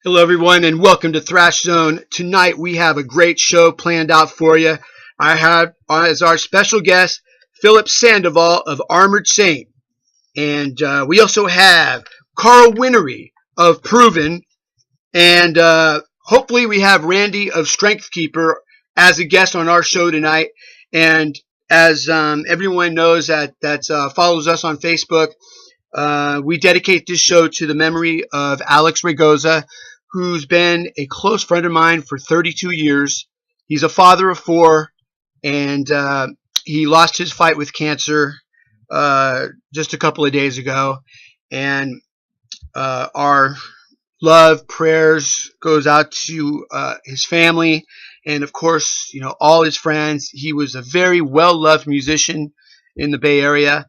Hello, everyone, and welcome to Thrash Zone. Tonight, we have a great show planned out for you. I have as our special guest, Phillip Sandoval of Armored Saint. And we also have Karl Whinnery of Proven. And hopefully we have Randy of Strength Keeper as a guest on our show tonight. And as everyone knows that follows us on Facebook, we dedicate this show to the memory of Raygoza, who's been a close friend of mine for 32 years. He's a father of 4, and he lost his fight with cancer just a couple of days ago. And our love, prayers goes out to his family and, of course, all his friends. He was a very well-loved musician in the Bay Area,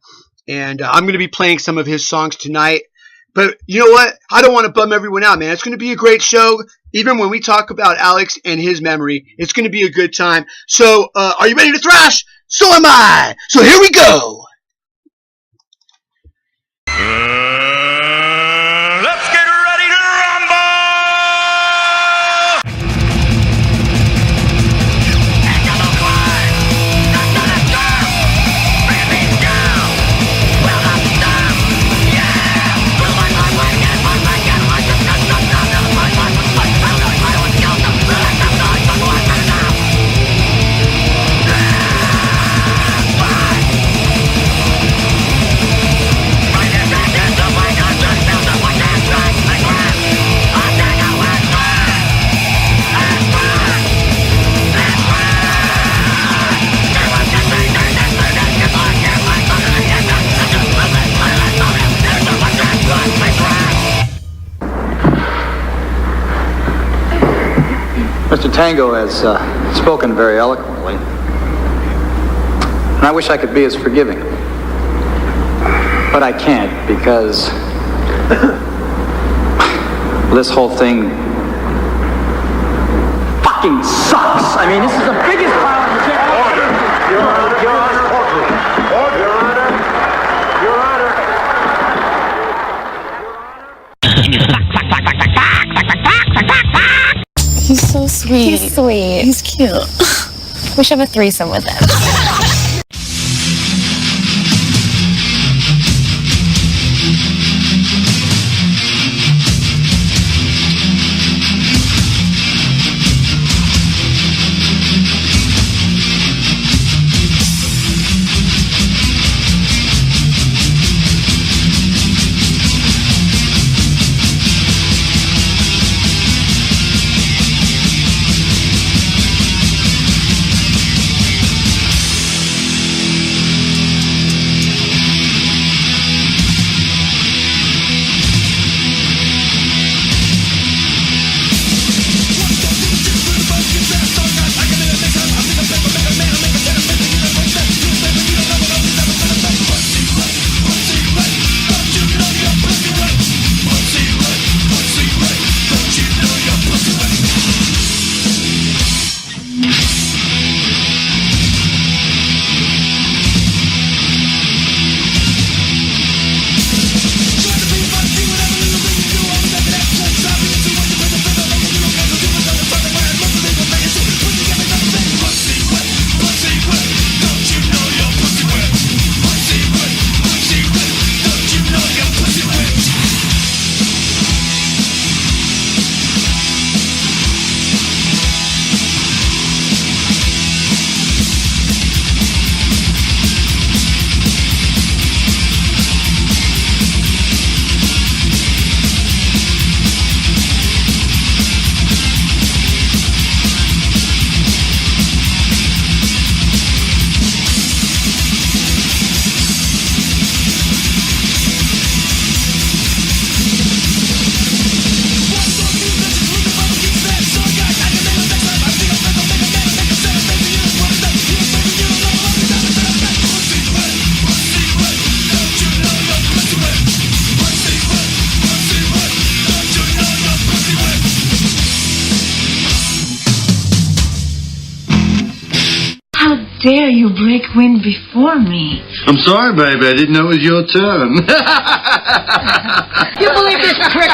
and I'm going to be playing some of his songs tonight. But you know what? I don't want to bum everyone out, man. It's going to be a great show. Even when we talk about Alex and his memory, it's going to be a good time. So, are you ready to thrash? So am I. So here we go. Let's get ready to rumble! Mr. Tango has spoken very eloquently, and I wish I could be as forgiving, but I can't because this whole thing fucking sucks. I mean, this is the biggest pile of shit. Order! Your Honor! Your Honor! Order! Your Honor! He's so sweet. He's sweet. He's cute. We should have a threesome with him. dare you break wind before me? I'm sorry, baby. I didn't know it was your turn. You believe this trick?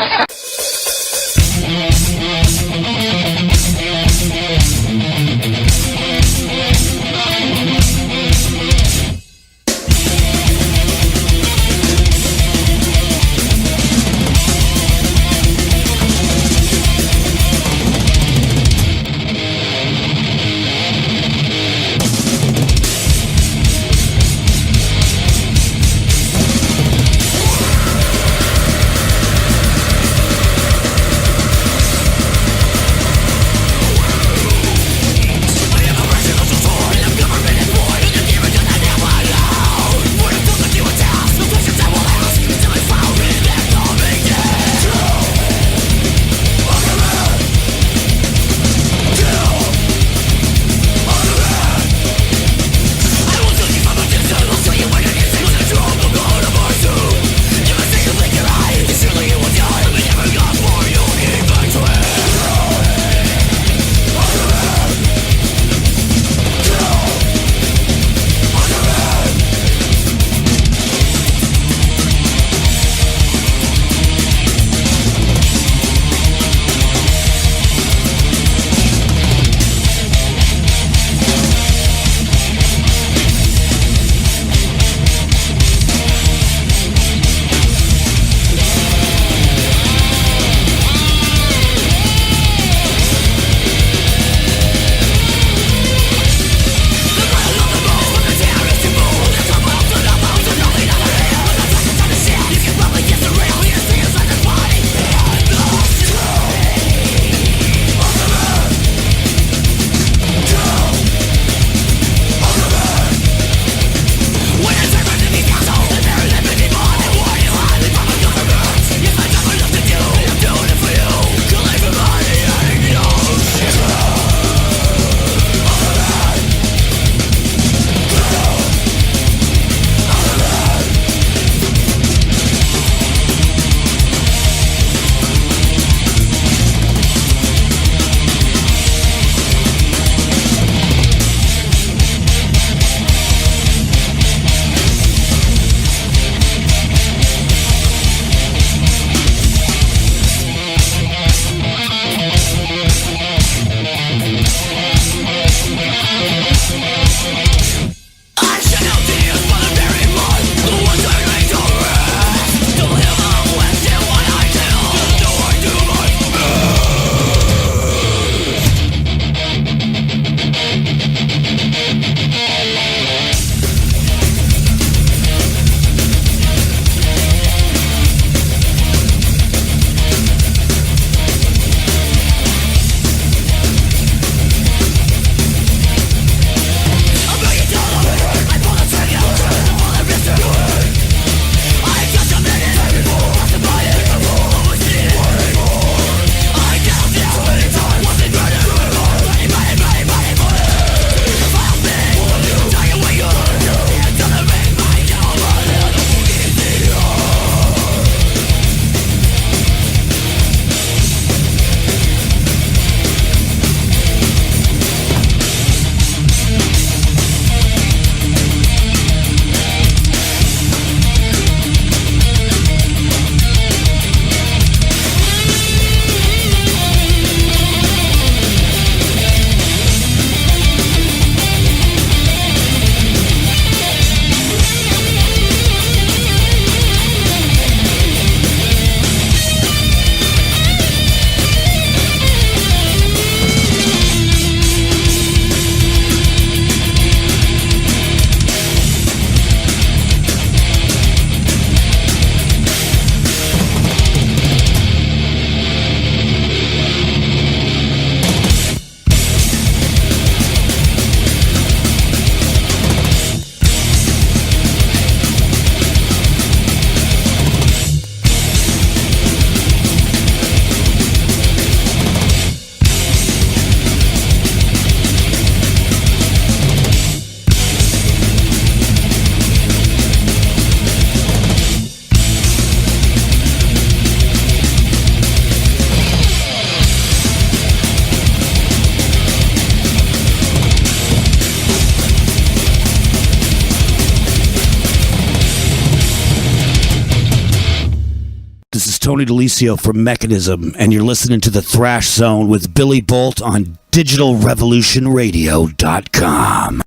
is Tony DeLisio from Mechanism, and you're listening to the Thrash Zone with Billy Boldt on DigitalRevolutionRadio.com.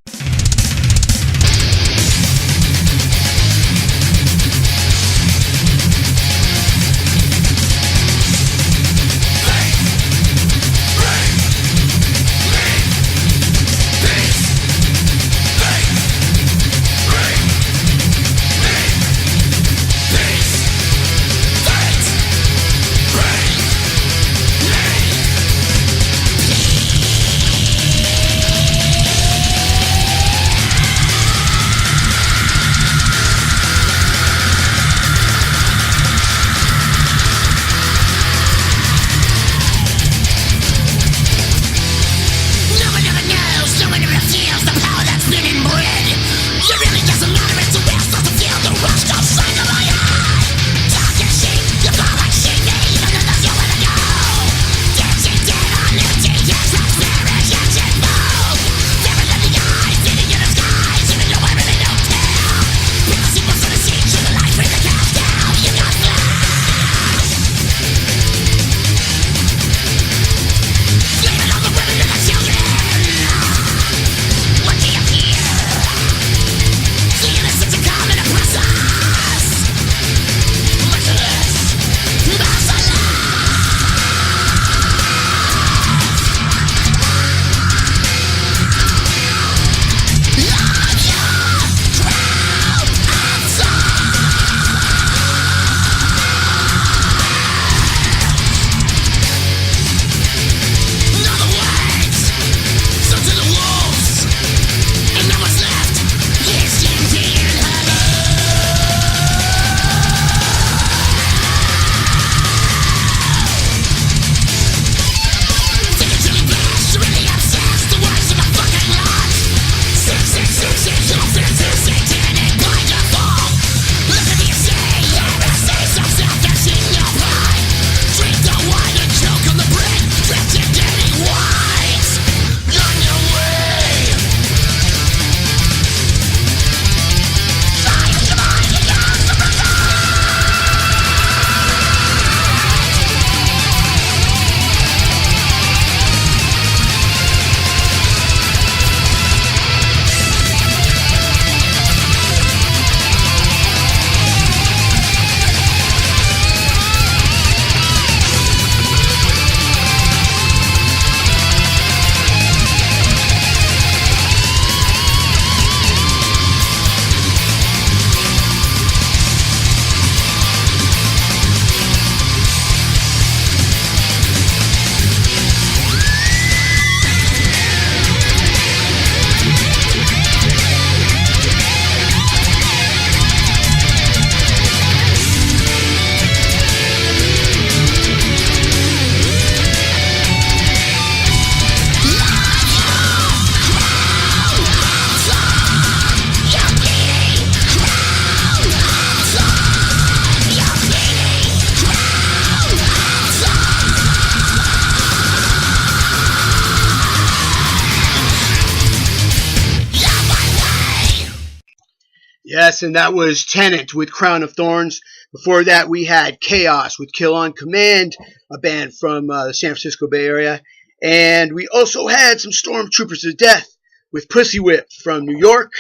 Yes, and that was Tenant with Crown of Thorns. Before that, we had Chaos with Kill on Command, a band from the San Francisco Bay Area. And we also had some Stormtroopers of Death with Pussy Whip from New York.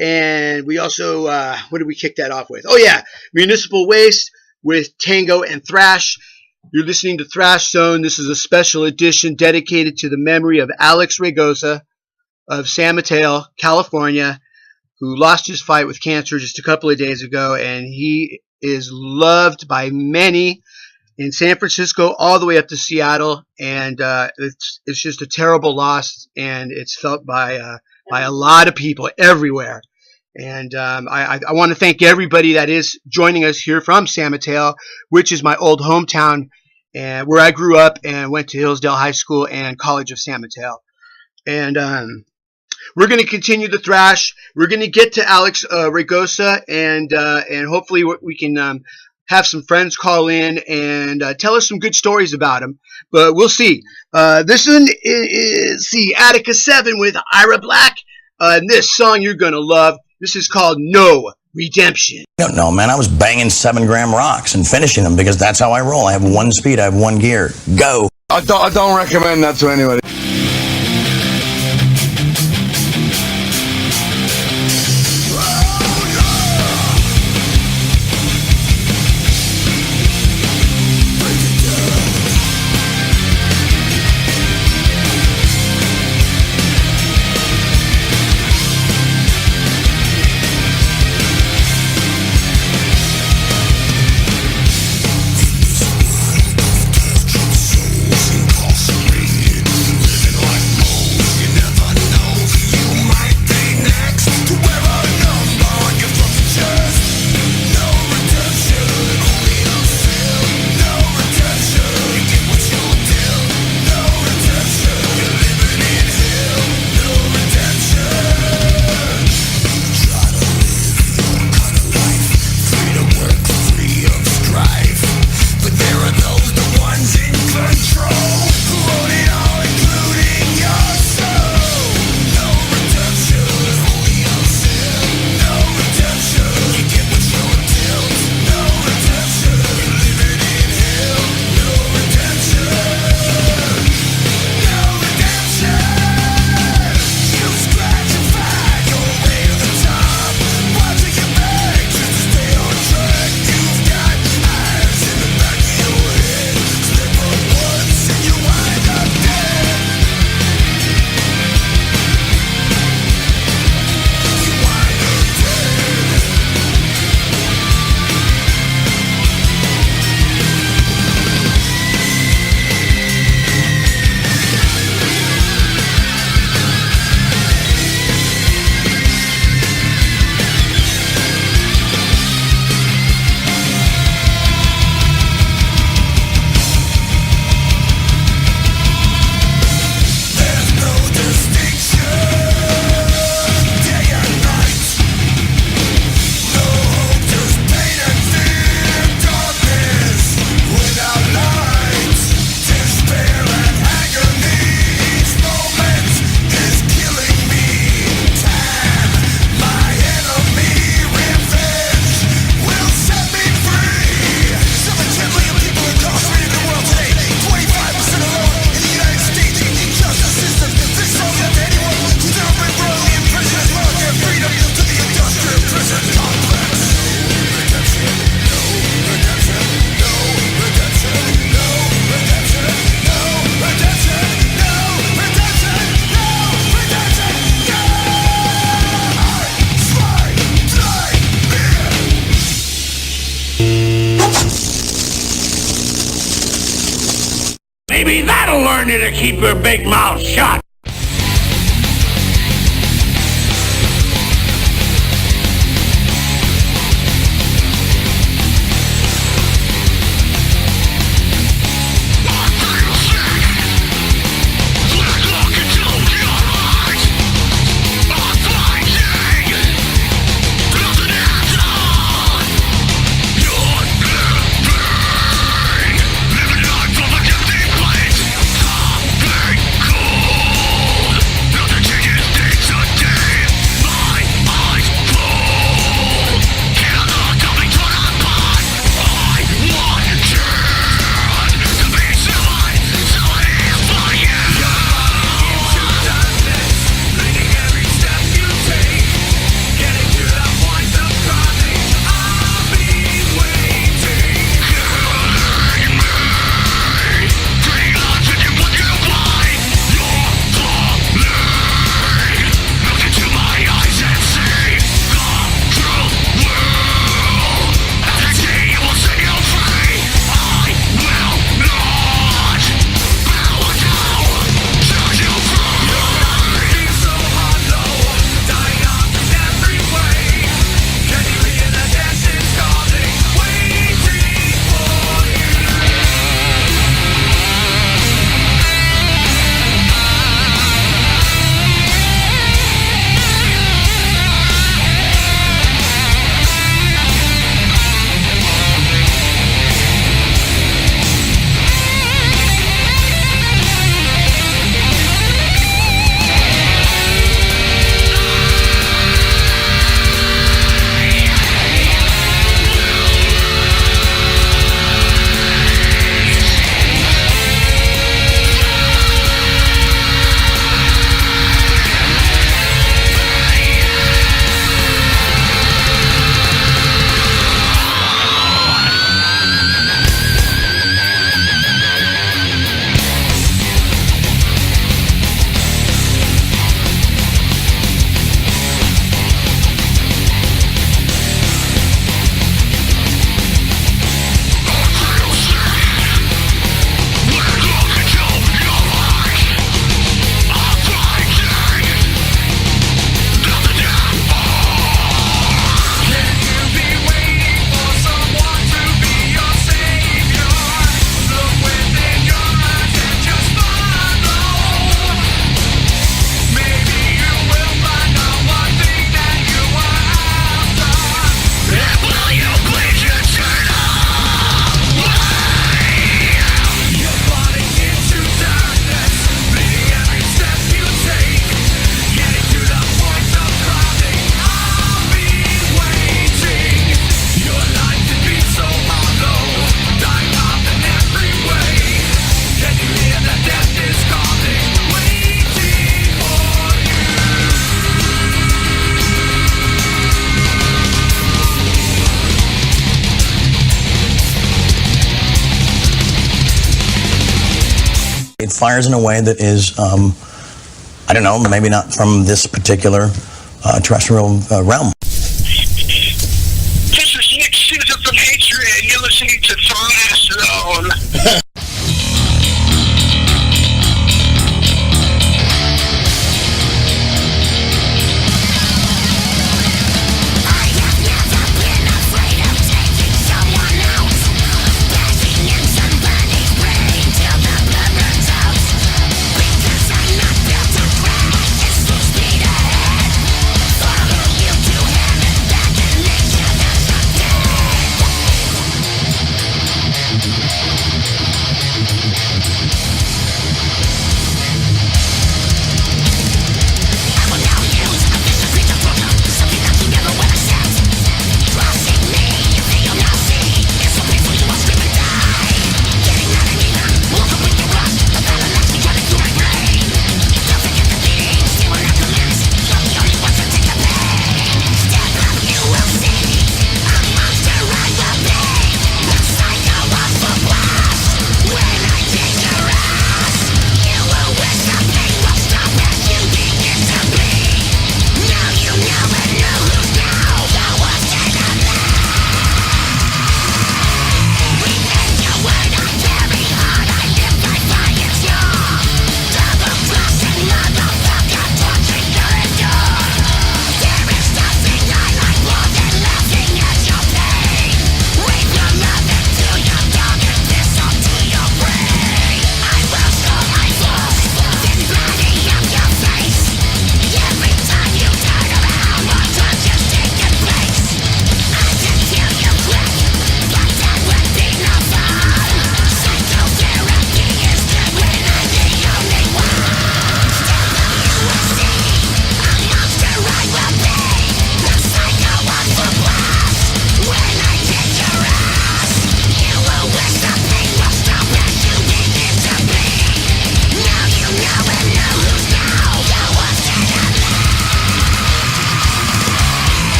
And we also, what did we kick that off with? Oh, yeah, Municipal Waste with Tango and Thrash. You're listening to Thrash Zone. This is a special edition dedicated to the memory of Alex Raygoza of San Mateo, California, who lost his fight with cancer just a couple of days ago, and he is loved by many in San Francisco all the way up to Seattle, and it's just a terrible loss, and it's felt by a lot of people everywhere. And I want to thank everybody that is joining us here from San Mateo, which is my old hometown, and where I grew up and went to Hillsdale High School and College of San Mateo. And we're going to continue the thrash. We're going to get to Alex Raygoza, and hopefully we can have some friends call in and tell us some good stories about him. But we'll see. This one is Attica 7 with Ira Black. And this song you're going to love. This is called No redemption. No, man, I was banging 7-gram rocks and finishing them because that's how I roll. I have one speed, I have one gear. Go. I don't recommend that to anybody. Maybe that'll learn you to keep your big mouth shut. Living life of a guilty place. Big cool. it fires in a way that is, I don't know, maybe not from this particular terrestrial realm. This is Nick Souza from Hatred, and you're listening to Thrash Zone.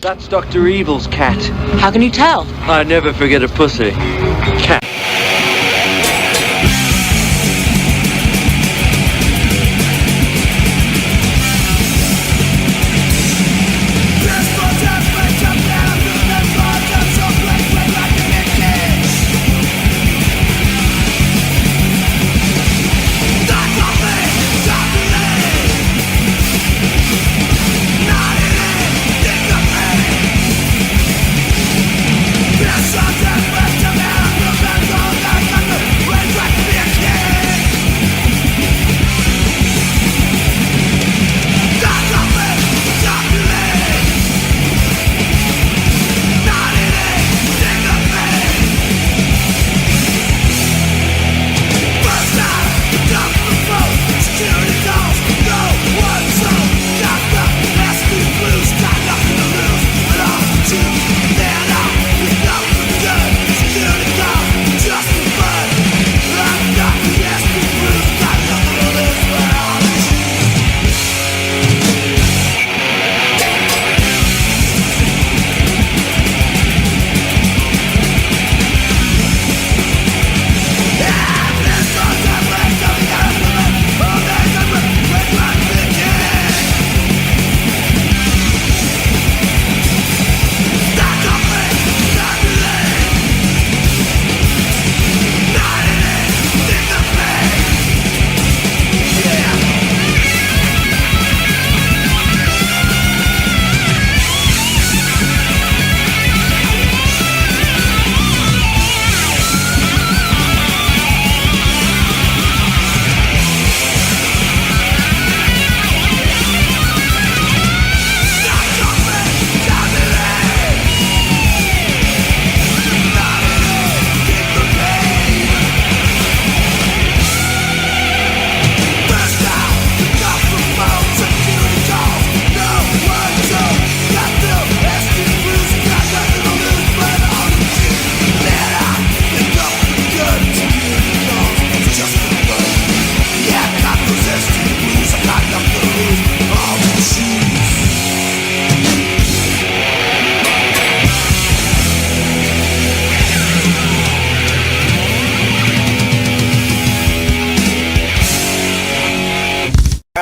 That's Dr. Evil's cat. How can you tell? I never forget a pussy. Cat.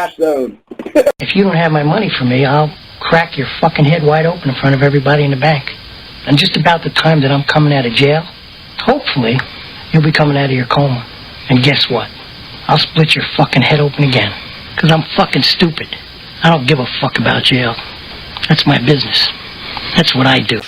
Thrash Zone. If you don't have my money for me, I'll crack your fucking head wide open in front of everybody in the bank. And just about the time that I'm coming out of jail, hopefully, you'll be coming out of your coma. And guess what? I'll split your fucking head open again. Because I'm fucking stupid. I don't give a fuck about jail. That's my business. That's what I do.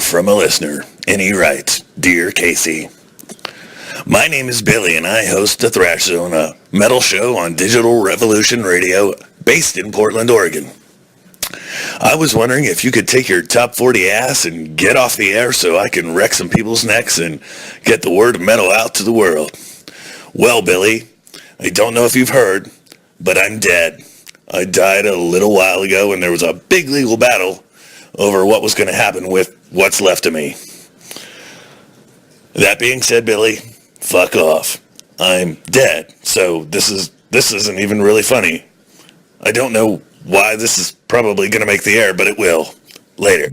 From a listener, and he writes, Dear Casey, my name is Billy and I host the Thrash Zone, a metal show on Digital Revolution Radio based in Portland, Oregon. I was wondering if you could take your top 40 ass and get off the air so I can wreck some people's necks and get the word of metal out to the world. Well, Billy, I don't know if you've heard, but I'm dead. I died a little while ago and there was a big legal battle over what was going to happen with what's left of me. That being said, Billy, fuck off. I'm dead, so this isn't even really funny. I don't know why this is probably going to make the air, but it will. Later.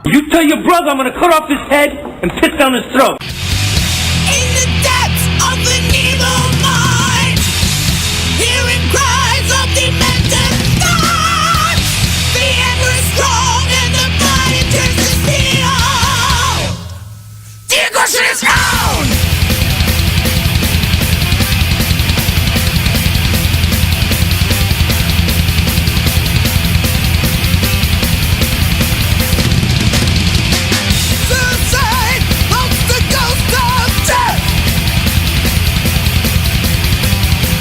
You tell your brother I'm gonna cut off his head and piss down his throat. In the depths of an evil mind, hearing cries of demented thoughts, the anger is strong and the body turns to steel. The aggression is known. Suicide holds the ghost of death.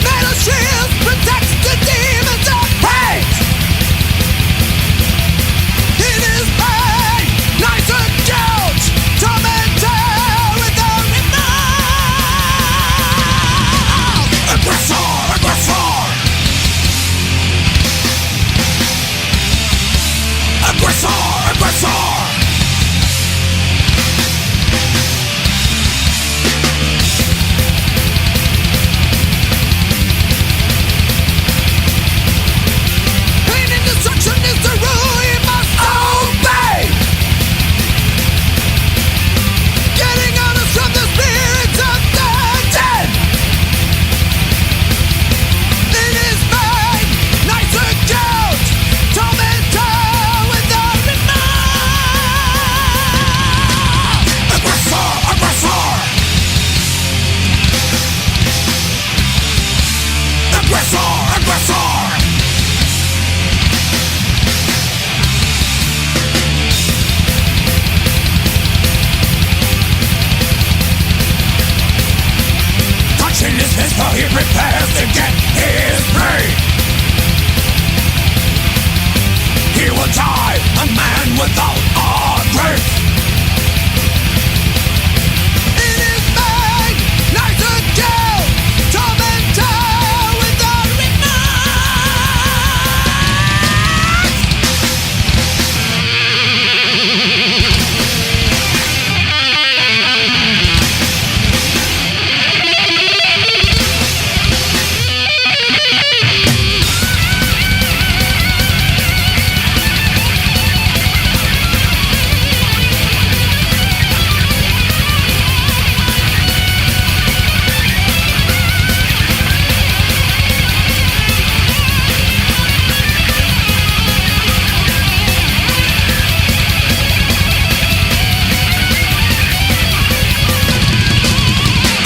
Metal shields protects the demons of hate. In his pain lies a guilt, tormentor without remorse. Aggressor, aggressor. Aggressor, aggressor. Pain and destruction is the rule he must obey. Getting honest from the spirits of the dead. In his mind lies a guilt, tormentor without remorse. Aggressor, aggressor. Aggressor, aggressor. Touching his pistol, he prepares to get his prey. He will die, a man without a grave. In his mind lies a guilt, tormentor without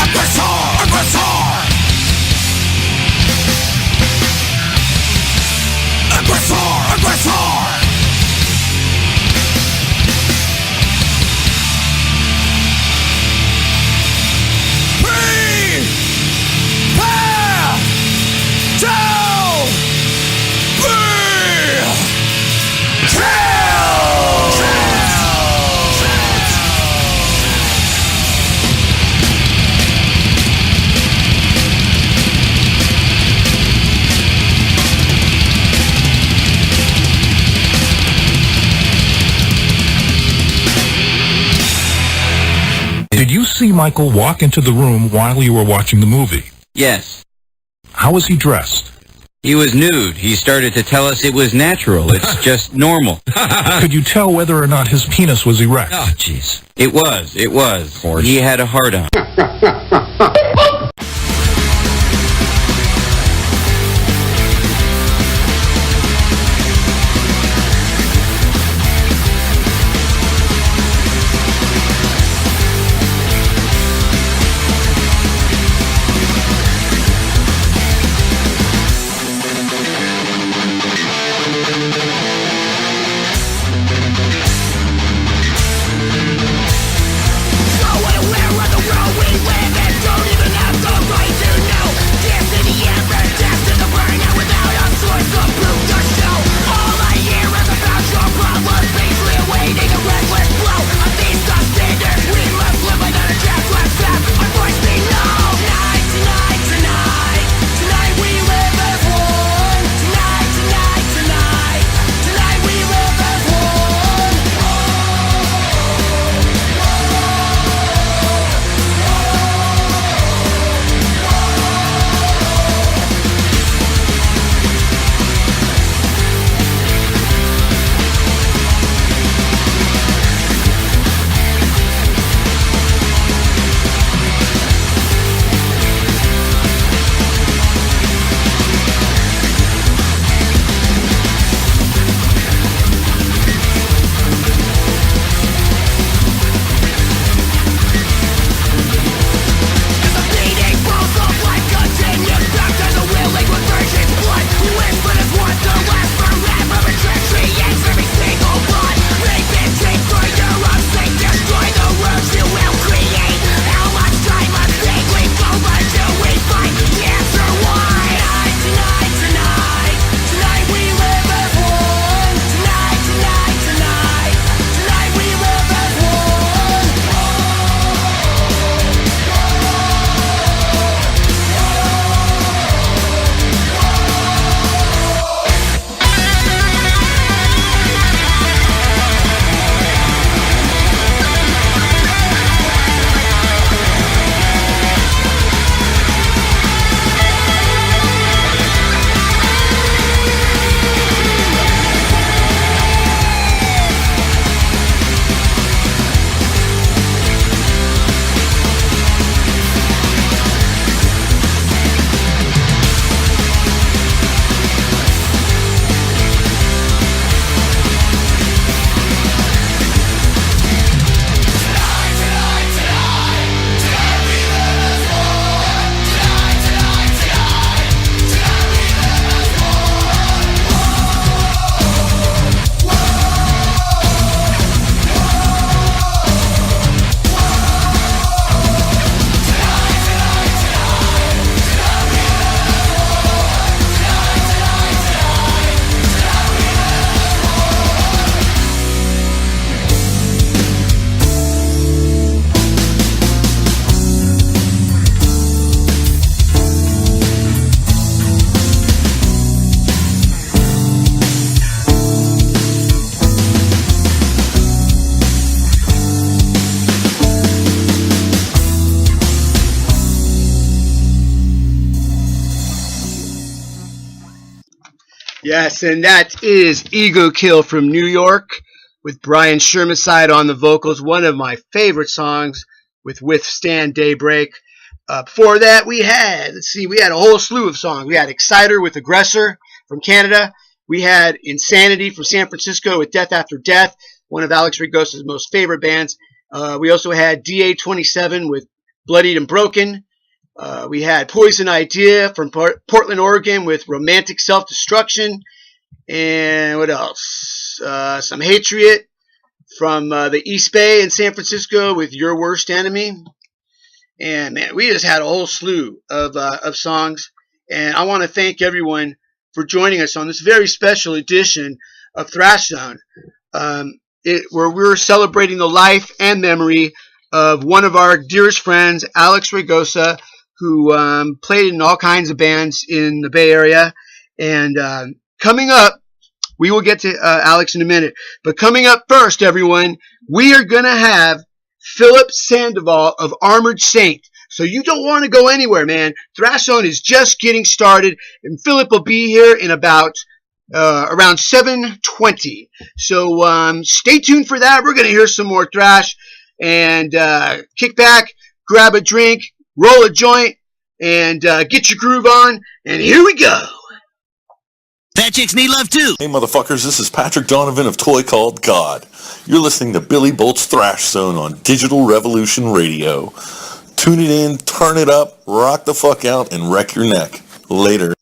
aggressor, aggressor. Aggressor, aggressor. Prepare to be Did you see Michael walk into the room while you were watching the movie? Yes. How was he dressed? He was nude. He started to tell us it was natural. It's just normal. Could you tell whether or not his penis was erect? Oh, jeez. It was. It was. Of course. He had a hard-on. Go aware of the world we live in. Don't even have to Yes, and that is Ego Kill from New York with Brian Shermanside on the vocals. One of my favorite songs with Withstand Daybreak. Before that, we had a whole slew of songs. We had Exciter with Aggressor from Canada. We had Insanity from San Francisco with Death After Death, one of Alex Raygoza's most favorite bands. We also had DA27 with Bloodied and Broken. We had Poison Idea from Portland, Oregon with Romantic Self-Destruction. And what else? Some Hatriot from the East Bay in San Francisco with Your Worst Enemy. And man, we just had a whole slew of songs. And I want to thank everyone for joining us on this very special edition of Thrash Zone, where we're celebrating the life and memory of one of our dearest friends, Alex Raygoza, who played in all kinds of bands in the Bay Area. And coming up, we will get to Alex in a minute. But coming up first, everyone, we are going to have Phillip Sandoval of Armored Saint. So you don't want to go anywhere, man. Thrash Zone is just getting started, and Phillip will be here in about around 7:20. So stay tuned for that. We're going to hear some more thrash, and kick back, grab a drink, roll a joint, and get your groove on. And here we go. Fat chicks need love too. Hey motherfuckers, this is Patrick Donovan of Toy Called God. You're listening to Billy Boldt's Thrash Zone on Digital Revolution Radio. Tune it in, turn it up, rock the fuck out, and wreck your neck. Later.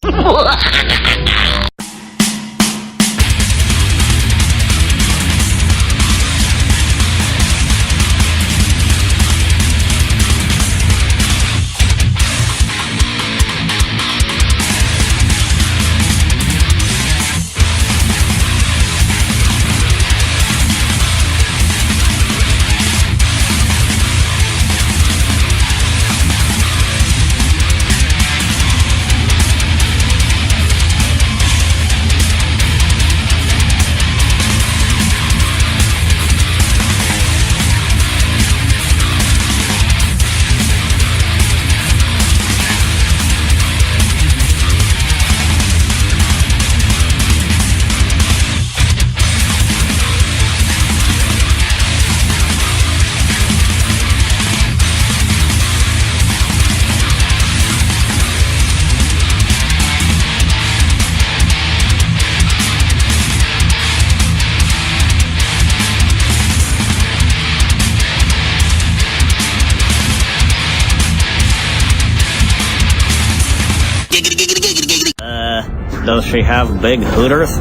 Does she have big hooters?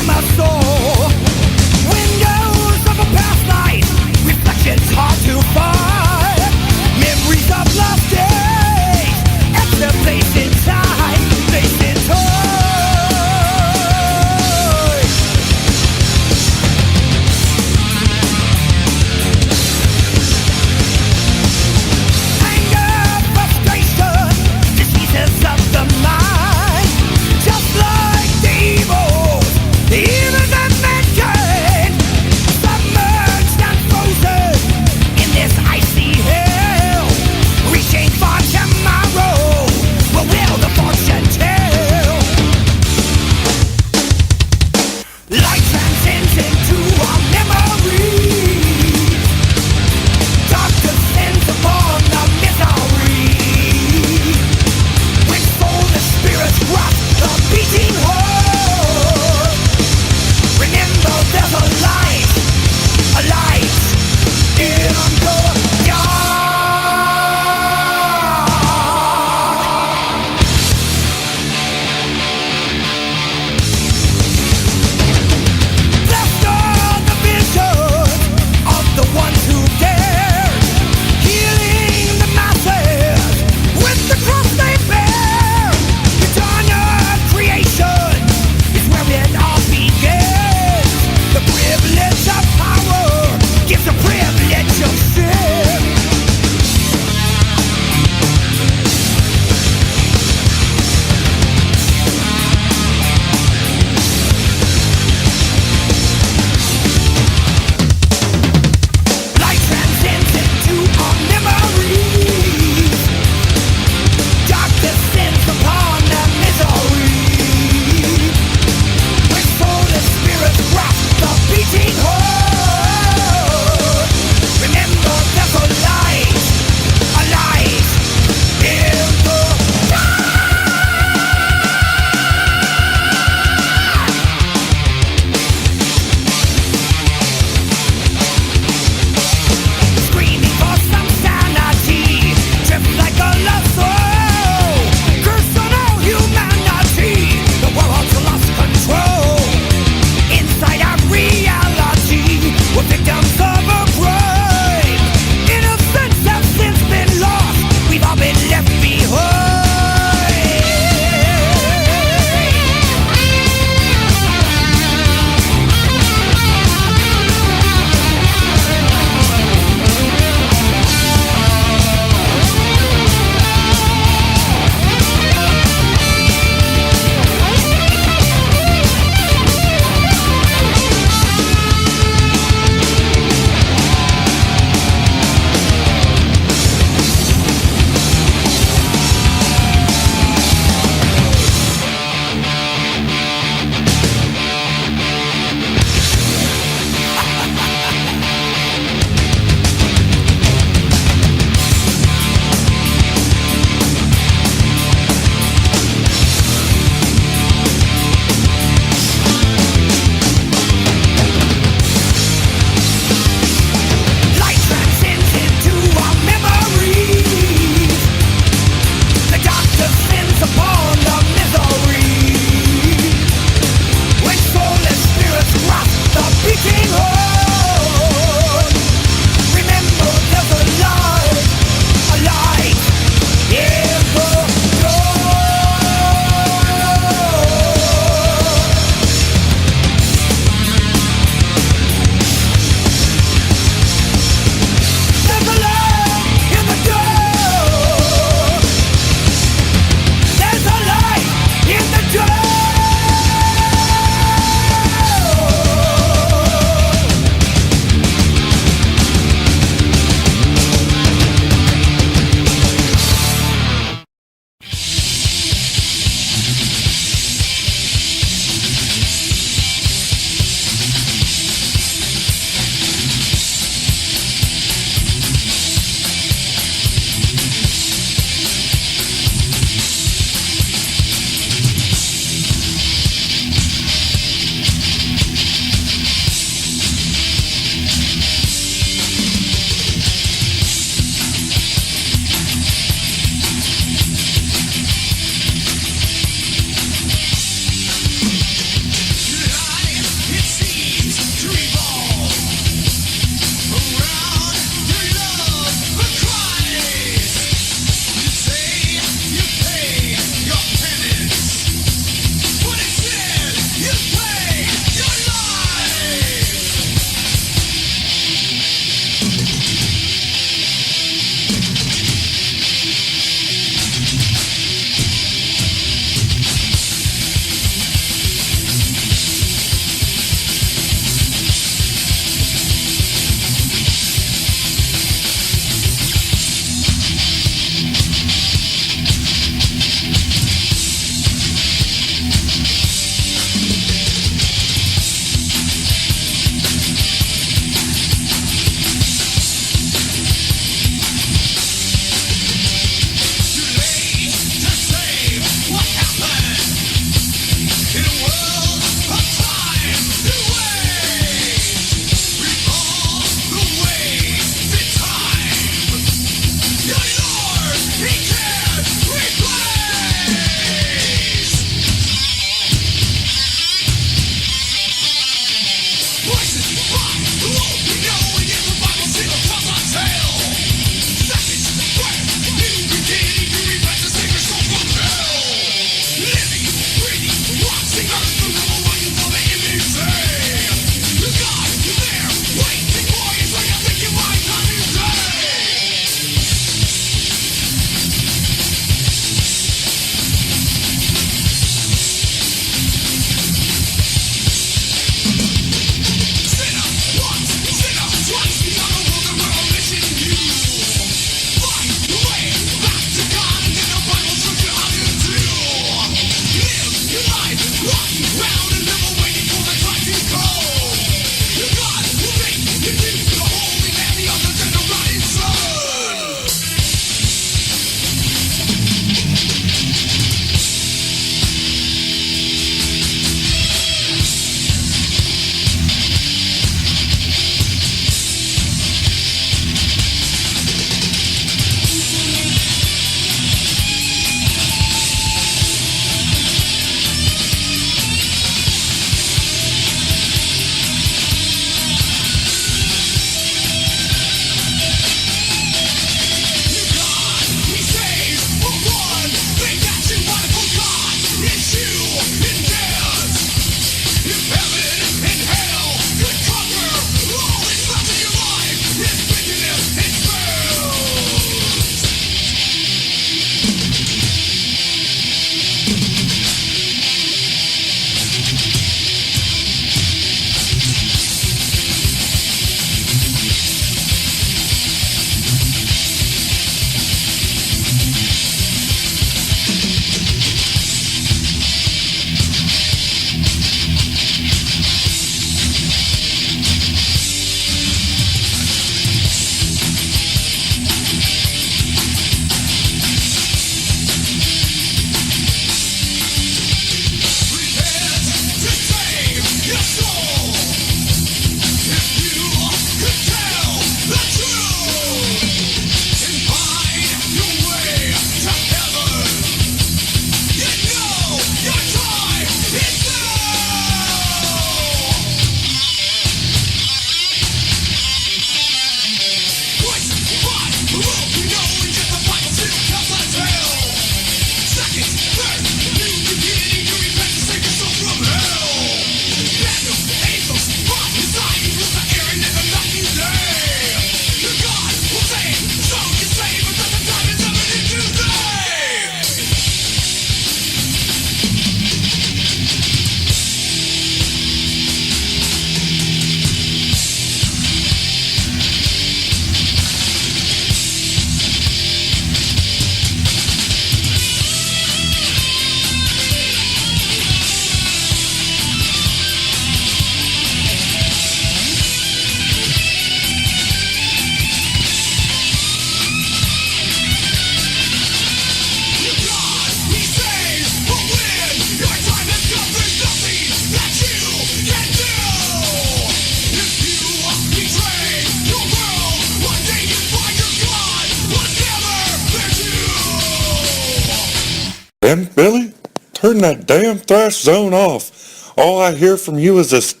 Damn, Billy, turn that damn Thrash Zone off. All I hear from you is this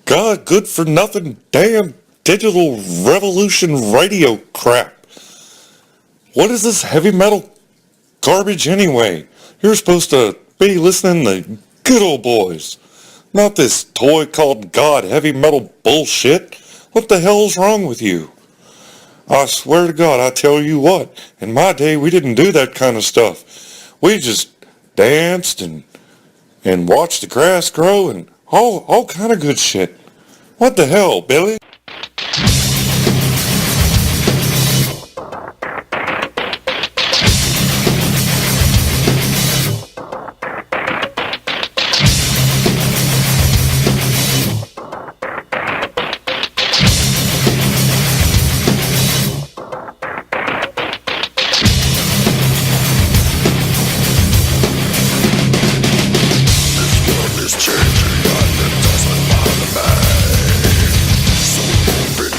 good-for-nothing damn digital revolution radio crap. What is this heavy metal garbage anyway? You're supposed to be listening to good old boys, not this toy called God heavy metal bullshit. What the hell's wrong with you? I swear to God, I tell you what, in my day we didn't do that kind of stuff. We just danced and watched the grass grow and all kind of good shit. What the hell, Billy? Changing, and it doesn't bother me. So open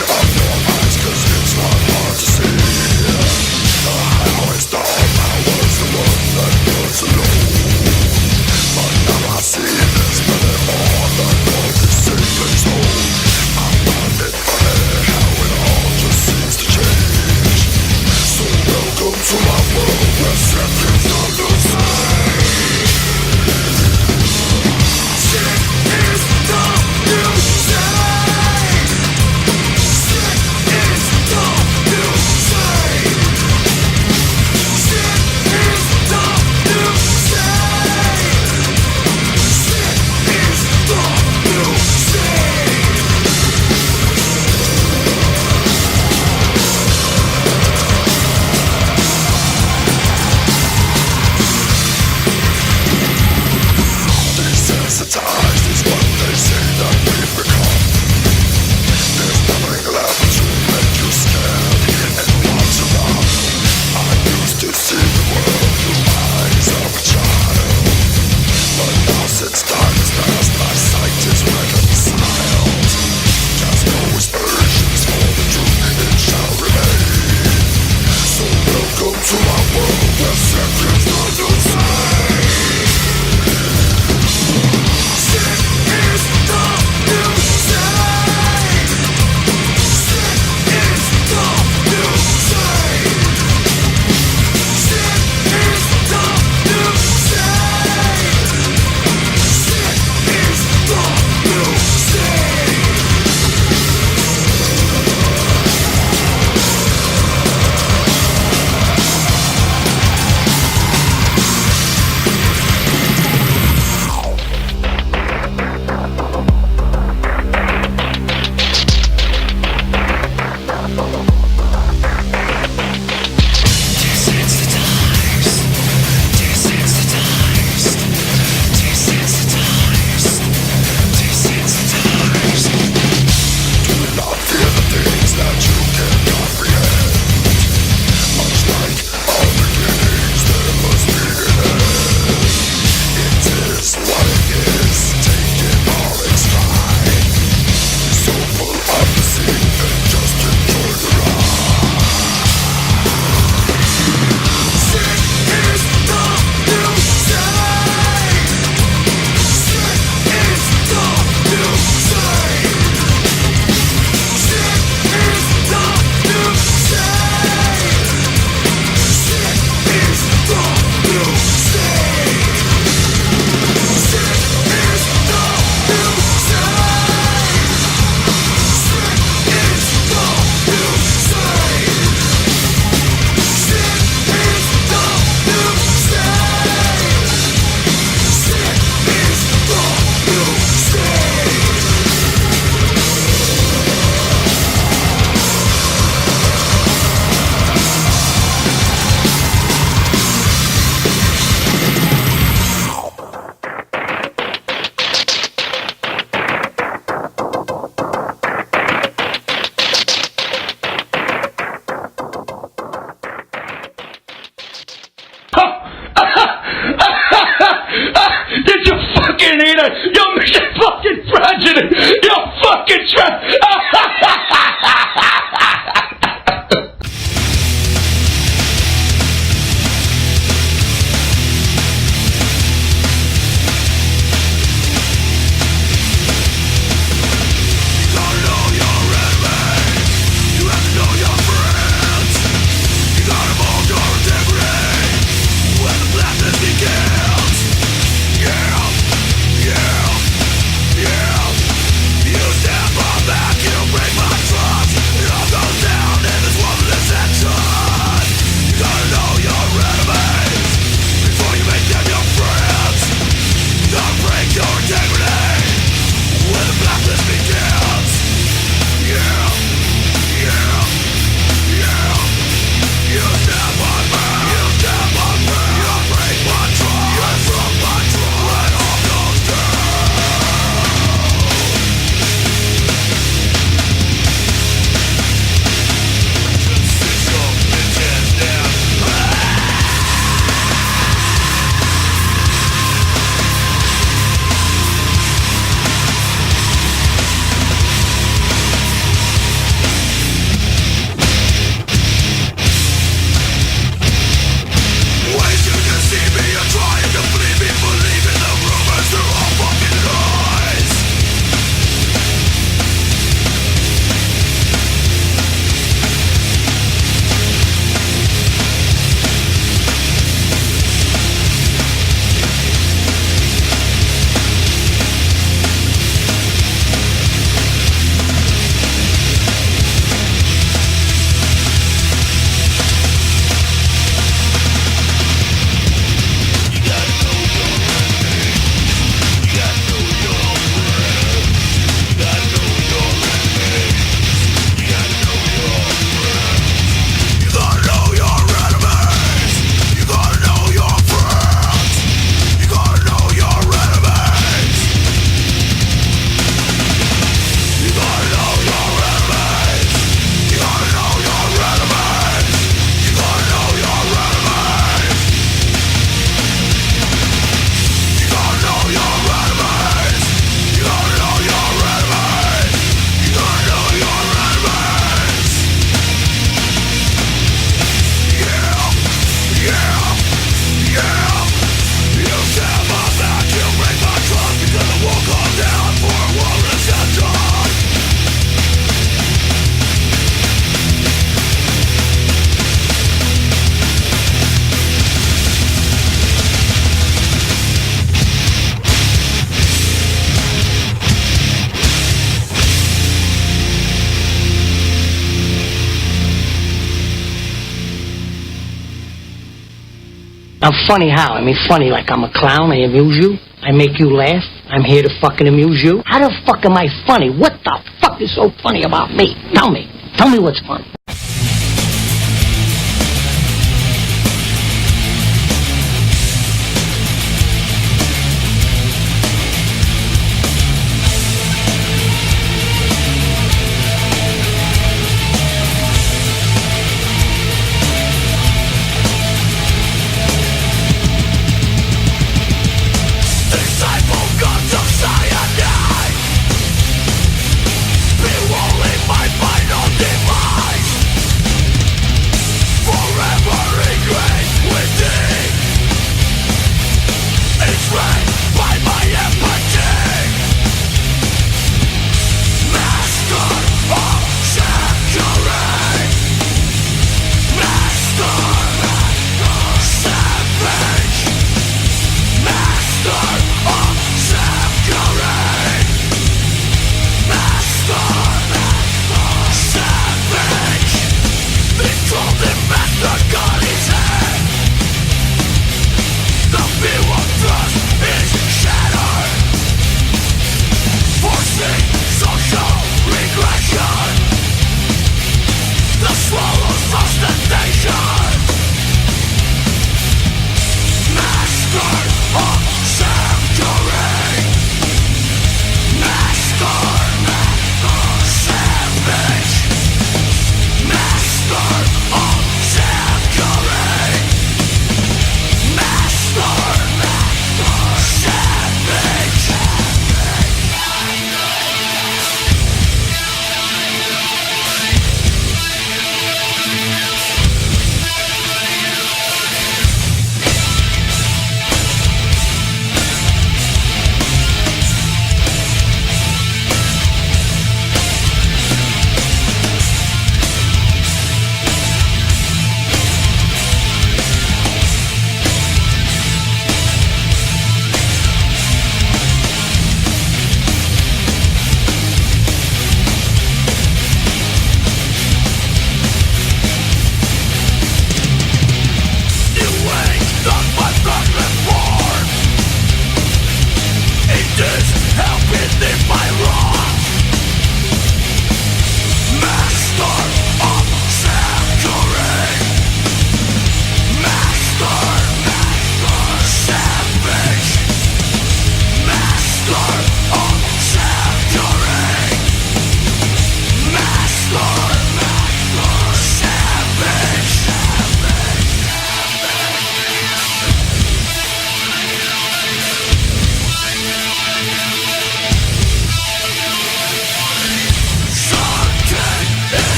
I'm funny how? I mean, funny like I'm a clown, I amuse you, I make you laugh, I'm here to fucking amuse you. How the fuck am I funny? What the fuck is so funny about me? Tell me what's funny.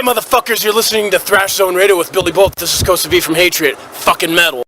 motherfuckers, you're listening to Thrash Zone Radio with Billy Boldt. This is Costa V from Hatred. Fucking metal.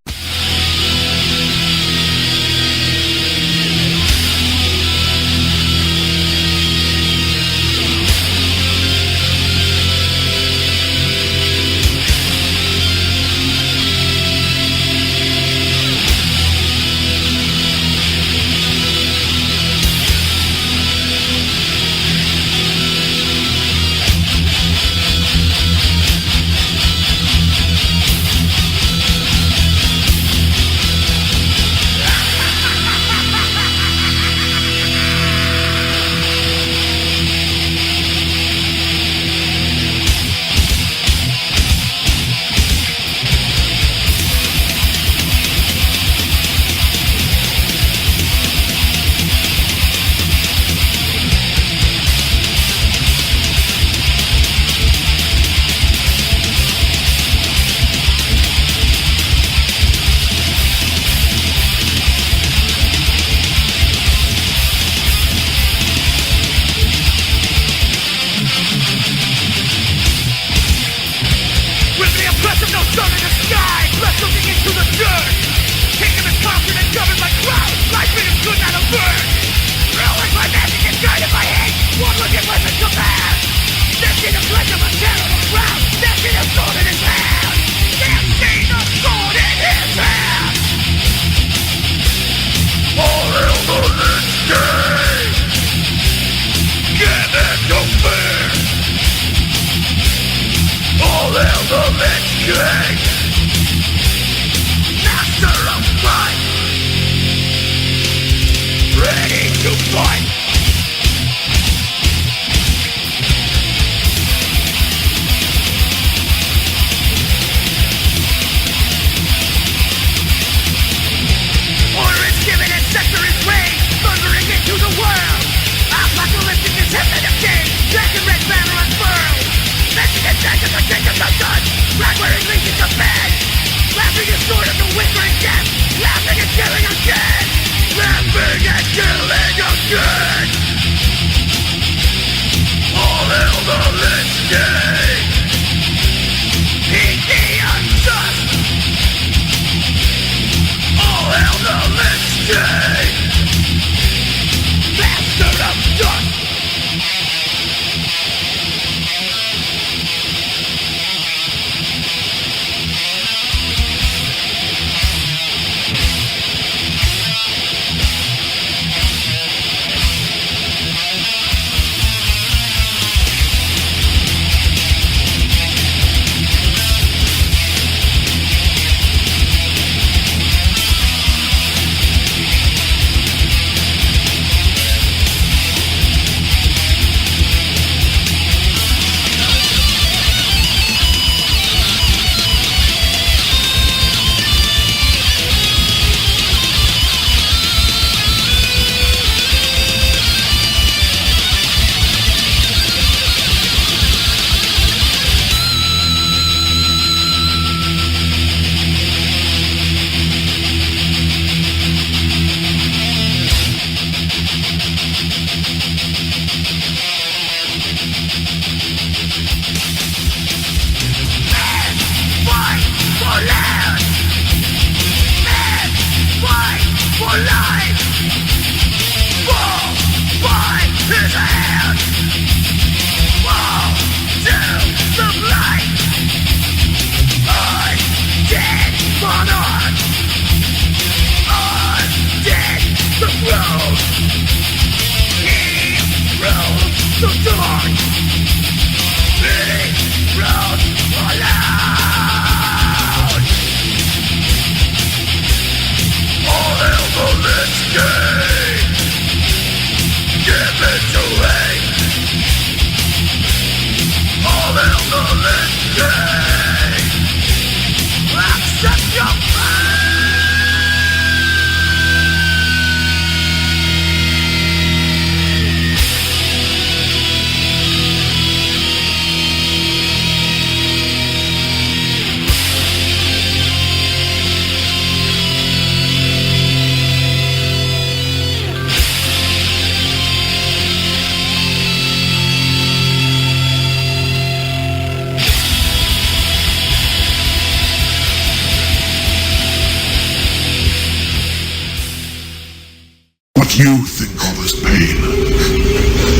What you think of as pain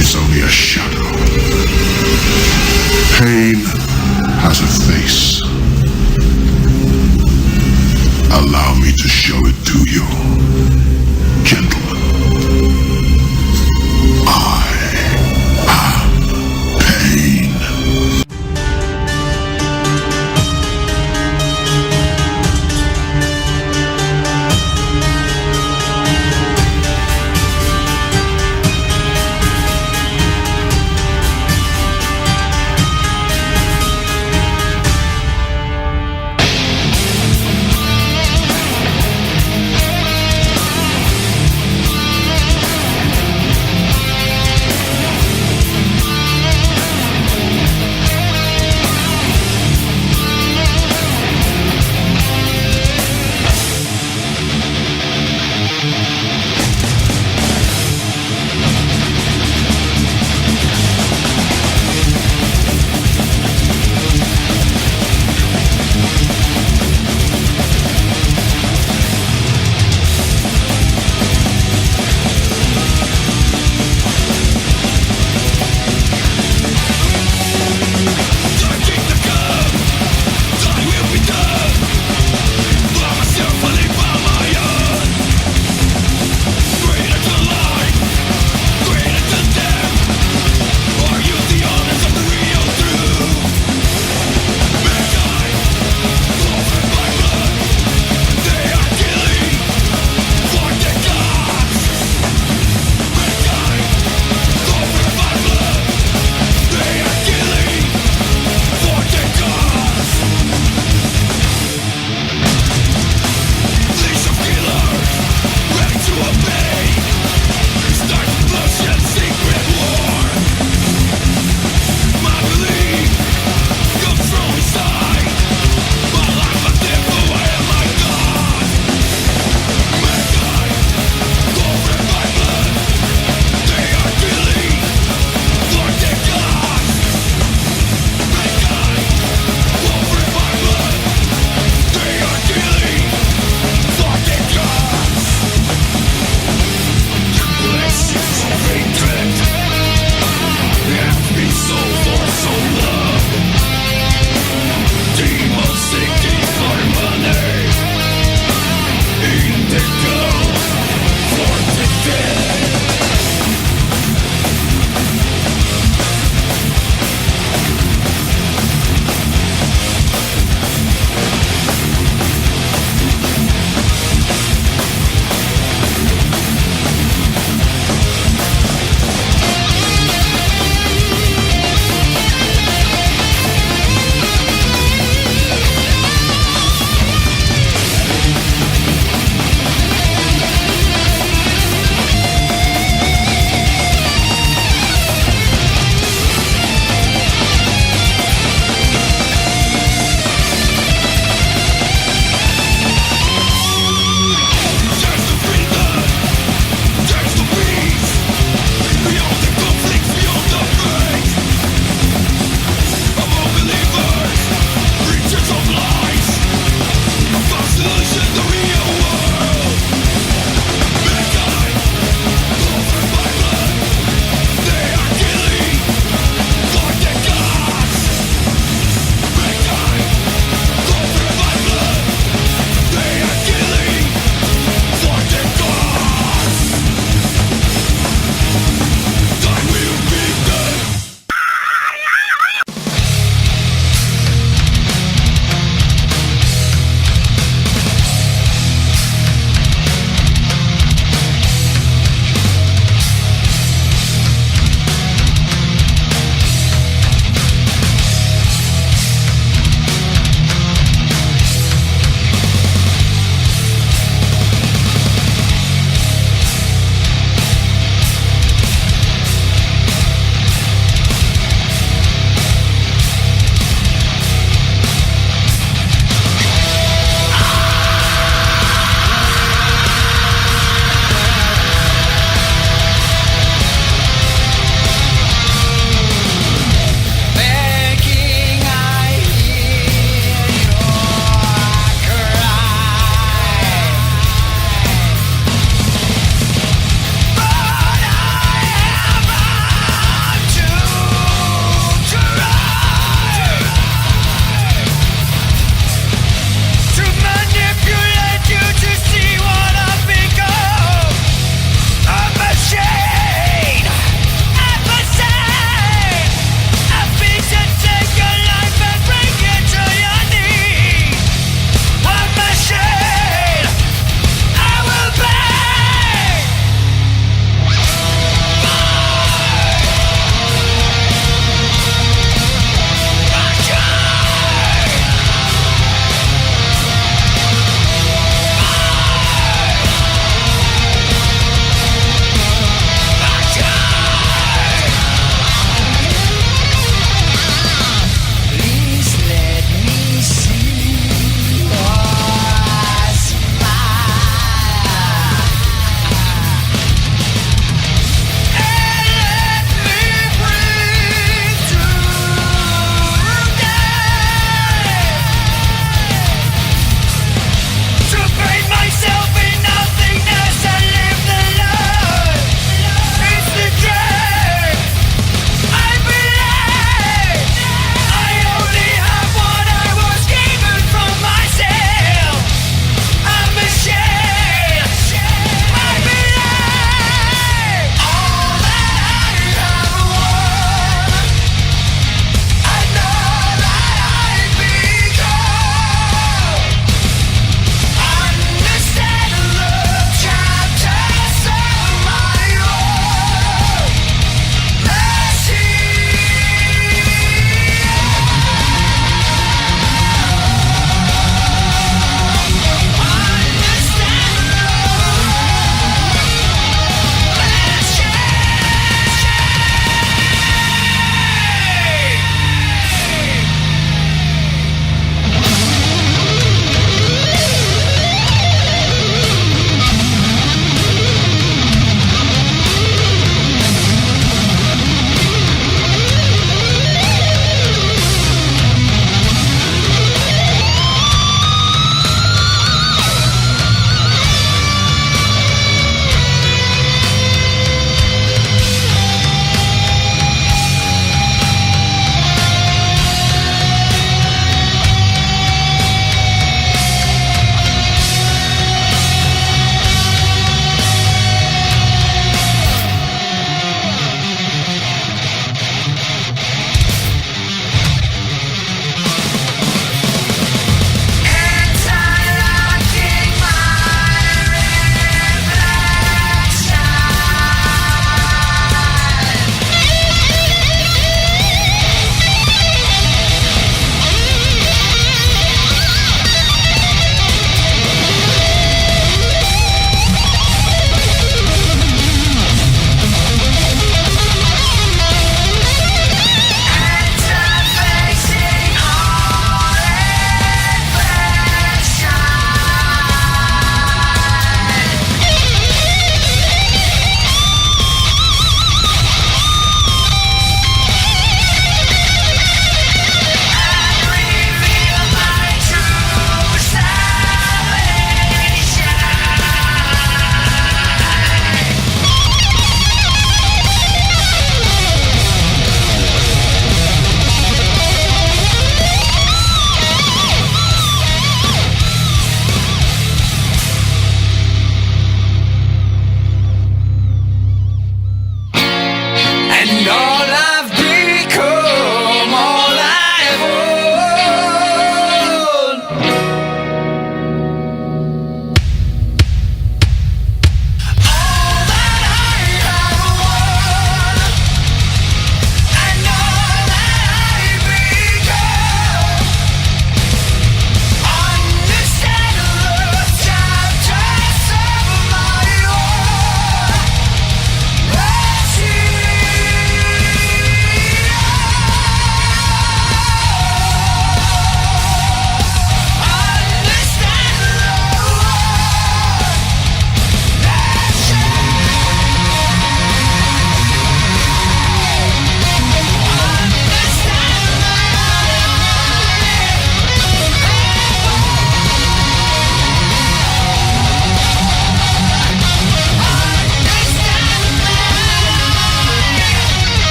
is only a shadow. Pain has a face. Allow me to show it to you. Gentlemen, I am pain.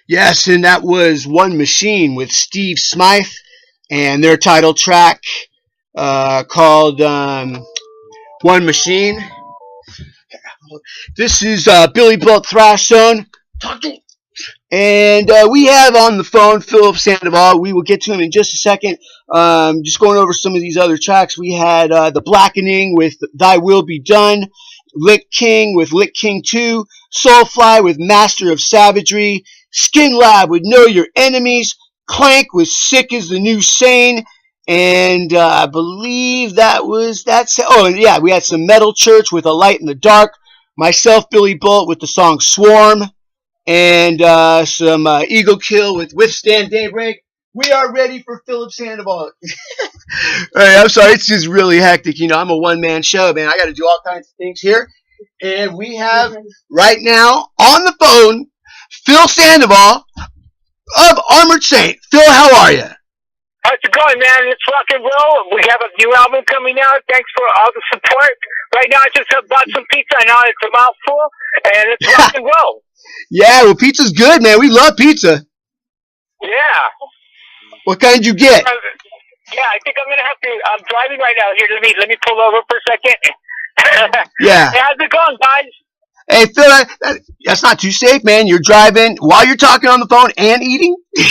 Yes, and that was One Machine with Steve Smythe and their title track called One Machine. This is Billy Boldt Thrash Zone. And we have on the phone Phillip Sandoval. We will get to him in just a second. Just going over some of these other tracks. We had The Blackening with Thy Will Be Done. Lick King with Lick King 2. Soulfly with Master of Savagery. Skin Lab with Know Your Enemies. Clank with Sick as the New Sane. And I believe that's. Oh, and yeah, we had some Metal Church with A Light in the Dark. Myself, Billy Boldt, with the song Swarm. And some Eagle Kill with Withstand Daybreak. We are ready for Phillip Sandoval. Hey, I'm sorry, it's just really hectic. You know, I'm a one-man show, man. I got to do all kinds of things here. And we have right now on the phone Phil Sandoval of Armored Saint. Phil, how are you? How's it going, man? It's rock and roll. We have a new album coming out. Thanks for all the support. Right now, I just bought some pizza. I know it's a mouthful, and it's rock and roll. Yeah, well, pizza's good, man. We love pizza. Yeah. What kind did you get? Yeah, I think I'm gonna have to. I'm driving right now. Here, let me pull over for a second. Yeah. Hey, how's it going, guys? Hey, Phil, that's not too safe, man. You're driving while you're talking on the phone and eating. No.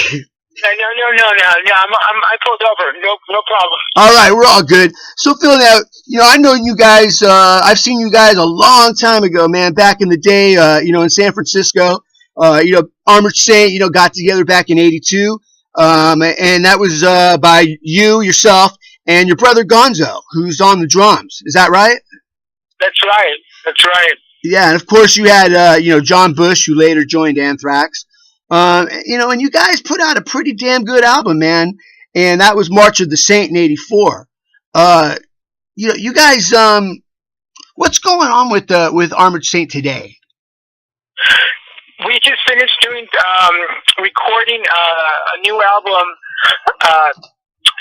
I pulled over. No problem. All right, we're all good. So, Phil, now, you know, I know you guys. I've seen you guys a long time ago, man. Back in the day, you know, in San Francisco. You know, Armored Saint, you know, got together back in '82, and that was by you, yourself, and your brother Gonzo, who's on the drums. Is that right? That's right. Yeah, and of course you had, you know, John Bush, who later joined Anthrax. You know, and you guys put out a pretty damn good album, man. And that was March of the Saint in '84. You know, you guys, what's going on with Armored Saint today? We just finished doing recording a new album.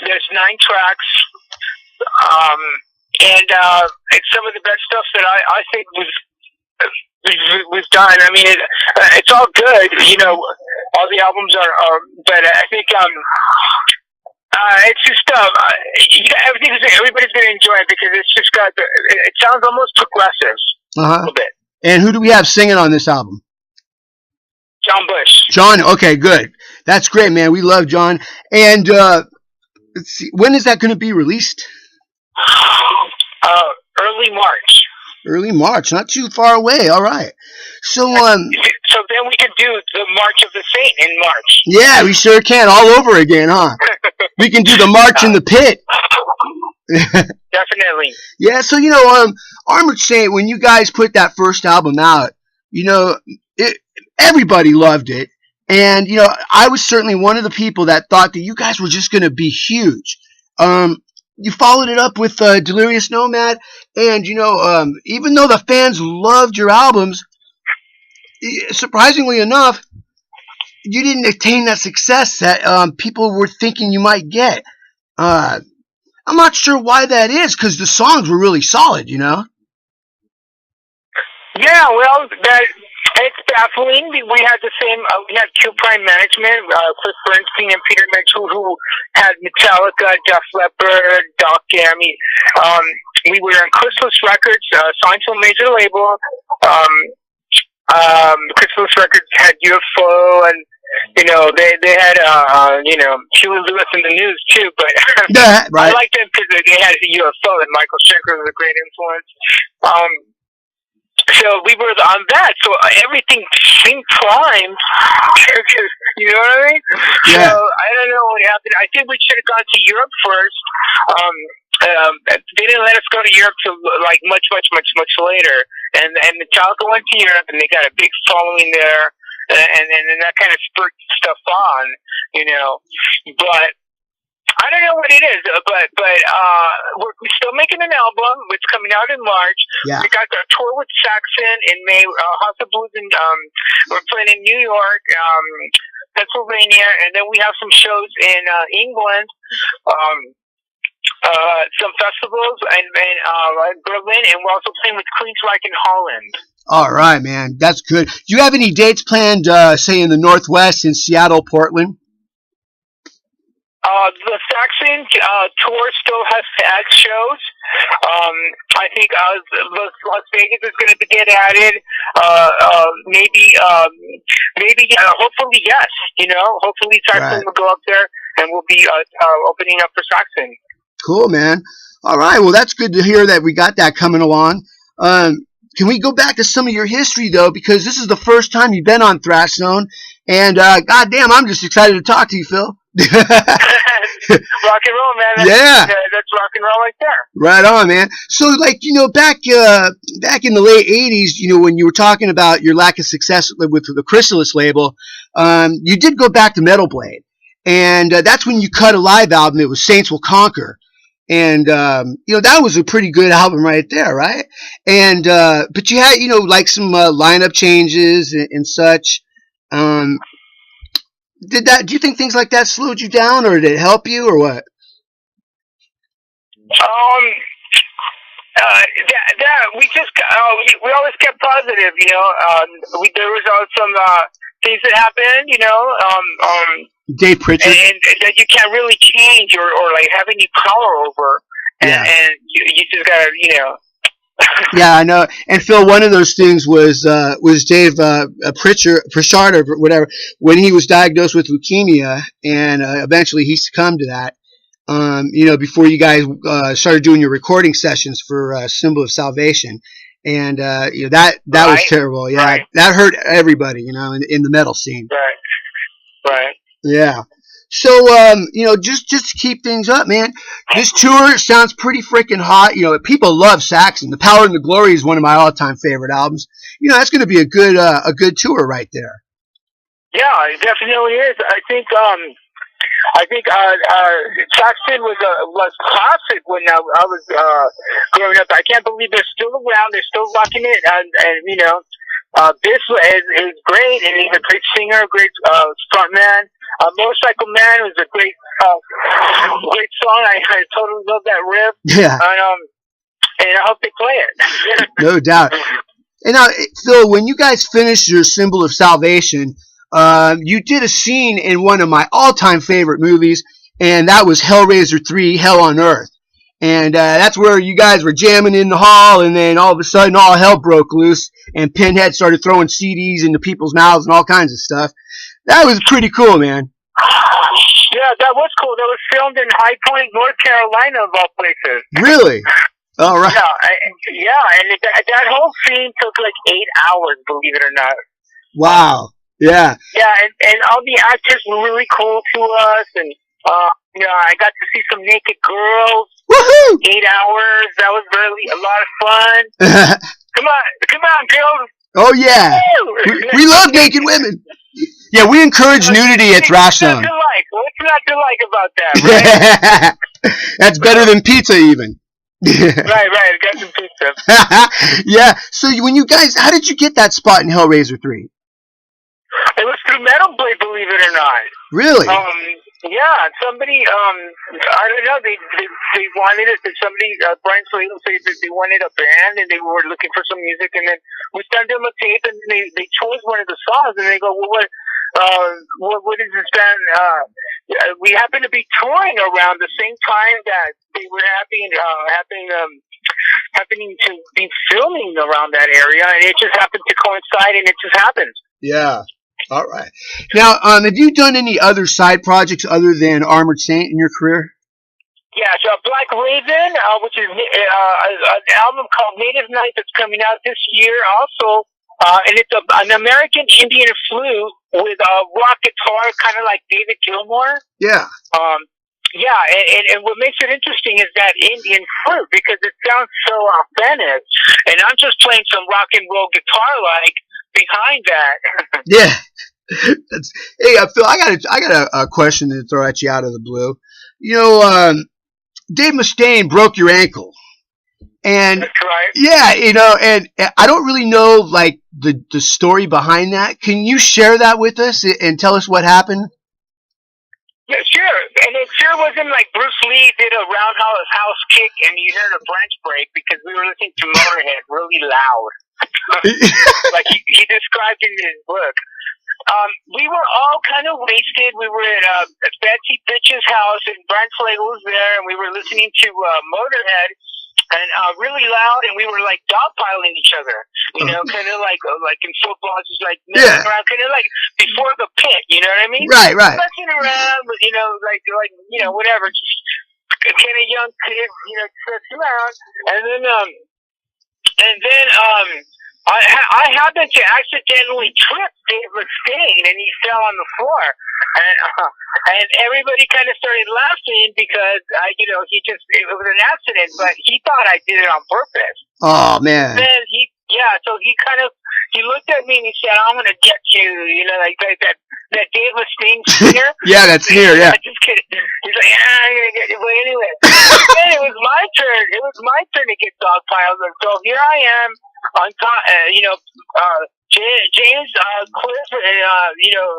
There's 9 tracks, and it's some of the best stuff that I think we've done. I mean, it's all good, you know. All the albums are but I think it's just everybody's gonna enjoy it because it's just got it sounds almost progressive a little bit. And who do we have singing on this album? John Bush. John, okay, good. That's great, man. We love John. And let's see, when is that going to be released? Early March. Early March, not too far away. All right. So so then we can do the March of the Saint in March. Yeah, we sure can. All over again, huh? We can do the March in the Pit. Definitely. Yeah, so, you know, Armored Saint, when you guys put that first album out, you know, everybody loved it. And, you know, I was certainly one of the people that thought that you guys were just going to be huge. You followed it up with Delirious Nomad. And, you know, even though the fans loved your albums, surprisingly enough, you didn't attain that success that people were thinking you might get. I'm not sure why that is, because the songs were really solid, you know? Yeah, well, it's baffling. We had the same, we had Q Prime Management, Chris Bernstein and Peter Mitchell, who had Metallica, Def Leppard, Doc Gammy. We were on Chrysalis Records, signed to a major label. Chrysalis Records had UFO, and, you know, they had, you know, Huey Lewis in the News, too, but yeah, right. I liked them because they had UFO, and Michael Schenker was a great influence. So we were on that, so everything seemed primed. You know what I mean? Yeah. So I don't know what happened. I think we should have gone to Europe first. They didn't let us go to Europe till like much later. And Metallica went to Europe, and they got a big following there, and that kind of spurred stuff on, you know. But I don't know what it is, but we're still making an album. It's coming out in March. Yeah. We got our tour with Saxon in May. House of Blues, and we're playing in New York, Pennsylvania, and then we have some shows in England. some festivals in Berlin, and we're also playing with Queensryche in Holland. All right, man. That's good. Do you have any dates planned, say, in the Northwest, in Seattle, Portland? The Saxon tour still has shows. I think Las Vegas is going to get added. Maybe, hopefully, yes. Hopefully Saxon will go up there, and we'll be opening up for Saxon. Cool, man. All right. Well, that's good to hear that we got that coming along. Can we go back to some of your history, though? Because this is the first time you've been on Thrash Zone. And, goddamn, I'm just excited to talk to you, Phil. Rock and roll, man. That's rock and roll right there. Right on, man. So, like, back in the late 80s, when you were talking about your lack of success with the Chrysalis label, you did go back to Metal Blade. And that's when you cut a live album. It was Saints Will Conquer. And, that was a pretty good album right there, right? And, but you had, like some lineup changes and such. Do you think things like that slowed you down, or did it help you, or what? We always kept positive, there was some things that happened, Dave Pritchard. And that you can't really change or like have any power over. And you just gotta, Yeah, I know. And Phil, one of those things was Dave Pritchard or whatever, when he was diagnosed with leukemia, and eventually he succumbed to that. Before you guys started doing your recording sessions for Symbol of Salvation, and that was terrible. Yeah, right. That hurt everybody, in the metal scene. Right. Yeah. So, just to keep things up, man, this tour sounds pretty freaking hot. People love Saxon. The Power and the Glory is one of my all-time favorite albums. That's going to be a good tour right there. Yeah, it definitely is. I think Saxon was classic when I was growing up. I can't believe they're still around. They're still rocking it, and Biff is great, and he's a great singer, great frontman. Motorcycle Man was a great song. I totally love that riff. Yeah. And I hope they play it. No doubt. And now, Phil, when you guys finished your Symbol of Salvation, you did a scene in one of my all-time favorite movies, and that was Hellraiser 3, Hell on Earth. And that's where you guys were jamming in the hall, and then all of a sudden all hell broke loose, and Pinhead started throwing CDs into people's mouths and all kinds of stuff. That was pretty cool, man. Yeah, that was cool. That was filmed in High Point, North Carolina, of all places. Really? All right. Yeah, and that whole scene took like 8 hours, believe it or not. Wow. Yeah. Yeah, and all the actors were really cool to us, and I got to see some naked girls. Woohoo! 8 hours. That was really a lot of fun. Come on, girls. Oh yeah. We love naked women. Yeah, we encourage nudity at Thrash Zone. What's not to like about that, right? That's better than pizza, even. Right. Got some pizza. Yeah. So when you guys, how did you get that spot in Hellraiser 3? It was through Metal Blade, believe it or not. Really? Yeah, somebody, I don't know, they wanted it, Brian Salido said that they wanted a band, and they were looking for some music, and then we sent them a tape, and they chose one of the songs, and they go, well, what is this band, we happened to be touring around the same time that they were happening to be filming around that area, and it just happened to coincide, and it just happened. Yeah. All right. Now, have you done any other side projects other than Armored Saint in your career? Yeah, so Black Raven, which is an album called Native Night that's coming out this year also, and it's an American Indian flute with a rock guitar, kind of like David Gilmour. Yeah. Yeah, and what makes it interesting is that Indian flute, because it sounds so authentic, and I'm just playing some rock and roll guitar-like behind that. Yeah. Hey, Phil, I got a question to throw at you out of the blue. Dave Mustaine broke your ankle. And that's right. Yeah, and I don't really know like the story behind that. Can you share that with us and tell us what happened? Yeah, sure. And it sure wasn't like Bruce Lee did a roundhouse kick and you heard a branch break because we were listening to Motorhead really loud. Like he described in his book. We were all kind of wasted. We were at Betsy Bitch's house and Brian Flagel was there and we were listening to Motorhead and really loud and we were like dogpiling each other. You know, kind of like in football, just like messing around, kind of like before the pit, you know what I mean? Right. Messing around with, you know, like you know, whatever, just kind of young kid, you know, messing around. And then I happened to accidentally trip Dave Mustaine and he fell on the floor. And everybody kind of started laughing because, you know, it was an accident, but he thought I did it on purpose. Oh, man. And then so he looked at me and he said, I'm going to get you, you know, like that Dave Mustaine sneer. Yeah, that sneer, yeah. Just kidding. He's like, I'm going to get you. But anyway, then it was my turn. It was my turn to get dogpiled. And so here I am on top, you know, James, Cliff, you know,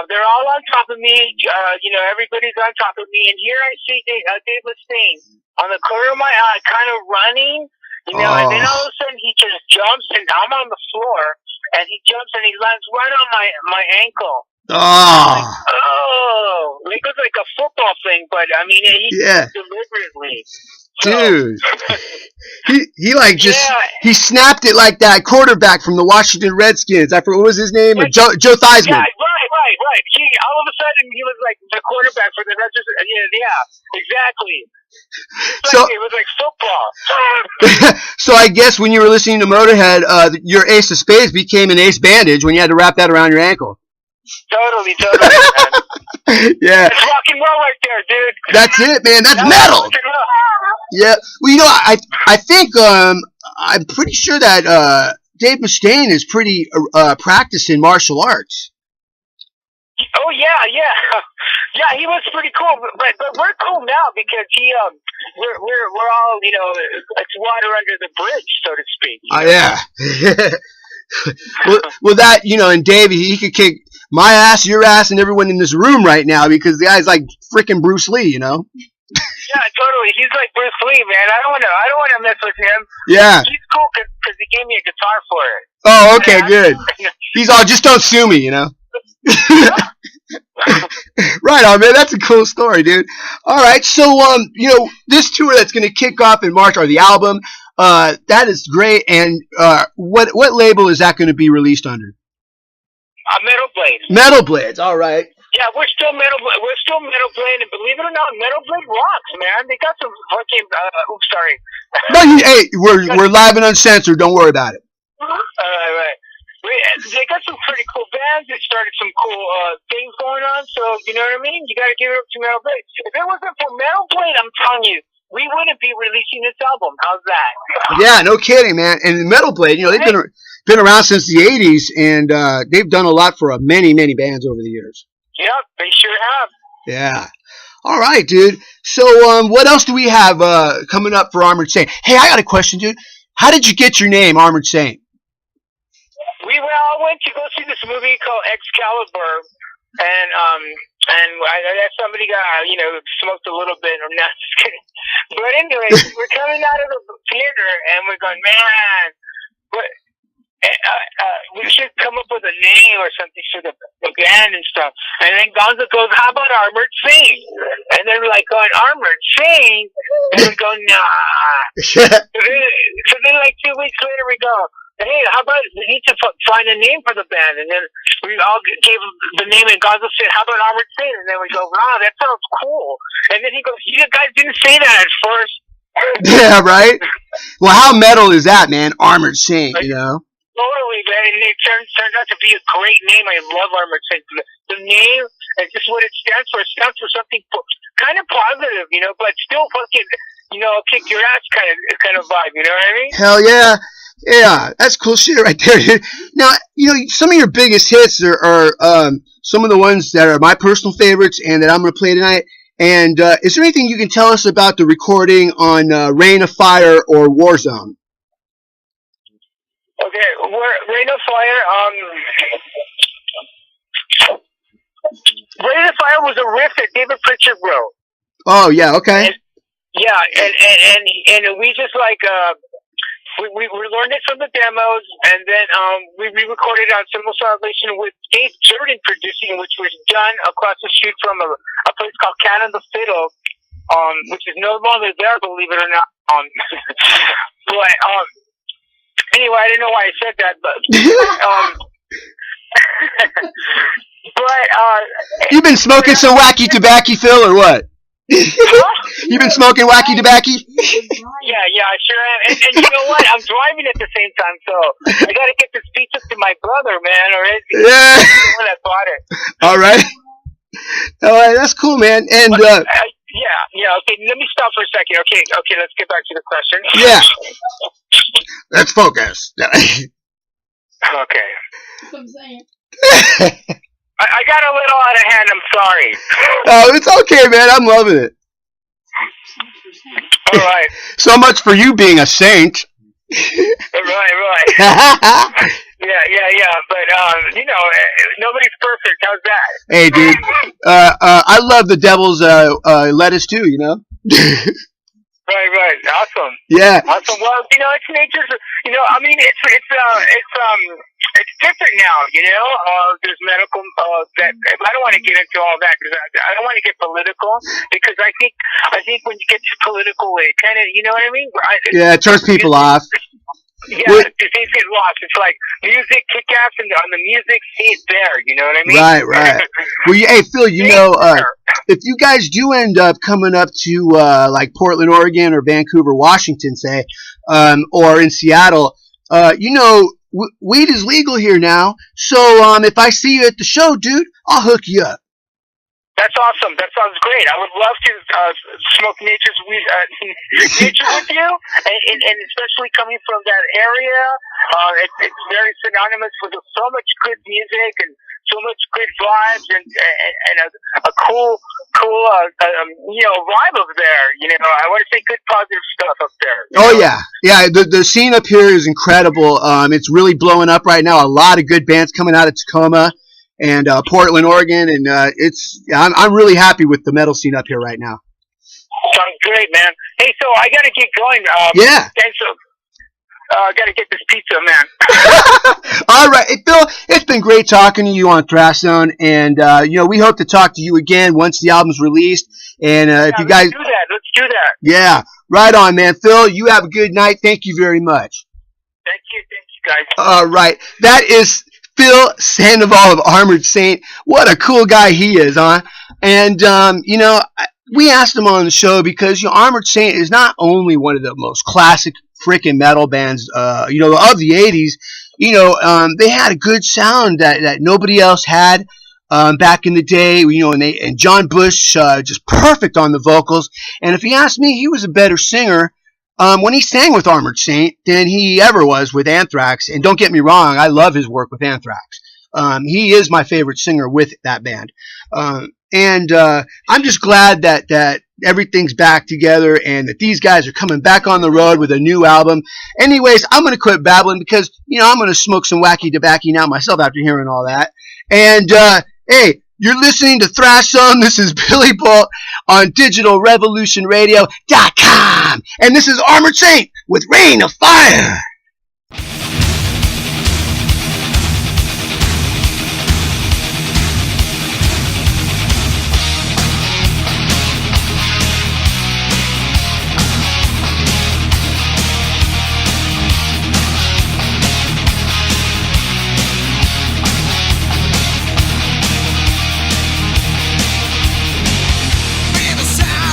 they're all on top of me. You know, everybody's on top of me. And here I see Dave Mustaine on the corner of my eye, kind of running. You know, and then all of a sudden he just jumps and I'm on the floor and he jumps and he lands right on my ankle. Oh. Like, it was like a football thing, but I mean, he did it deliberately. Dude, he snapped it like that quarterback from the Washington Redskins. I forgot, what was his name? Joe Theismann. Yeah, right. All of a sudden he was like the quarterback for the Redskins. Yeah, exactly. It was like football. So I guess when you were listening to Motorhead, your Ace of Spades became an Ace Bandage when you had to wrap that around your ankle. Totally, man. Yeah. It's rock and roll right there, dude. That's it, man. That's metal. Yeah. Well, you know, I think I'm pretty sure that Dave Mustaine is pretty practiced in martial arts. Oh yeah, he was pretty cool, but we're cool now because we're all, you know, it's water under the bridge, so to speak. Yeah. well, that, you know, and Dave, he could kick my ass, your ass, and everyone in this room right now because the guy's like freaking Bruce Lee, you know. Yeah, totally. He's like Bruce Lee, man. I don't want to mess with him. Yeah. He's cool because he gave me a guitar for it. Oh, okay, good. He's all, just don't sue me, you know. Right on, man. That's a cool story, dude. All right, so you know, this tour that's going to kick off in March, or the album, that is great. And what label is that going to be released under? Metal Blade. Metal Blades. All right. Yeah, we're still Metal Blade, and believe it or not, Metal Blade rocks, man. They got some fucking. Oops, sorry. No, hey, we're live and uncensored. Don't worry about it. Right. They got some pretty cool bands. They started some cool things going on. So, you know what I mean? You got to give it up to Metal Blade. If it wasn't for Metal Blade, I'm telling you, we wouldn't be releasing this album. How's that? Yeah, no kidding, man. And Metal Blade, you know, they've been around since the 80s, and they've done a lot for many, many bands over the years. Yep, they sure have. Yeah. All right, dude. So what else do we have coming up for Armored Saint? Hey, I got a question, dude. How did you get your name, Armored Saint? We all went to go see this movie called Excalibur, and I somebody got, you know, smoked a little bit. I'm not just kidding. But anyway, we're coming out of the theater, and we're going, man, we should come up with a name or something for the band and stuff. And then Gonzo goes, how about Armored Saint? And then we're like going, Armored Saint? And we go, nah. So then like 2 weeks later we go, hey, how about we need to find a name for the band? And then we all gave the name, and Gonzo said, how about Armored Saint? And then we go, wow, that sounds cool. And then he goes, you guys didn't say that at first. Yeah, right? Well, how metal is that, man? Armored Saint, you know? Totally, man. And it turned out to be a great name. I love Armored Saint. The name and just what it stands for. It stands for something kind of positive, you know, but still fucking, you know, kick your ass kind of vibe, you know what I mean? Hell yeah. Yeah, that's cool shit right there. Now, you know, some of your biggest hits are some of the ones that are my personal favorites and that I'm going to play tonight. And is there anything you can tell us about the recording on Rain of Fire or Warzone? Okay, Rain of Fire, Ready to Fire was a riff that David Pritchard wrote. Oh yeah, okay. And we just like we learned it from the demos, and then we re-recorded on Symbol Salvation with Dave Jordan producing, which was done across the street from a place called Cat and the Fiddle, which is no longer there, believe it or not. But anyway, I didn't know why I said that, but You've been smoking some wacky tobacco, Phil, or what? You've been smoking wacky tobacco? Yeah, I sure am. And you know what? I'm driving at the same time, so I got to get this pizza to my brother, man, or he's the one that bought it. All right, that's cool, man. And yeah. Okay, let me stop for a second. Okay, let's get back to the question. Yeah, let's focus. Okay. That's what I'm saying. I got a little out of hand. I'm sorry. Oh, it's okay, man. I'm loving it. All right. So much for you being a saint. Right. Yeah. But nobody's perfect. How's that? Hey, dude. I love the devil's lettuce too. You know. Right. Awesome. Yeah. Awesome. Well, it's nature's. I mean, it's different now. There's medical. That I don't want to get into all that because I don't want to get political because I think when you get too political, it kind of, you know what I mean? Yeah, it turns people off. Yeah, things get lost. It's like music, kick-ass, and on the music, see it there. You know what I mean? Right. Well, hey, Phil, if you guys do end up coming up to like Portland, Oregon, or Vancouver, Washington, say, or in Seattle, weed is legal here now. So if I see you at the show, dude, I'll hook you up. That's awesome. That sounds great. I would love to smoke nature with you, and especially coming from that area. It's very synonymous with so much good music and so much good vibes and a cool vibe up there. I want to say good positive stuff up there. Oh yeah. The scene up here is incredible. It's really blowing up right now. A lot of good bands coming out of Tacoma and Portland, Oregon, and I'm really happy with the metal scene up here right now. Sounds great, man. Hey, so I gotta get going. Yeah. Thanks. I gotta get this pizza, man. All right, hey, Phil, it's been great talking to you on Thrash Zone, and we hope to talk to you again once the album's released. And if you guys, let's do that. Yeah, right on, man. Phil, you have a good night. Thank you very much. Thank you, guys. All right, that is Phil Sandoval of Armored Saint. What a cool guy he is, huh? And, we asked him on the show because, Armored Saint is not only one of the most classic freaking metal bands, of the 80s. They had a good sound that nobody else had back in the day, and John Bush just perfect on the vocals. And if you ask me, he was a better singer when he sang with Armored Saint than he ever was with Anthrax. And don't get me wrong, I love his work with Anthrax. He is my favorite singer with that band. And I'm just glad that everything's back together and that these guys are coming back on the road with a new album. Anyways, I'm going to quit babbling because, I'm going to smoke some wacky tobacco now myself after hearing all that. And, hey, you're listening to Thrash Zone. This is Billy Boldt on DigitalRevolutionRadio.com. And this is Armored Saint with Rain of Fire.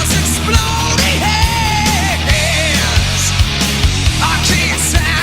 Exploding hands, I can't sound.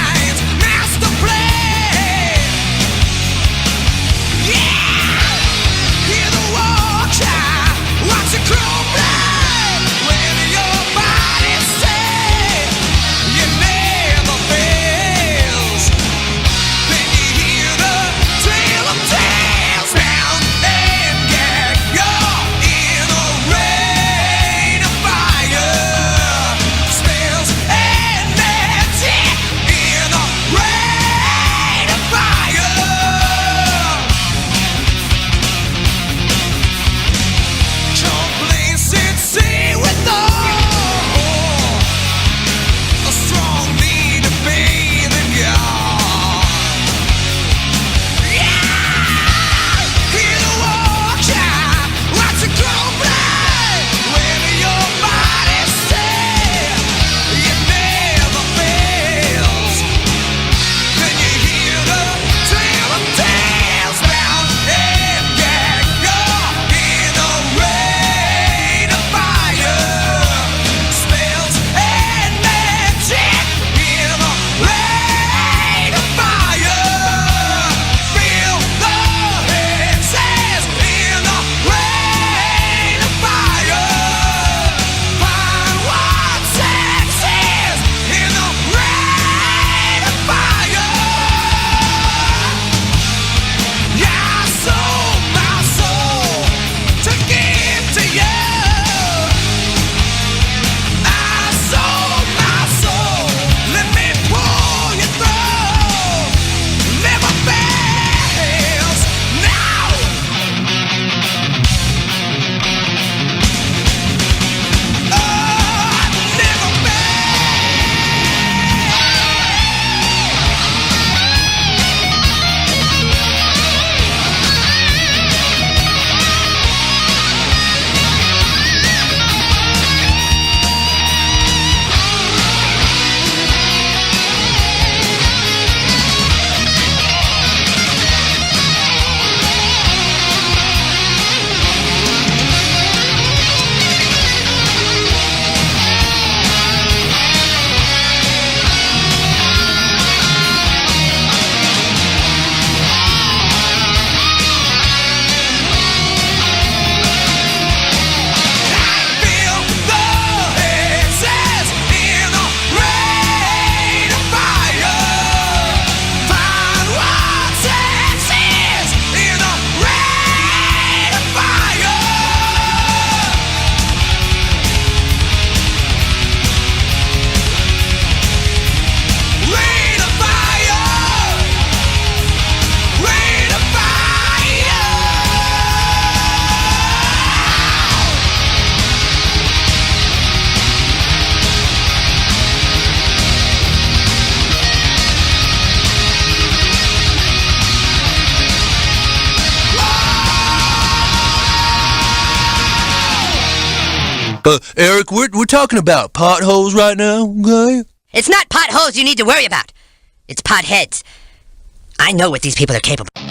Eric, we're talking about potholes right now, okay? It's not potholes you need to worry about. It's potheads. I know what these people are capable of.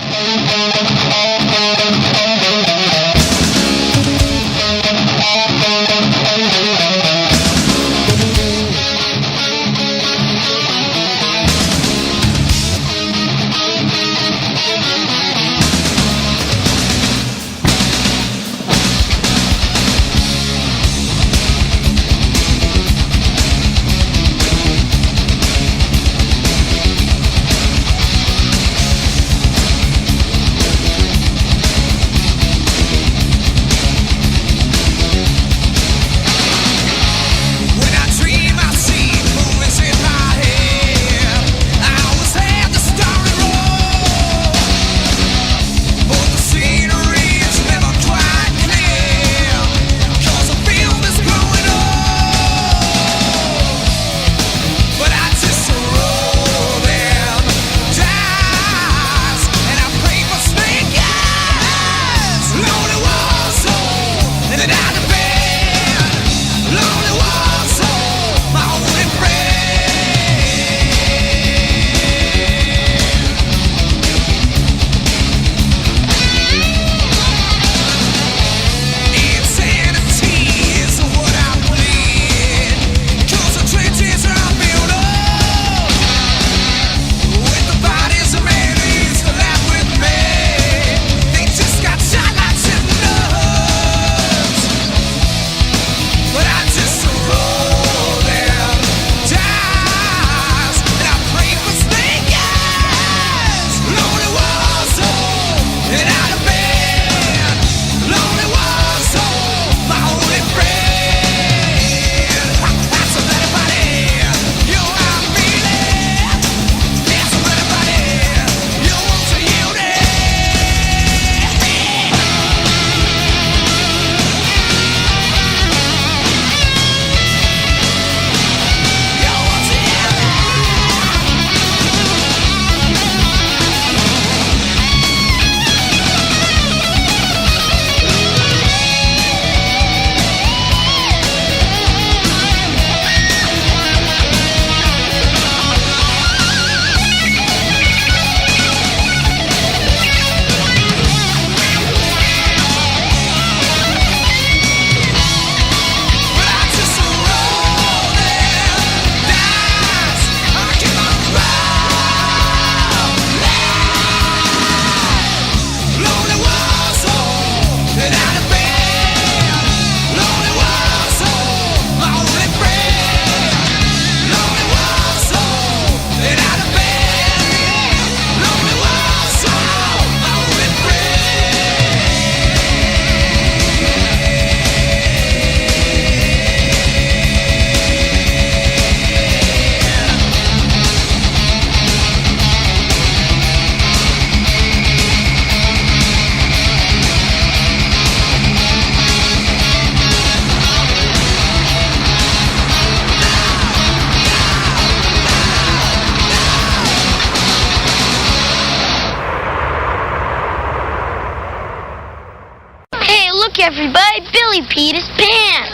Everybody, Billy peed his pants.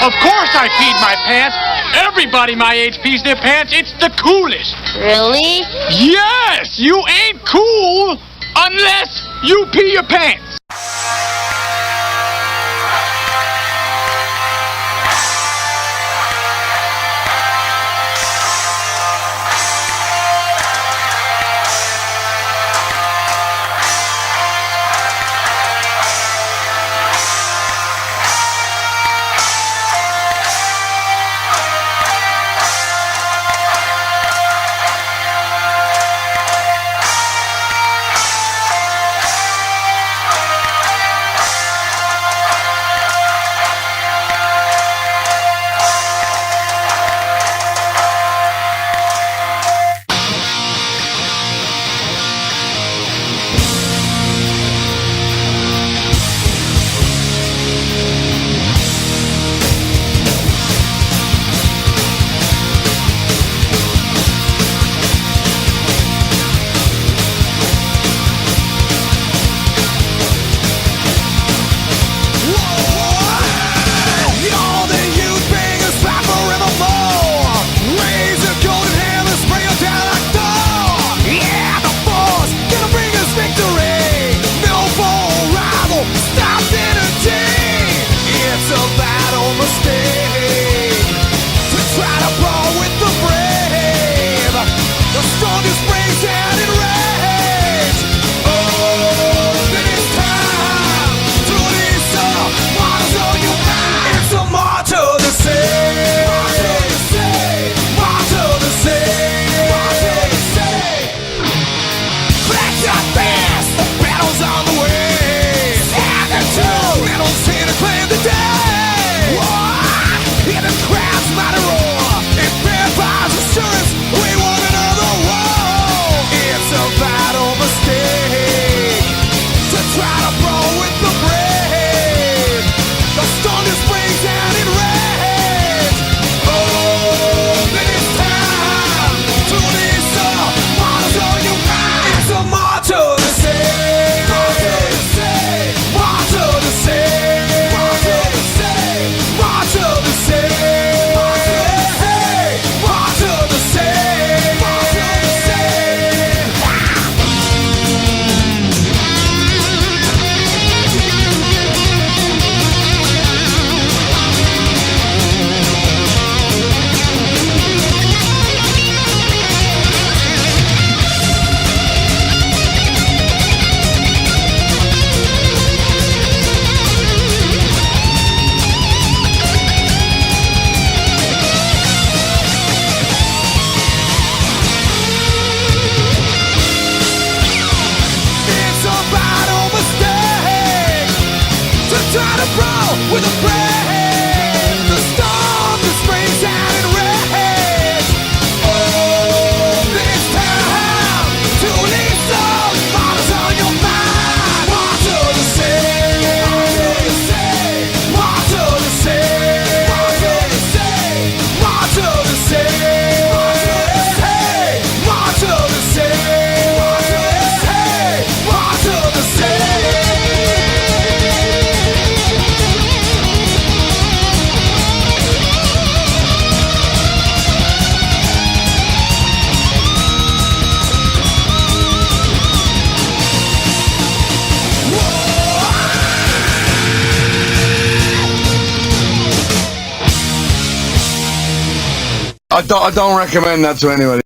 Of course I peed my pants. Everybody my age pees their pants. It's the coolest. Really? Yes! You ain't cool unless you pee your pants. I don't recommend that to anybody.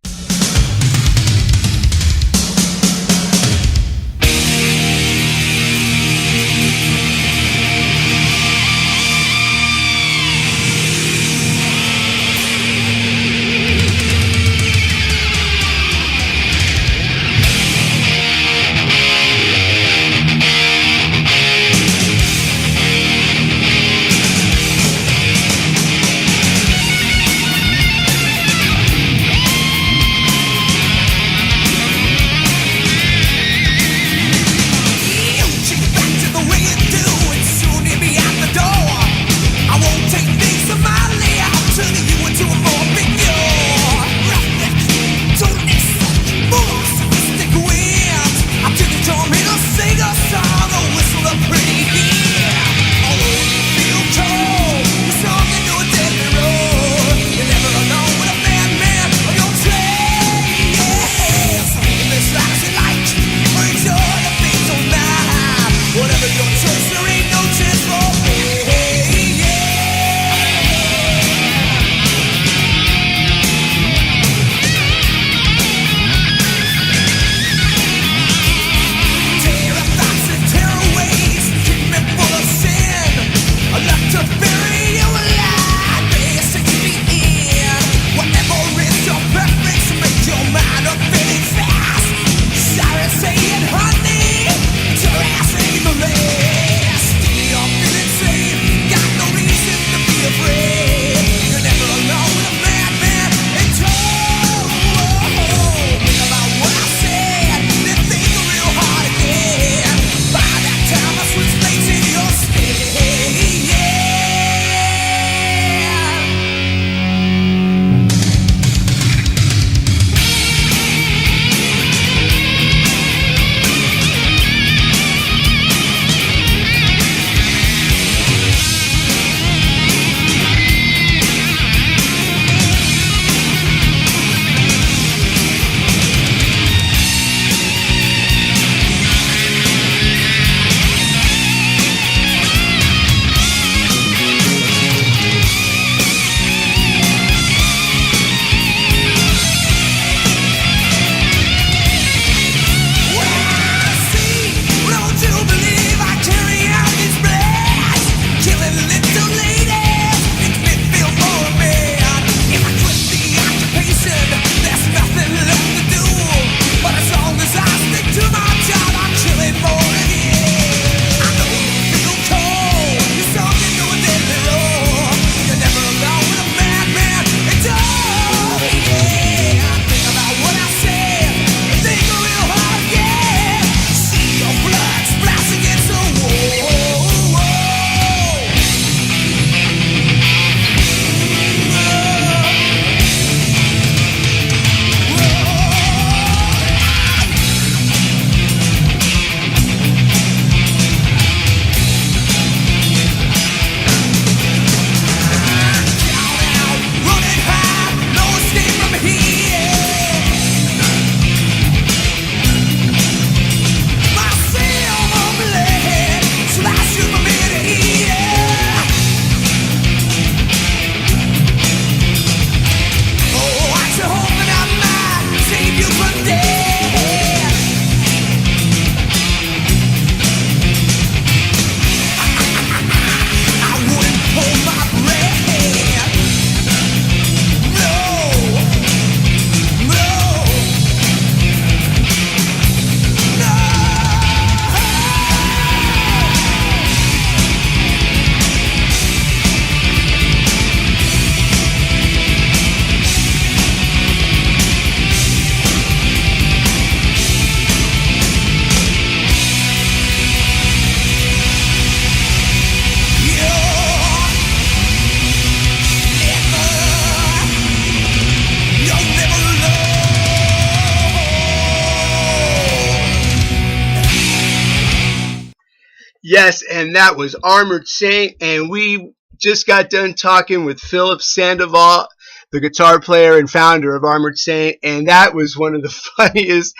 Yes, and that was Armored Saint, and we just got done talking with Phillip Sandoval the guitar player and founder of Armored Saint, and that was one of the funniest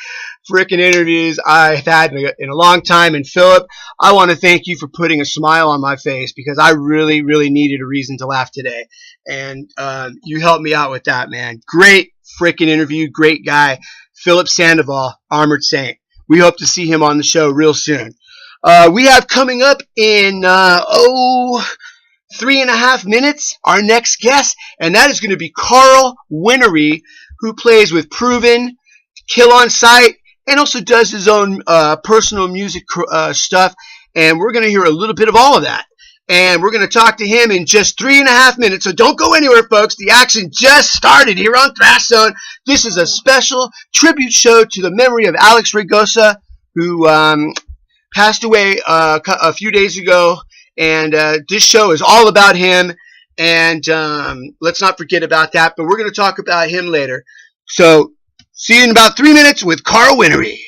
freaking interviews I've had in a long time. And Philip, I want to thank you for putting a smile on my face because I really, really needed a reason to laugh today. And you helped me out with that, man. Great freaking interview. Great guy. Phillip Sandoval, Armored Saint. We hope to see him on the show real soon. We have coming up in, 3.5 minutes, our next guest, and that is going to be Karl Whinnery, who plays with Proven, Kill on Sight, and also does his own personal music stuff. And we're going to hear a little bit of all of that. And we're going to talk to him in just 3.5 minutes. So don't go anywhere, folks. The action just started here on Thrash Zone. This is a special tribute show to the memory of Alex Raygoza, who passed away a few days ago. And this show is all about him. And let's not forget about that. But we're going to talk about him later. So see you in about 3 minutes with Karl Whinnery.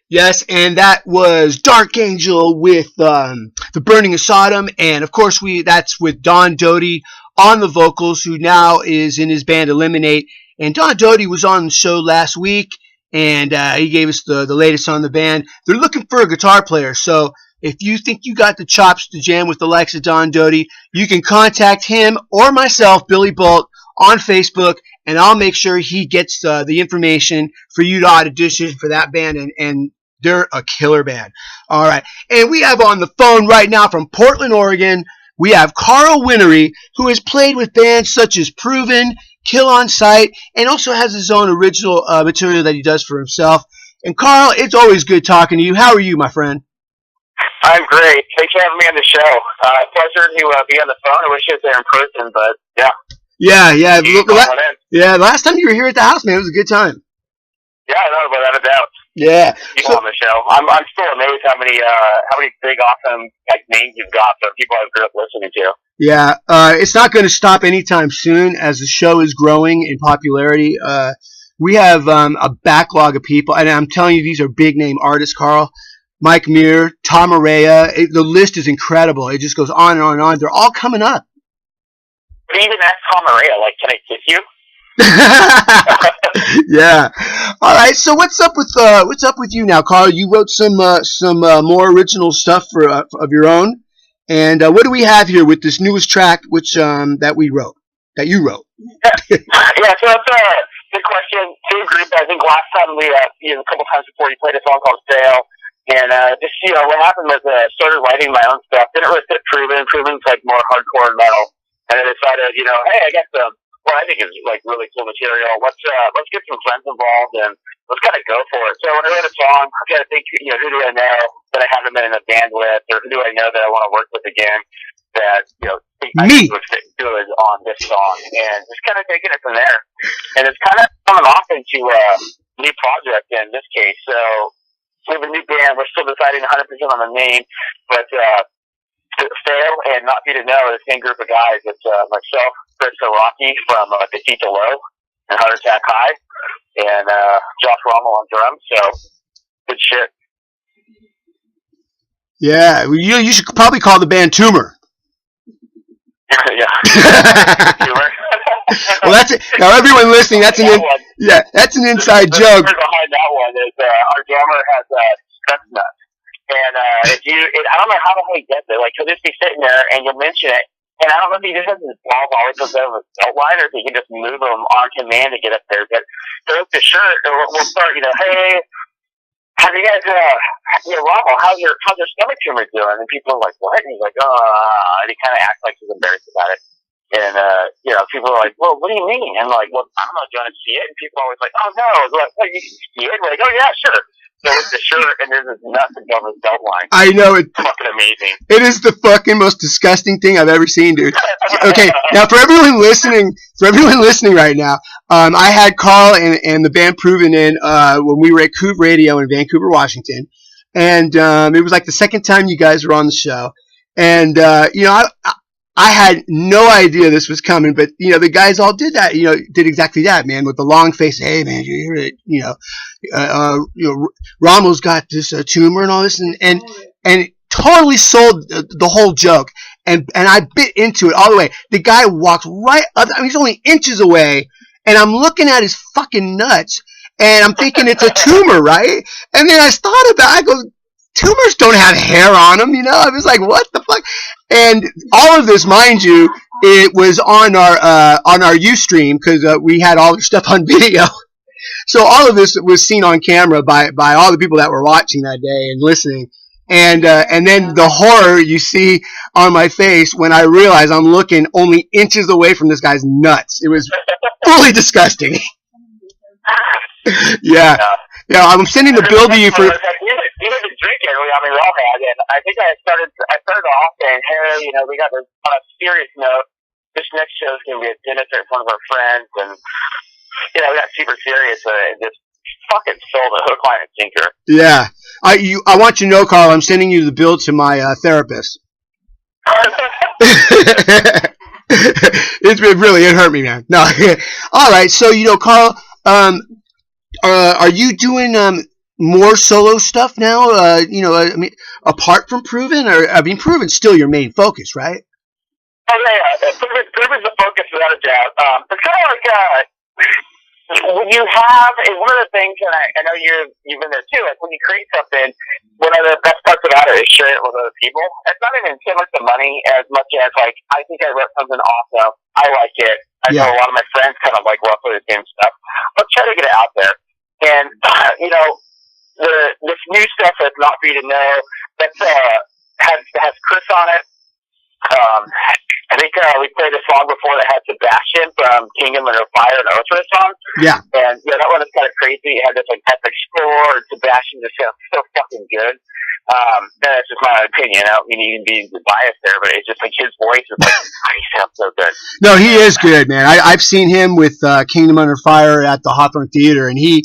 Yes, and that was Dark Angel with The Burning of Sodom, and of course that's with Don Doty on the vocals, who now is in his band Eliminate. And Don Doty was on the show last week, and he gave us the latest on the band. They're looking for a guitar player, so if you think you got the chops to jam with the likes of Don Doty, you can contact him or myself, Billy Boldt, on Facebook, and I'll make sure he gets the information for you to audition for that band, and they're a killer band. All right. And we have on the phone right now from Portland, Oregon, we have Karl Whinnery, who has played with bands such as Proven, kill on sight, and also has his own original material that he does for himself. And Karl, it's always good talking to you. How are you, my friend? I'm great. Thanks for having me on the show. Pleasure to be on the phone. I wish I was there in person, but yeah. Yeah. Last time you were here at the house, man, it was a good time. Yeah, I know, without a doubt. Yeah. People on the show. I'm still amazed how many big, awesome names you've got that people I grew up listening to. Yeah, it's not going to stop anytime soon as the show is growing in popularity. We have a backlog of people, and I'm telling you, these are big-name artists, Karl. Mike Muir, Tom Araya. The list is incredible. It just goes on and on and on. They're all coming up. But even ask Tom Araya, like, can I kiss you? Yeah. All right. So what's up with you now, Karl? You wrote some more original stuff of your own. And what do we have here with this newest track, which that you wrote? Yeah, so that's a good question. To a group, I think last time a couple times before, you played a song called Fail. And what happened was I started writing my own stuff. Didn't really fit Proven. Proven's like more hardcore and metal. And I decided, hey, I guess what I think is like really cool material. Let's get some friends involved and let's kind of go for it. So when I wrote a song, I got to think, who do I know that I haven't been in a band with, or who do I know that I want to work with again that I think would fit good on this song, and just kind of taking it from there. And it's kind of coming off into a new project in this case. So we have a new band. We're still deciding 100% on the name, but Fail and Not Be to Know, the same group of guys. It's myself, Chris Rocky from Defeat the Low and Heart Attack High, and Josh Rommel on drums. So good shit. Yeah, you should probably call the band Tumor. Yeah. Tumor. Well, that's it. Now, everyone listening, that's an inside joke. The story behind that one is our drummer has chestnuts. And I don't know how the hell he gets it. Like, he'll just be sitting there, and you'll mention it, and I don't know if he just has his balls always goes over his belt line, or if he can just move them on command to get up there. But he'll lift his shirt, and we'll start, hey, have you guys, Rommel, how's your stomach tumor doing? And people are like, what? And he's like, and he kind of acts like he's embarrassed about it. And, people are like, well, what do you mean? And like, well, I don't know, do you want to see it? And people are always like, oh, no. Like, what, you can see it? We're like, oh, yeah, sure. So it's the shirt, and there's this nuts above his belt line. I know it. It's fucking amazing. It is the fucking most disgusting thing I've ever seen, dude. Okay, now for everyone listening right now, I had Karl and the band Proven in when we were at Coop Radio in Vancouver, Washington, and it was like the second time you guys were on the show, and I had no idea this was coming, but the guys all did that, did exactly that, man, with the long face. Hey, man, you hear it? Rommel's got this tumor and all this, and totally sold the whole joke, and I bit into it all the way. The guy walks right up. I mean, he's only inches away, and I'm looking at his fucking nuts, and I'm thinking it's a tumor, right? And then I thought about it. I go, tumors don't have hair on them, I was like, what the fuck? And all of this, mind you, it was on our Ustream because we had all the stuff on video. So all of this was seen on camera by all the people that were watching that day and listening. And then the horror you see on my face when I realize I'm looking only inches away from this guy's nuts. It was fully disgusting. Yeah. I'm sending the bill to you for. You didn't drink it. We all had, and I think I started off saying, hey, we got this on a serious note. This next show is going to be a dinner with one of our friends, and we got super serious and just fucking sold a hook, line, and sinker. Yeah, I want you to know, Karl, I'm sending you the bill to my therapist. It hurt me, man. No, all right. So Karl, are you doing more solo stuff now? I mean, apart from Proven, or Proven's still your main focus, right? Oh yeah. Proven's the focus without a doubt. It's kind of like when you have, and one of the things, and I know you've been there too. Like when you create something, one of the best parts about it is sharing it with other people. It's not even so much the money as much as like I think I wrote something awesome. I like it. I know a lot of my friends kind of like roughly the same stuff. Let's try to get it out there. And this new stuff that's Not For You to Know, that's has Chris on it. I think we played a song before that had Sebastian from Kingdom Under Fire and Earth song. Yeah. And yeah, that one is kind of crazy. It had this like epic score, and Sebastian just sounds so fucking good. That's just my opinion. I don't mean you can be biased there, but it's just like his voice is like, he sounds so good. No, he is good, man. I've seen him with Kingdom Under Fire at the Hawthorne Theater, and he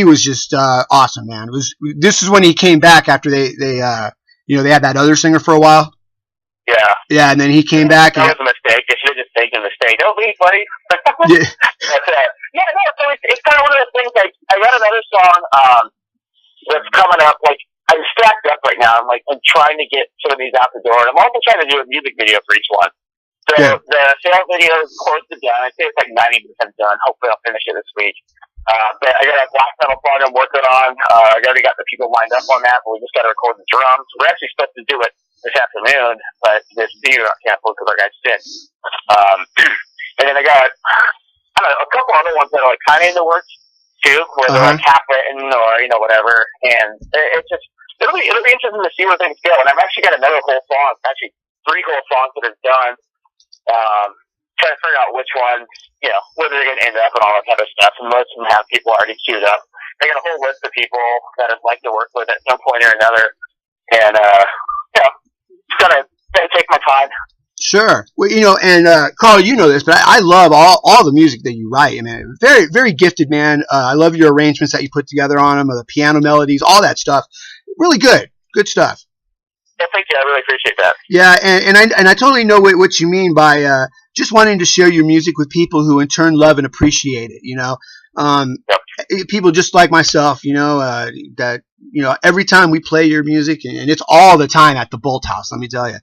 was just awesome, man. This is when he came back after they had that other singer for a while. Yeah. Yeah, and then he came back. That was a mistake. They should have just taken the mistake. Don't leave, buddy. Yeah. That's it. Yeah, no, so it's kind of one of those things. Like, I got another song that's coming up. Like, I'm stacked up right now. I'm trying to get some of these out the door. And I'm also trying to do a music video for each one. So the sales video is close to done. I'd say it's like 90% done. Hopefully I'll finish it this week. But I got a black metal song I'm working on. I already got the people lined up on that, but we just got to record the drums. We're actually supposed to do it this afternoon, but this theater got canceled because our guy's sick. And then I got, a couple other ones that are like kind of in the works too, where they're like half written or whatever. And it's just it'll be interesting to see where things go. And I've actually got another whole song, actually 3 whole songs that are done. Trying to figure out which ones, where they're going to end up and all that kind of stuff. And most of them have people already queued up. I got a whole list of people that I'd like to work with at some point or another. And just gotta take my time. Sure. Well, and Karl, you know this, but I love all the music that you write. I mean, very, very gifted, man. I love your arrangements that you put together on them, the piano melodies, all that stuff. Really good. Good stuff. Yeah, thank you. I really appreciate that. Yeah, and I totally know what you mean by just wanting to share your music with people who in turn love and appreciate it. People just like myself, that every time we play your music, and it's all the time at the Boldt house. Let me tell you,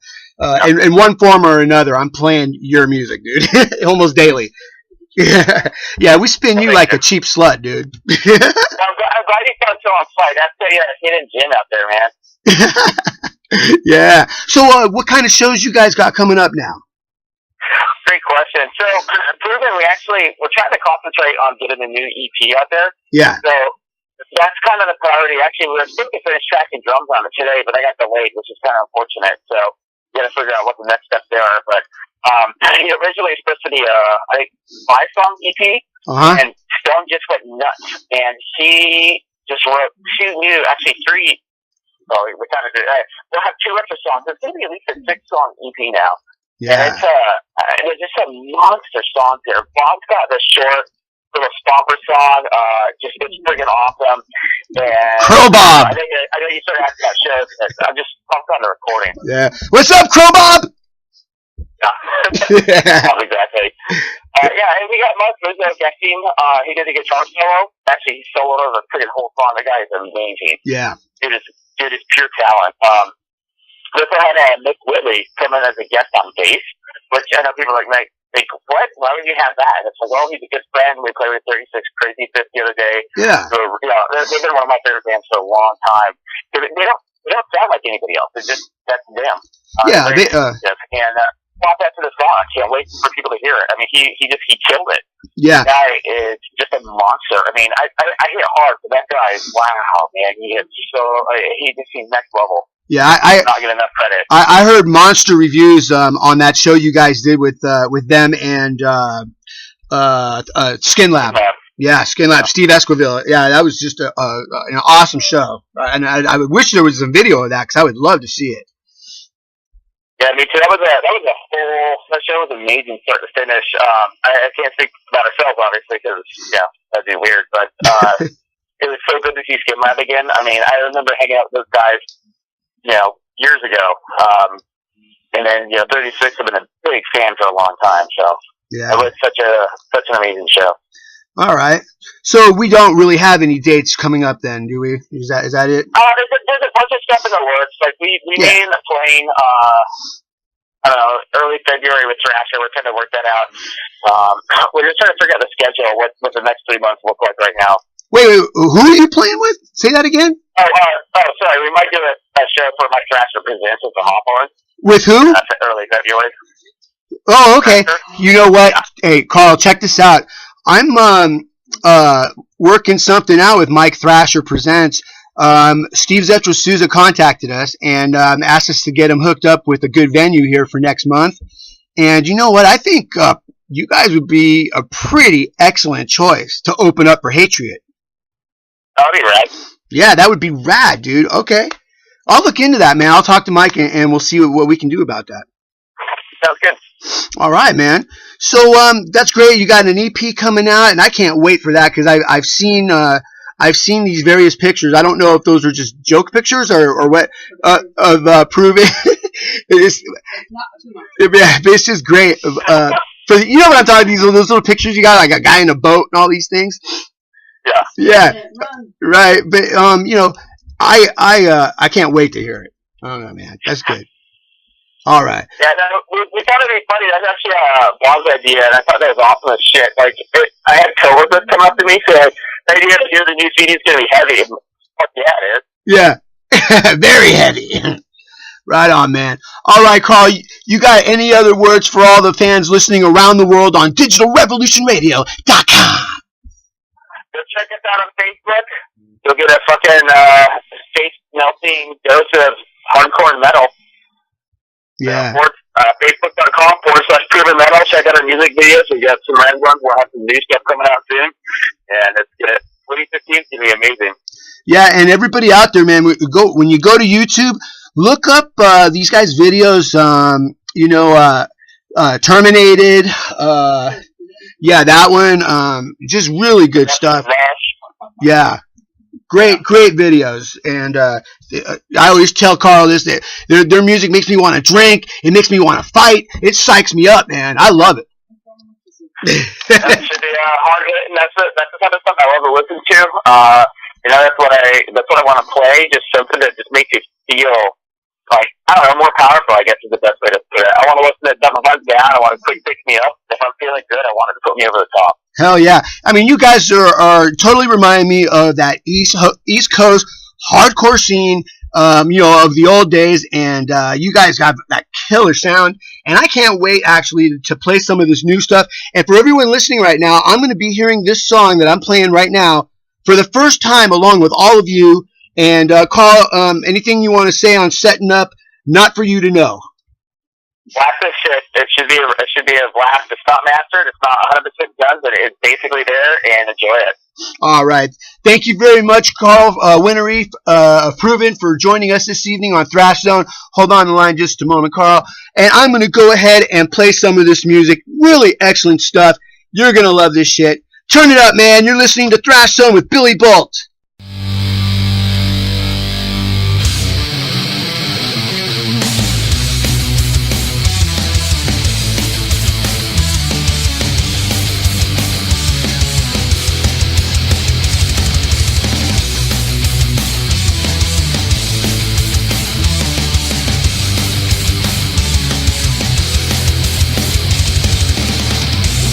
in one form or another, I'm playing your music, dude, almost daily. Yeah, we spin you like a cheap slut, dude. I'm glad you found so on site. That's a hidden gem out there, man. Yeah. So, what kind of shows you guys got coming up now? Great question. So, Proven, we're trying to concentrate on getting a new EP out there. Yeah. So, that's kind of the priority. Actually, we were supposed to finish tracking drums on it today, but I got delayed, which is kind of unfortunate. So, we got to figure out what the next steps there are. But, originally it's supposed to be I think 5-song EP, and Stone just went nuts, and she just wrote 2 new, actually 3. Oh, we kind of did. We'll have 2 extra songs. It's going to be at least a 6-song EP now. Yeah. And there's just some monster songs there. Bob's got the short little stomper song. It's friggin' awesome. And Crow Bob. I know you started asking about shows. I'm just pumped on the recording. Yeah. What's up, Crow Bob? Yeah. Exactly. And we got Mark Rizzo guesting. He did a guitar solo. Actually, he soloed over a pretty whole song. The guy is amazing. Yeah. Dude is pure talent. We also had Mick Whitley come in as a guest on bass, which I know people are like, think, what? Why would you have that? And it's like, well, he's a good friend. We played with 36 Crazy Fifth the other day. Yeah. So, they've been one of my favorite bands for a long time. They don't sound like anybody else. It's just, that's them. And pop that to the song. I can't wait for people to hear it. I mean, he killed it. Yeah. The guy is just a monster. I mean, I hit hard, but that guy is, wow, man. He just seems next level. Yeah, not get enough credit. I heard monster reviews on that show you guys did with them and Skin Lab. Yeah, Skin Lab. Steve Esquivel. Yeah, that was just an awesome show, and I wish there was a video of that because I would love to see it. Yeah, me too. That show was amazing, start to finish. I can't speak about ourselves, obviously, because that'd be weird. But it was so good to see Skin Lab again. I mean, I remember hanging out with those guys, years ago. And then 36 have been a big fan for a long time. So it was such an amazing show. All right. So we don't really have any dates coming up then, do we? Is that it? There's a bunch of stuff in the works. Like we made a plane, early February with Thrasher. We're trying to work that out. We're just trying to figure out the schedule, what the next 3 months look like right now. Wait, who are you playing with? Say that again? Sorry. We might do a show for my Thrasher Presents with the Hawthorne. With who? That's early February. Oh, okay. You know what? Hey, Karl, check this out. I'm working something out with Mike Thrasher Presents. Steve Zetro Souza contacted us and asked us to get him hooked up with a good venue here for next month. And you know what? I think you guys would be a pretty excellent choice to open up for Hatred. That would be rad. Yeah, that would be rad, dude. Okay. I'll look into that, man. I'll talk to Mike and we'll see what we can do about that. Sounds good. All right, man. So that's great. You got an EP coming out, and I can't wait for that because I've seen these various pictures. I don't know if those are just joke pictures or what of proving. It's just great. So you know what I'm talking about? Those little pictures you got, like a guy in a boat and all these things. Yeah. Yeah. Right. But you know, I can't wait to hear it. Oh no, man, that's good. All right. Yeah, no, we thought it'd be funny. That's actually Bob's idea, and I thought that was awesome as shit. Like, I had coworkers come up to me saying, "The idea of the new CD is gonna be heavy." Fuck yeah, it is. Yeah, very heavy. Right on, man. All right, Carl, you got any other words for all the fans listening around the world on DigitalRevolutionRadio.com? Go check us out on Facebook. You'll get a fucking face-melting dose of hardcore metal. Yeah. Facebook.com/Proven Metal. Check out our music videos. We got some random ones. We'll have some new stuff coming out soon. And it's good. 2015 is going to be amazing. Yeah, and everybody out there, man, when you go to YouTube, look up these guys' videos. Terminated. Yeah, that one. Just really good stuff. Yeah. Great videos, and I always tell Carl this: that their music makes me want to drink. It makes me want to fight. It psychs me up, man. I love it. That should be hard hitting. That's the type of stuff I love to listen to. That's what I want to play. Just something that just makes you feel like, I don't know, more powerful, I guess is the best way to put it. I want to listen to stuff if I'm down. I want to pick me up. If I'm feeling good, I want it to put me over the top. Hell yeah. I mean, you guys are totally reminding me of that East Coast hardcore scene, of the old days, and you guys got that killer sound, and I can't wait actually to play some of this new stuff. And for everyone listening right now, I'm going to be hearing this song that I'm playing right now for the first time along with all of you. And Carl, anything you want to say on setting up Not For You to Know? Blast this shit. It should be a blast. It's not mastered. It's not 100% done, but it's basically there, and enjoy it. All right. Thank you very much, Karl Whinnery of Proven, for joining us this evening on Thrash Zone. Hold on the line just a moment, Carl. And I'm going to go ahead and play some of this music. Really excellent stuff. You're going to love this shit. Turn it up, man. You're listening to Thrash Zone with Billy Boldt.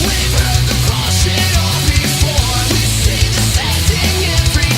We've heard the cross shit all before. We see the setting every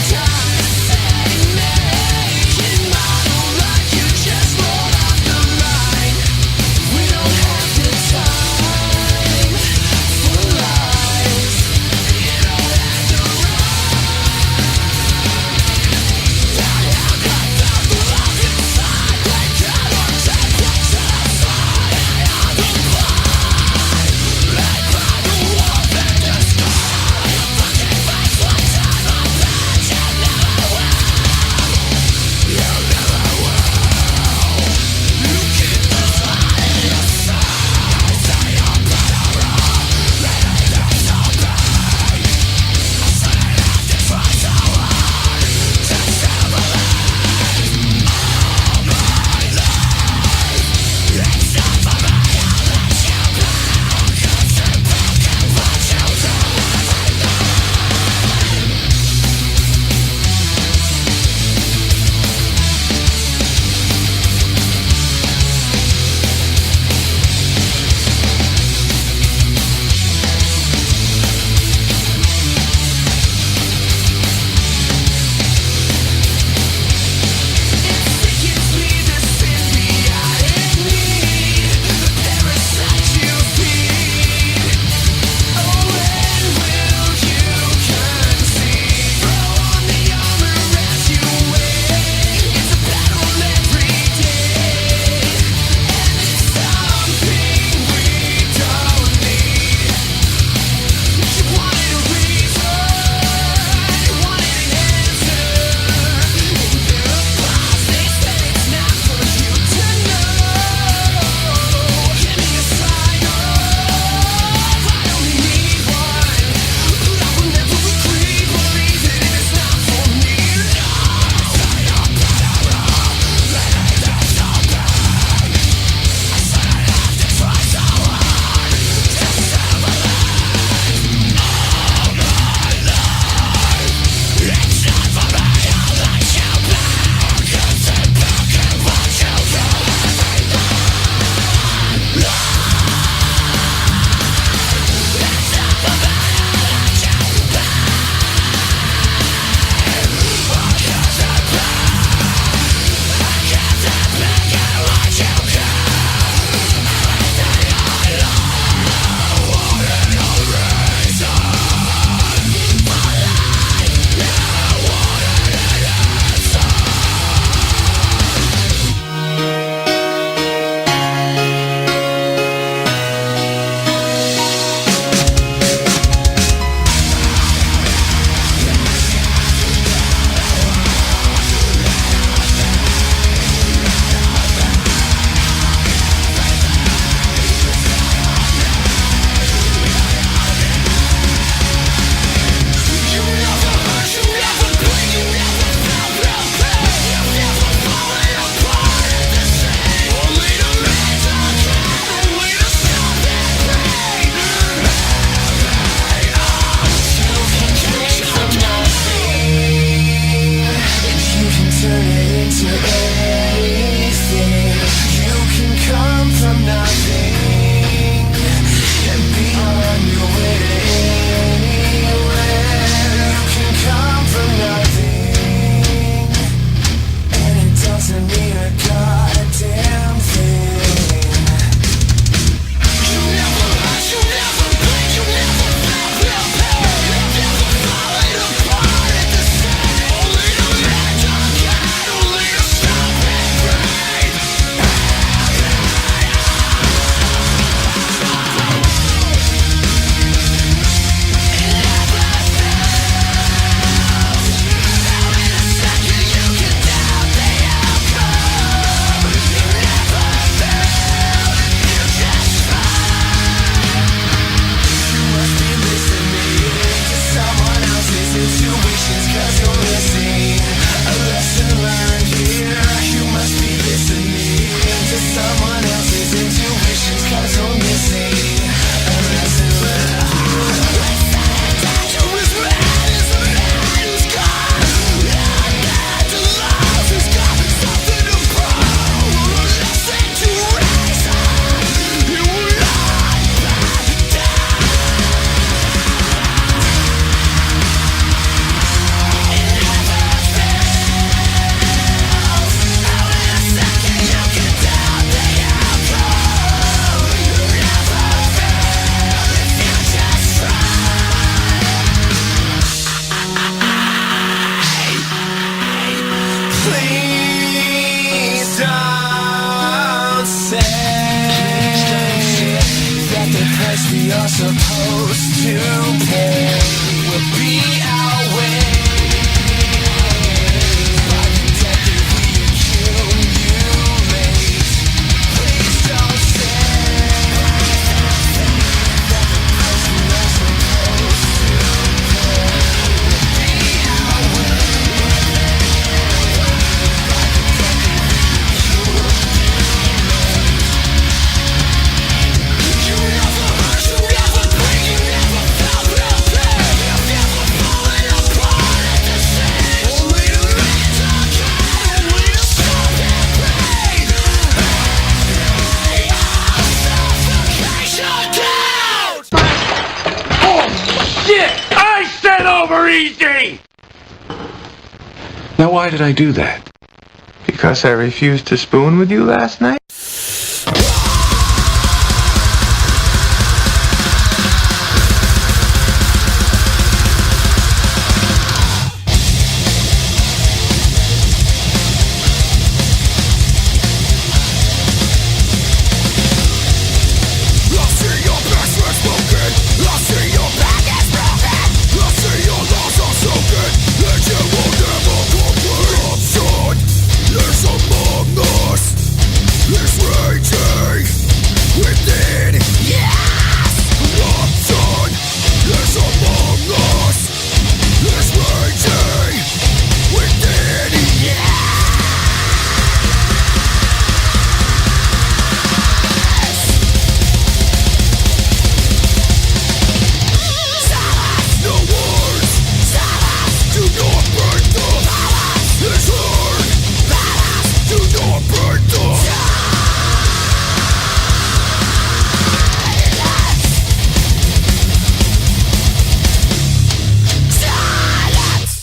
supposed to pay will be our way. By detective we accumulate. Please don't say that the price we are supposed to pay will be our way. By detective we accumulate. You never hurt, you never break, you never felt real pain. You never fallen apart at the seams. Only to raise again, only to stop that pain. Suffocation down! Oh, shit! I said over easy! Now why did I do that? Because I refused to spoon with you last night? There's among us this raging within. Yes! Corruption. There's among us this raging within. Yes! Silence. No words. Silence. Do not break the silence. It's heard. Do not break the silence!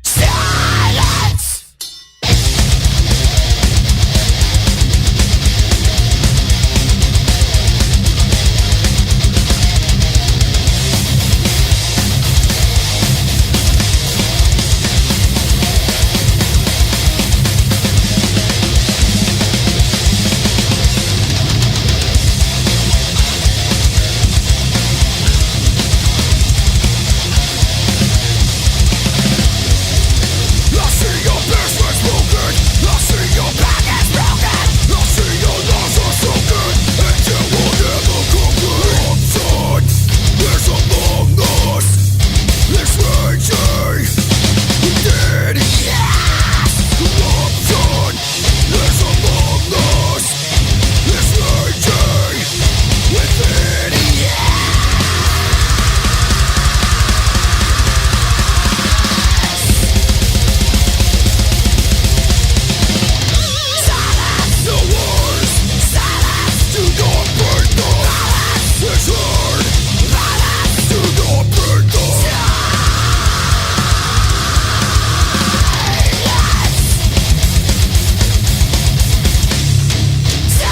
Silence! I see your basement broken. I see your back is broken. I see your lungs are sunken, and you will never conquer. Corruption is among us. This raging within. Yes! Corruption is among us. This raging within. Yes! Silence! No words! Silence! Do not break the silence! It's heard! Silence! Do not break the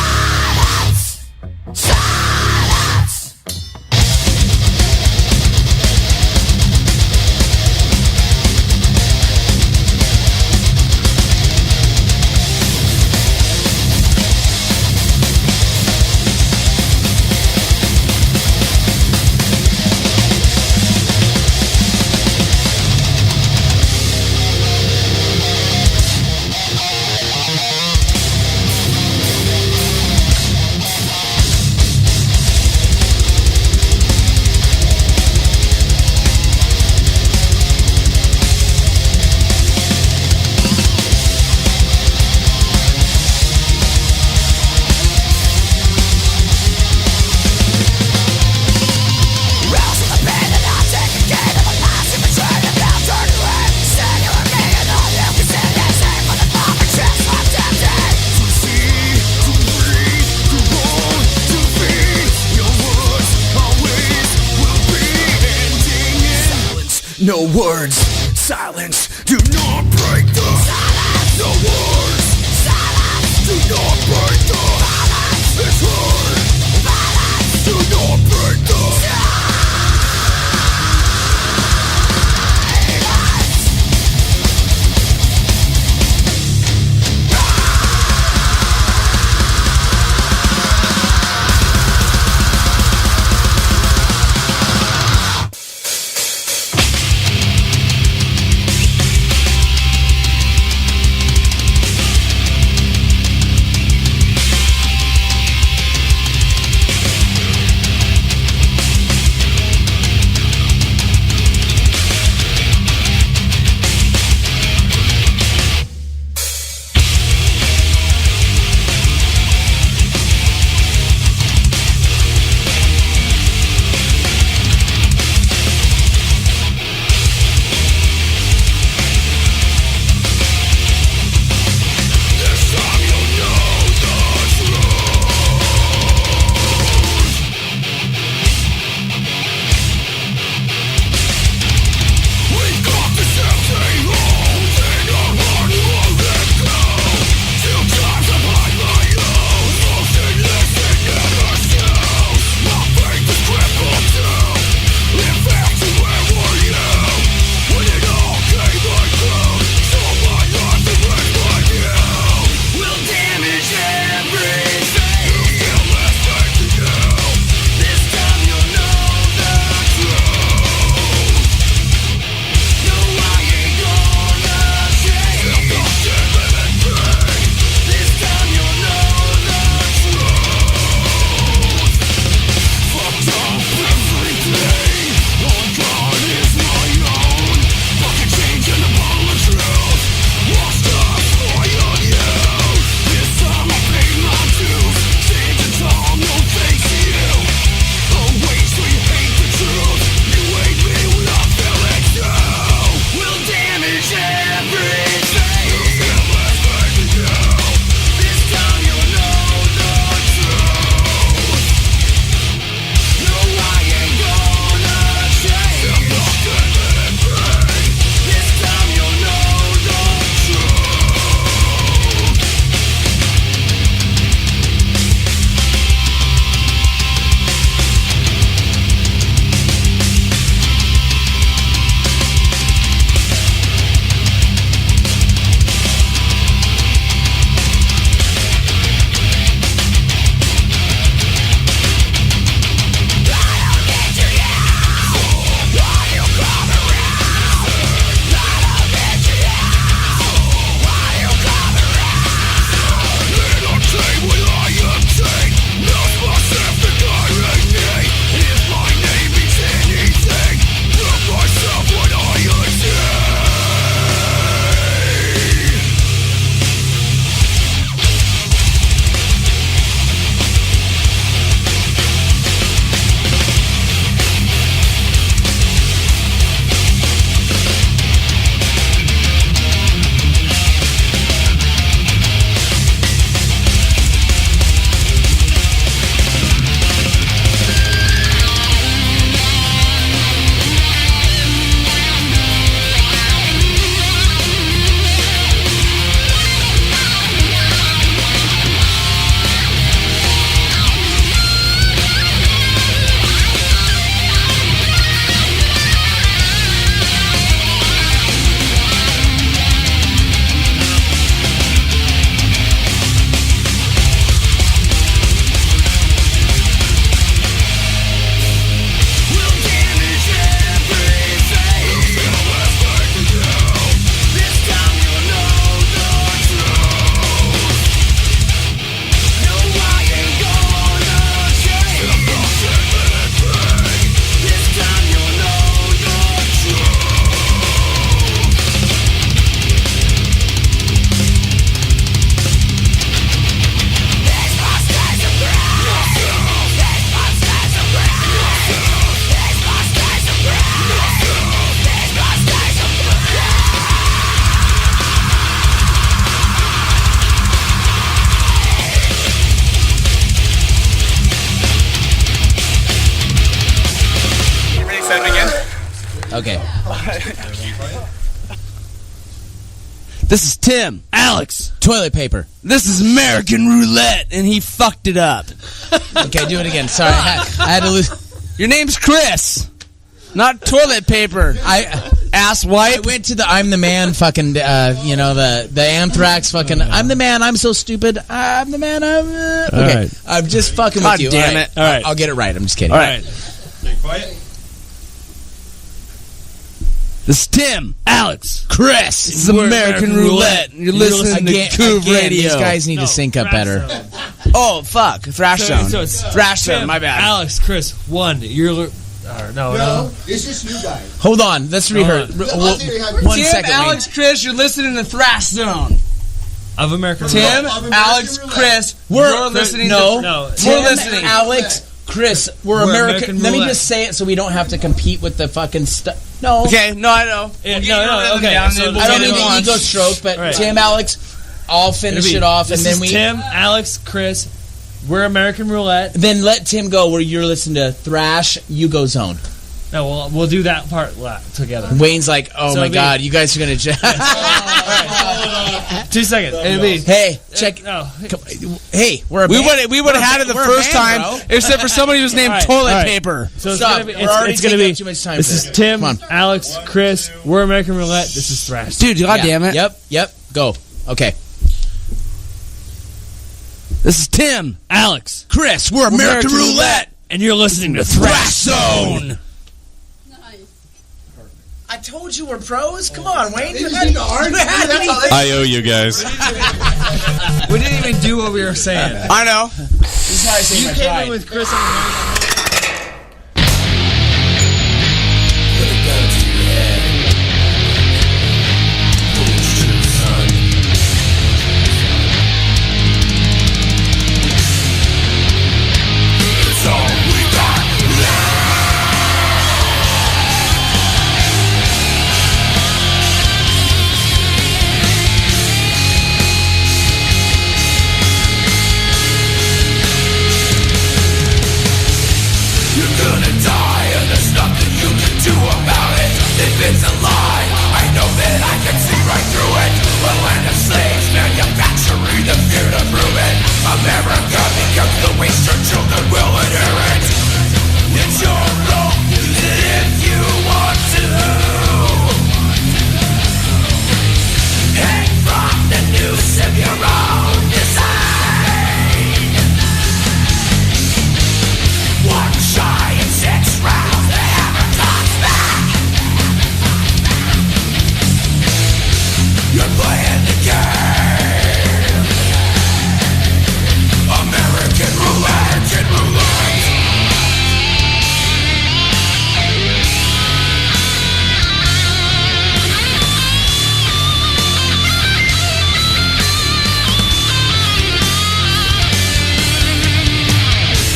silence! Silence! Rouse from the pain and I'll take a gain of a life in between and now turn away. Stand you and me and all you can say and say for the moment chance I'm tempted. To see, to breathe, to want, to be. Your words always will be ending in silence. No words. Silence. Do not break the silence. No words. Silence. Do not break the silence. It's heard. Silence. Do not break the silence. Okay. This is Tim. Alex. Toilet paper. This is American Roulette, and he fucked it up. Okay, do it again. Sorry, I had to lose. Your name's Chris. Not toilet paper. Ass wipe. I went to the I'm the man fucking, the Anthrax fucking, I'm the man, I'm so stupid, I'm the man, okay. right. I'm just fucking God with you. damn it. All right. I'll get it right. I'm just kidding. All right. This is Tim. Alex. Chris. This is American Roulette. You're listening to Coov Radio. These guys need to sync up better. Oh, fuck. Thrash Zone. So it's Thrash Zone, Tim, my bad. Alex, Chris, 1. You're... No. It's just you guys. Hold on. Let's rehearse. One Tim, second. Alex, Chris, you're listening to Thrash Zone. Of American Tim, Roulette. Alex, Chris, we're listening No. No. Tim, We're listening. Alex, Chris, we're American. Let me just say it so we don't have to compete with the fucking stuff. No. Okay, no, I know. No, okay. I don't mean the ego stroke, but Right. Tim, Alex, I'll finish it off, and then we. Tim, Alex, Chris, we're American Roulette. Then let Tim go where you're listening to Thrash, you go Zone. No, we'll do that part together. Wayne's like, oh So my it'll be- God, you guys are going to just. 2 seconds. It'll be... Hey, check. No. Hey, we're a We band. would have had it the We're a first band, time, bro. except for somebody who's named All right, Toilet all right. Paper. So it's Stop. gonna be... We're already It's gonna taking be... up too much time This for is this. Tim, Come on. Alex, Chris, we're American Roulette. This is Thrash. Dude, God damn it. Yep, go. Okay. This is Tim. Alex, Chris, we're American Roulette. and you're listening to Thrash Zone. I told you we're pros. Come on, Wayne. I owe you guys. We didn't even do what we were saying. I know. This is how I say You my came pride. in with Chris on You're gonna die and there's nothing you can do about it. If it's a lie, I know that I can see right through it. A land of slaves, manufacturing the fear to prove it. America becomes the waste your children will inherit. It's your role if you want to. Hang from the noose of your own design. One shy and 6 rounds, the hammer comes back. You're playing the game. American roulette, American roulette.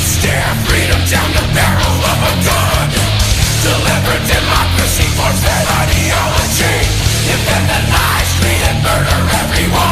Stare freedom down the barrel of a gun. Deliver democracy, force-fed ideology. Defend the lies, greed, and murder everyone.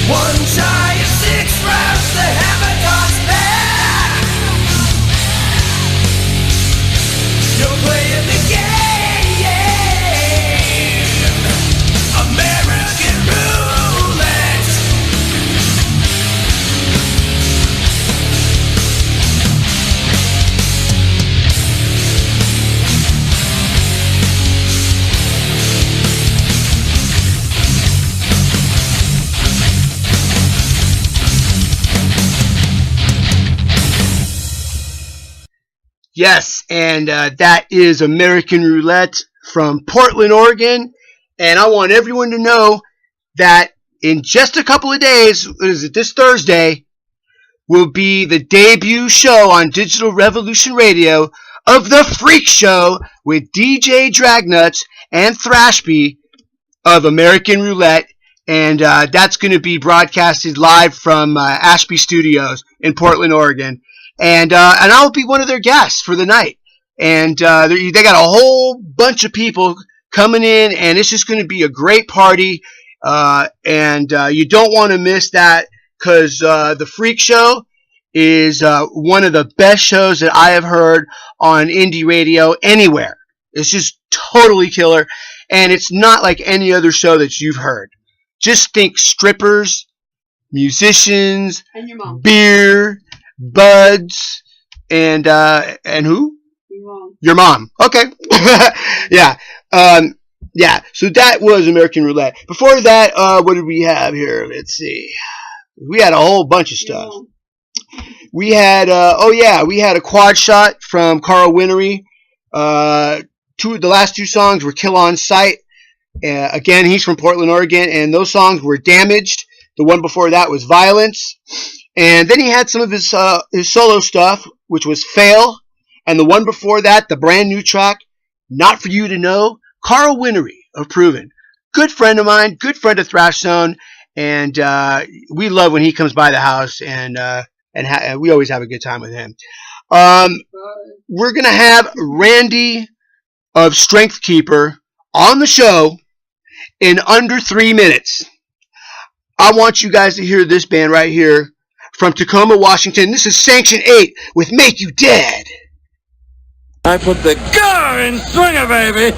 One shy of 6 rounds, the hammer talks back. You're playing the game. American roulette. Yes, and that is American Roulette from Portland, Oregon. And I want everyone to know that in just a couple of days, what is it, this Thursday, will be the debut show on Digital Revolution Radio of The Freak Show with DJ Dragnuts and Thrashby of American Roulette. And that's going to be broadcasted live from Ashby Studios in Portland, Oregon. And I'll be one of their guests for the night. And they got a whole bunch of people coming in, and it's just going to be a great party. And you don't want to miss that, because the Freak Show is one of the best shows that I have heard on indie radio anywhere. It's just totally killer, and it's not like any other show that you've heard. Just think strippers, musicians, And your mom. beer, buds, and who? Your mom. Your mom. Okay. Yeah. Yeah. So that was American Roulette. Before that, what did we have here? Let's see. We had a whole bunch of stuff. We had, we had a quad shot from Karl Whinnery. The last two songs were Kill on Sight. Again, he's from Portland, Oregon, and those songs were Damaged. The one before that was Violence. And then he had some of his solo stuff, which was Fail. And the one before that, the brand new track, Not For You To Know, Karl Whinnery of Proven. Good friend of mine, good friend of Thrash Zone. And we love when he comes by the house, and we always have a good time with him. We're going to have Randy of Strength Keeper on the show in under 3 minutes. I want you guys to hear this band right here from Tacoma, Washington. This is Sanction 8 with Make You Dead. I put the car in swinger, baby.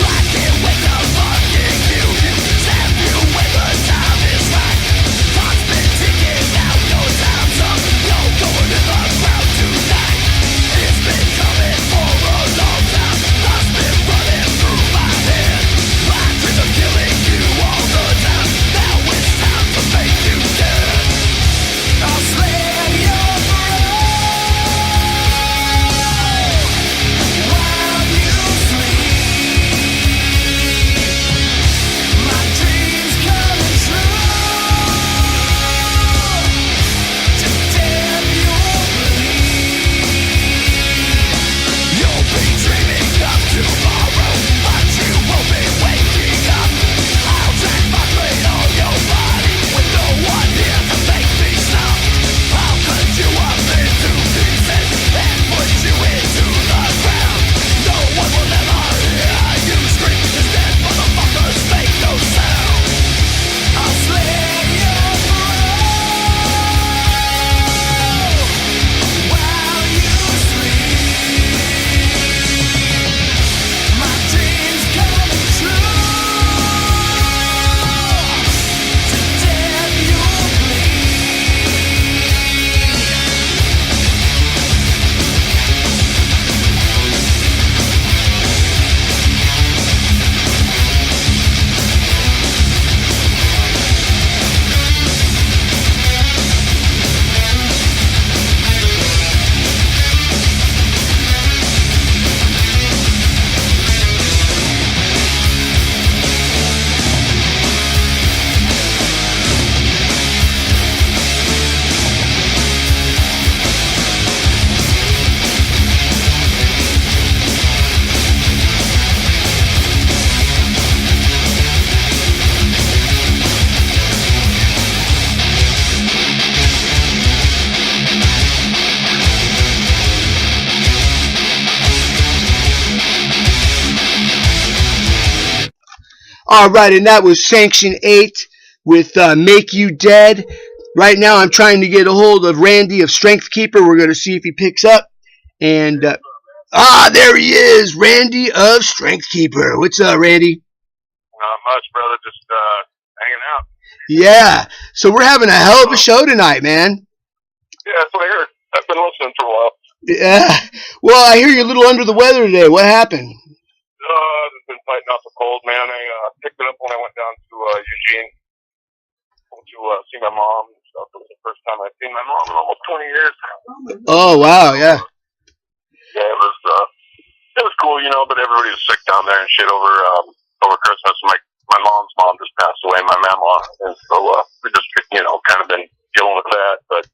I can't wait. All right, and that was Sanction 8 with Make You Dead. Right now I'm trying to get a hold of Randy of Strength Keeper. We're going to see if he picks up. And, there he is, Randy of Strength Keeper. What's up, Randy? Not much, brother. Just hanging out. Yeah. So we're having a hell of a show tonight, man. Yeah, that's what I heard. I've been listening for a while. Yeah. Well, I hear you're a little under the weather today. What happened? I've just been fighting off the cold, man. I picked it up when I went down to Eugene to see my mom and stuff. It was the first time I'd seen my mom in almost 20 years. Oh, wow, yeah. Yeah, it was cool, you know, but everybody was sick down there and shit over Christmas. My mom's mom just passed away, my mama, and so we just, you know, kind of been dealing with that. But,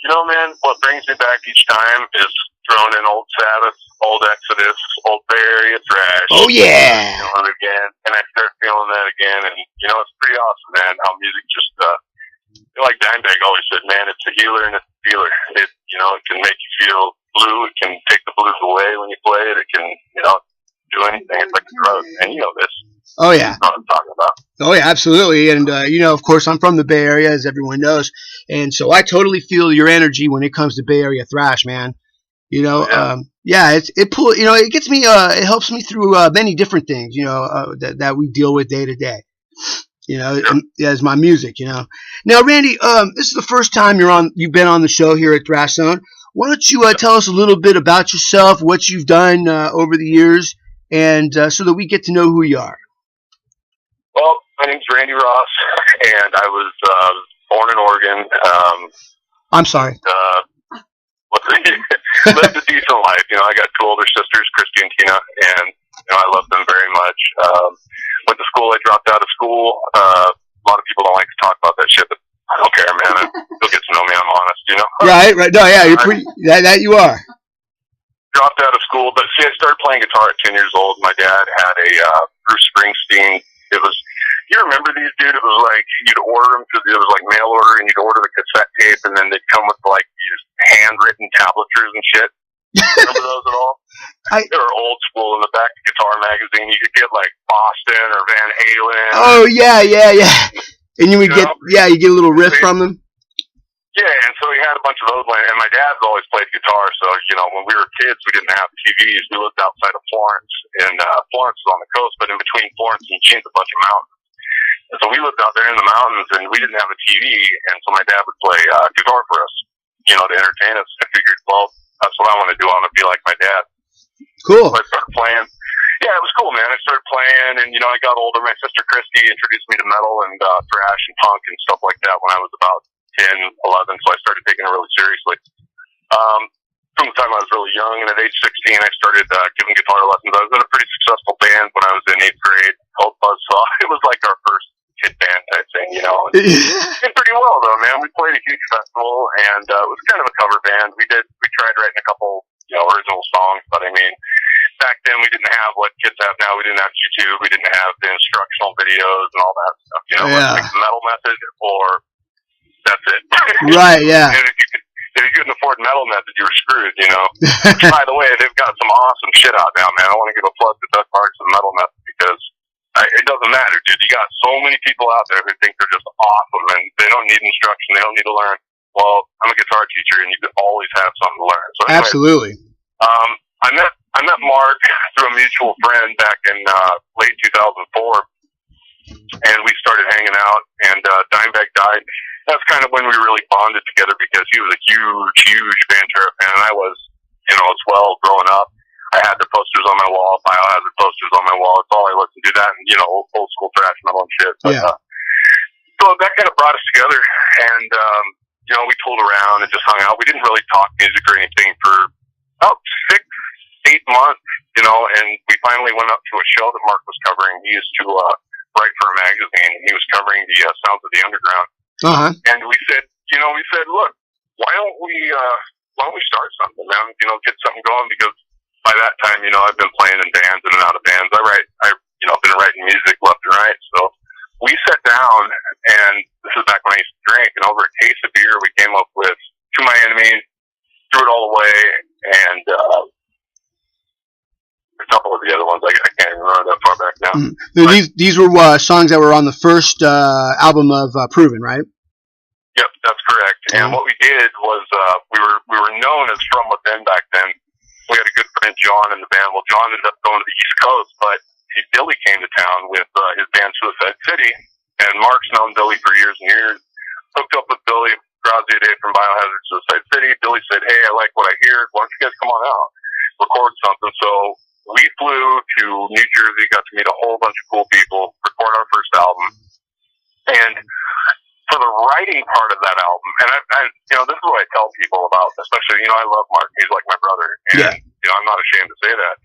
you know, man, what brings me back each time is throwing in old Sabbath, old Exodus, old Bay Area Thrash. Oh, yeah. Feeling it again, and I start feeling that again, and, you know, it's pretty awesome, man, how music just, like Dimebag always said, man, it's a healer and it's a healer. It, you know, it can make you feel blue, it can take the blues away when you play it, it can, you know, do anything. It's like a drug, and you know this. Oh, yeah. You know what I'm talking about. Oh, yeah, absolutely. And, you know, of course, I'm from the Bay Area, as everyone knows. And so I totally feel your energy when it comes to Bay Area thrash, man. You know, it gets me, it helps me through many different things, you know, that we deal with day to day. You know, as my music, you know. Now, Randy, this is the first time you've been on the show here at Thrash Zone. Why don't you tell us a little bit about yourself, what you've done over the years, and so that we get to know who you are. Well, my name's Randy Ross, and I was born in Oregon. I'm sorry. Lived a decent life. You know, I got two older sisters, Christy and Tina, and you know, I love them very much. Went to school. I dropped out of school. A lot of people don't like to talk about that shit, but I don't care, man. You'll get to know me. I'm honest, you know. Right. No, yeah, you're pretty. That you are. Dropped out of school, but see, I started playing guitar at 10 years old. My dad had a Bruce Springsteen. It was. You remember these, dude? It was like you'd order them because it was like mail order, and you'd order the cassette tape, and then they'd come with like these handwritten tablatures and shit. Remember those at all? They were old school. In the back of Guitar Magazine, you could get like Boston or Van Halen. Oh yeah. And you would get you get a little riff from them. Yeah, and so he had a bunch of those, and my dad's always played guitar. So you know, when we were kids, we didn't have TVs. We lived outside of Florence, and Florence is on the coast, but in between Florence and Eugene's a bunch of mountains. And so we lived out there in the mountains, and we didn't have a TV, and so my dad would play guitar for us, you know, to entertain us. I figured, well, that's what I want to do. I want to be like my dad. Cool. So I started playing. Yeah, it was cool, man. I started playing, and, you know, I got older. My sister Christy introduced me to metal and thrash and punk and stuff like that when I was about 10, 11, so I started taking it really seriously. From the time I was really young, and at age 16, I started giving guitar lessons. I was in a pretty successful band when I was in 8th grade called Buzzsaw. It was like our first kid band type thing, you know. It did pretty well, though, man. We played a huge festival, and it was kind of a cover band. We tried writing a couple, you know, original songs, but I mean, back then we didn't have what kids have now. We didn't have YouTube. We didn't have the instructional videos and all that stuff. You know, like the metal method, or that's it. Right, yeah. And if you couldn't afford metal method, you were screwed, you know. Which, by the way, they've got some awesome shit out now, man. I want to give a plug to Doug Marks and metal method because it doesn't matter, dude. You got so many people out there who think they're just awesome and they don't need instruction. They don't need to learn. Well, I'm a guitar teacher, and you can always have something to learn. So anyway, absolutely. I met Mark through a mutual friend back in late 2004, and we started hanging out. And Dimebag died. That's kind of when we really bonded together because he was a huge Pantera fan, and I was, you know, as well growing up. I had the posters on my wall. Biohazard posters on my wall. That's all I listened to. That and, you know, old school thrash metal and shit. But, so that kind of brought us together, and you know, we tooled around and just hung out. We didn't really talk music or anything for about 6-8 months, you know, and we finally went up to a show that Mark was covering. He used to write for a magazine, and he was covering the Sounds of the Underground. And we said, look, why don't we start something, man? You know, get something going, because by that time, you know, I've been playing in bands, in and out of bands. I've been writing music left and right. So we sat down, and this is back when I used to drink, and over a case of beer, we came up with To My Enemies, Threw It All Away, and a couple of the other ones. I can't even remember that far back now. These were songs that were on the first album of Proven, right? Yep, that's correct. And what we did was we were known as From Within back then. We had a good friend, John, in the band. Well, John ended up going to the East Coast, but Billy came to town with his band Suicide City, and Mark's known Billy for years and years. Hooked up with Billy, Grazie Day from Biohazard Suicide City. Billy said, hey, I like what I hear. Why don't you guys come on out, record something? So we flew to New Jersey, got to meet a whole bunch of cool people, record our first album. And for the writing part of that album, and I this is what I tell people about, especially, I love Mark. He's like my brother. And, I'm not ashamed to say that.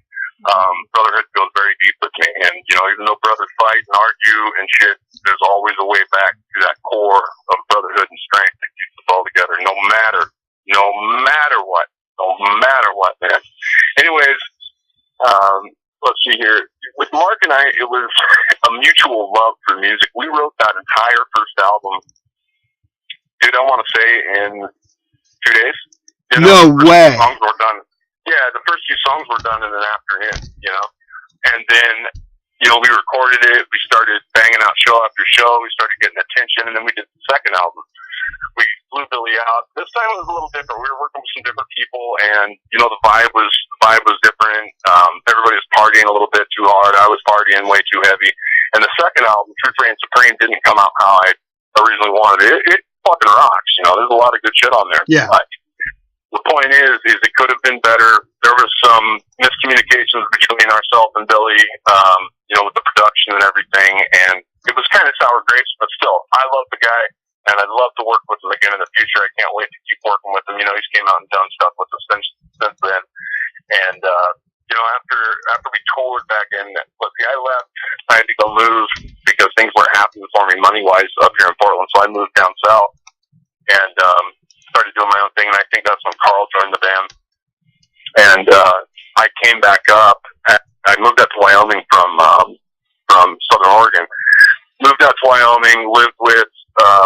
Brotherhood goes very deep with me. And, even though brothers fight and argue and shit, there's always a way back to that core of brotherhood and strength that keeps us all together, no matter what, man. Anyways, let's see here. With Mark and I, it was a mutual love for music. We wrote that entire first album, dude, I want to say in 2 days. No way. Songs were done. Yeah, the first few songs were done in an afternoon, And then, we recorded it. We started banging out show after show. We started getting attention, and then we did the second album. We flew Billy out. This time it was a little different. We were working with some different people, and the vibe was different. Everybody was partying a little bit too hard. I was partying way too heavy. And the second album, Truth Reigns Supreme, didn't come out how I originally wanted it. It fucking rocks. There's a lot of good shit on there. Yeah. But the point is it could have been better. There was some miscommunications between ourselves and Billy, with the production and everything, and it was kind of sour grapes. But still, I love the guy. And I'd love to work with him again in the future. I can't wait to keep working with him. He's came out and done stuff with us since then. And, after we toured back in, I left. I had to go move because things weren't happening for me money-wise up here in Portland. So I moved down south and started doing my own thing. And I think that's when Karl joined the band. And I came back up. I moved out to Wyoming from Southern Oregon. Moved out to Wyoming, lived with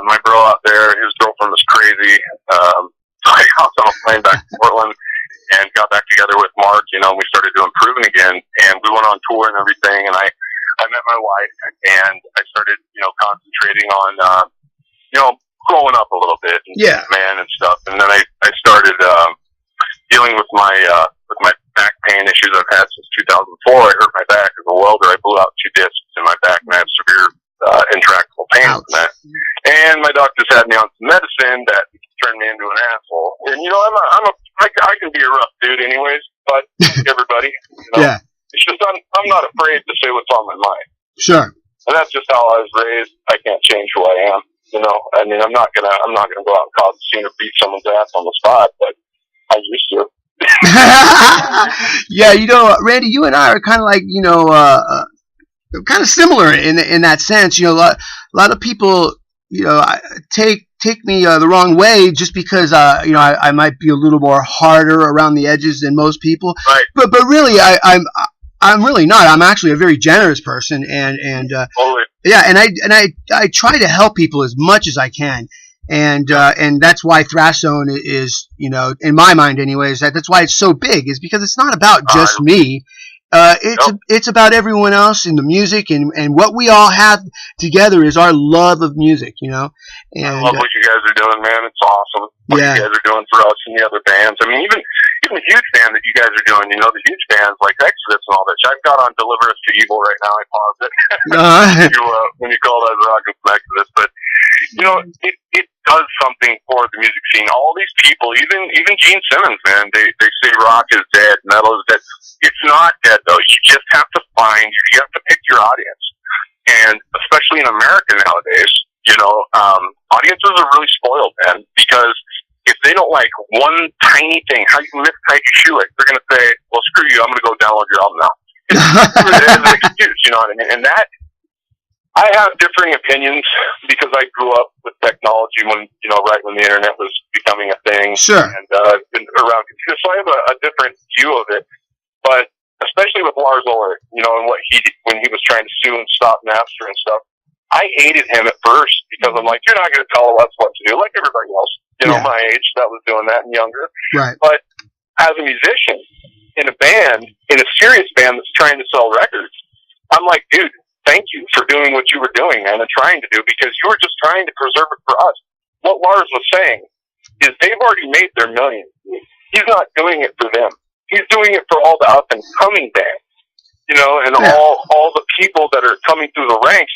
my bro out there. His girlfriend was crazy. So I hopped on a plane back to Portland and got back together with Mark, and we started doing Proven again, and we went on tour and everything, and I met my wife, and I started, concentrating on, growing up a little bit, and man and stuff, and then I started, dealing with my back pain issues I've had since 2004. I hurt my back as a welder. I blew out 2 discs in my back, and I have severe intractable pain from that. And my doctors had me on some medicine that turned me into an asshole. And I can be a rough dude anyways, but everybody, Yeah. It's just I'm not afraid to say what's on my mind. Sure. And that's just how I was raised. I can't change who I am. I'm not gonna go out and cause a scene or beat someone's ass on the spot, but I used to. Yeah, Randy, you and I are kind of like, kind of similar in that sense. A lot of people, take me the wrong way just because I might be a little more harder around the edges than most people. Right. But really, I'm really not. I'm actually a very generous person, and totally. Yeah, and I try to help people as much as I can. And that's why Thrash Zone is, in my mind anyways, that's why it's so big, is because it's not about just me. It's about everyone else in the music, and what we all have together is our love of music, And I love what you guys are doing, man. It's awesome. What you guys are doing for us and the other bands. I mean, even the huge band that you guys are doing, the huge bands like Exodus and all that. I've got on Deliver Us to Evil right now. I paused it when you called us Rock and Exodus, but it does something for the music scene. All these people, even Gene Simmons, man, they say rock is dead, metal is dead. It's not dead though. You just have to you have to pick your audience, and especially in America nowadays, audiences are really spoiled, man, because if they don't like one tiny thing, how you mistie your shoelace, they're going to say, well, screw you, I'm going to go download your album now. It's an excuse, you know what I mean? And that, I have differing opinions because I grew up with technology when, right when the internet was becoming a thing. Sure. And been around computers, so I have a different view of it. But especially with Lars Ulrich, and when he was trying to sue and stop Napster and stuff, I hated him at first because I'm like, you're not going to tell us what to do, like everybody else, my age that was doing that and younger. Right. But as a musician in a band, in a serious band that's trying to sell records, I'm like, dude, thank you for doing what you were doing, man, and trying to do, because you were just trying to preserve it for us. What Lars was saying is they've already made their millions. He's not doing it for them. He's doing it for all the up and coming bands, you know, and all the people that are coming through the ranks.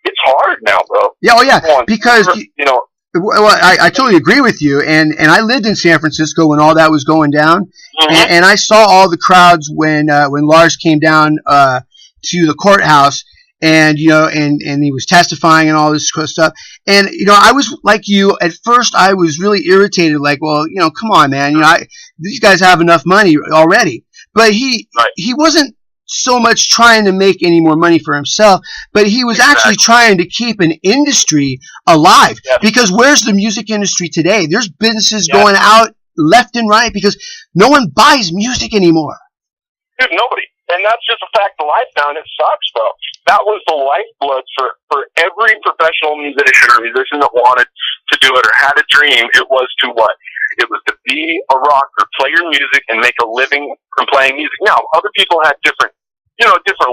It's hard now, bro. Yeah, oh yeah, because you know. Well, I totally agree with you, and I lived in San Francisco when all that was going down, and I saw all the crowds when Lars came down to the courthouse, and you know, and he was testifying and all this stuff, and you know, I was like you at first. I was really irritated, like, well, you know, come on, man, you know, these guys have enough money already, but he wasn't so much trying to make any more money for himself, but he was actually trying to keep an industry alive. Because where's the music industry today? There's businesses going out left and right because no one buys music anymore. Dude, nobody. And that's just a fact of life now, and it sucks, bro. That was the lifeblood for every professional musician or musician that wanted to do it or had a dream. It was to what? It was to be a rocker, play your music, and make a living from playing music. Now, other people had different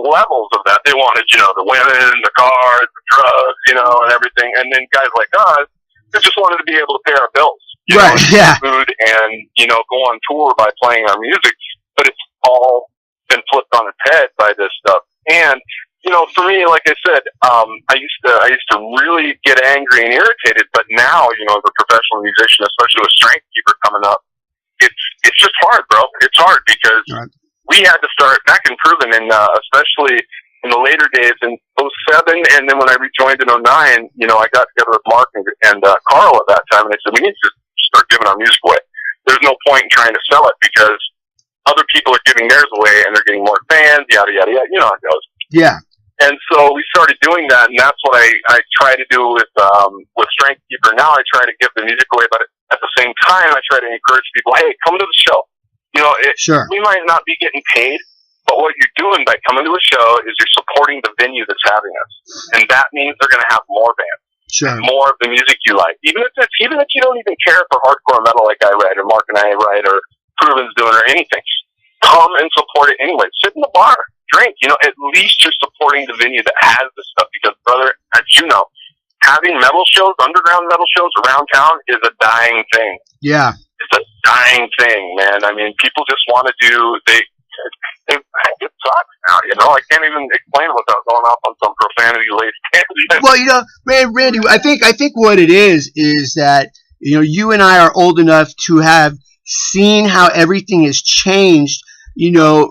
levels of that. They wanted, you know, the women, the cars, the drugs, you know, and everything. And then guys like us, they just wanted to be able to pay our bills, you know, and food, and, you know, go on tour by playing our music. But it's all been flipped on its head by this stuff. And, you know, for me, like I said, I used to really get angry and irritated, but now, you know, as a professional musician, especially with Strength Keeper coming up, it's just hard, bro. It's hard because we had to start back in Proven, and especially in the later days in 07, and then when I rejoined in 09, you know, I got together with Mark and Karl at that time, and they said, we need to start giving our music away. There's no point in trying to sell it because other people are giving theirs away, and they're getting more fans, yada, yada, yada. You know how it goes. Yeah. And so we started doing that, and that's what I try to do with Strength Keeper. Now I try to give the music away, but at the same time, I try to encourage people, hey, come to the show. You know, we might not be getting paid, but what you're doing by coming to a show is you're supporting the venue that's having us. And that means they're going to have more bands, more of the music you like. Even if you don't even care for hardcore metal like I write, or Mark and I write, or Proven's doing, or anything, come and support it anyway. Sit in the bar, drink. You know, at least you're supporting the venue that has this stuff. Because, brother, as you know, having metal shows, underground metal shows around town is a dying thing. Yeah. It's a dying thing, man. I mean, people just want to do, it sucks now, you know? I can't even explain it without going off on some profanity-laced tangent. Well, you know, man, Randy, I think what it is that, you know, you and I are old enough to have seen how everything has changed, you know,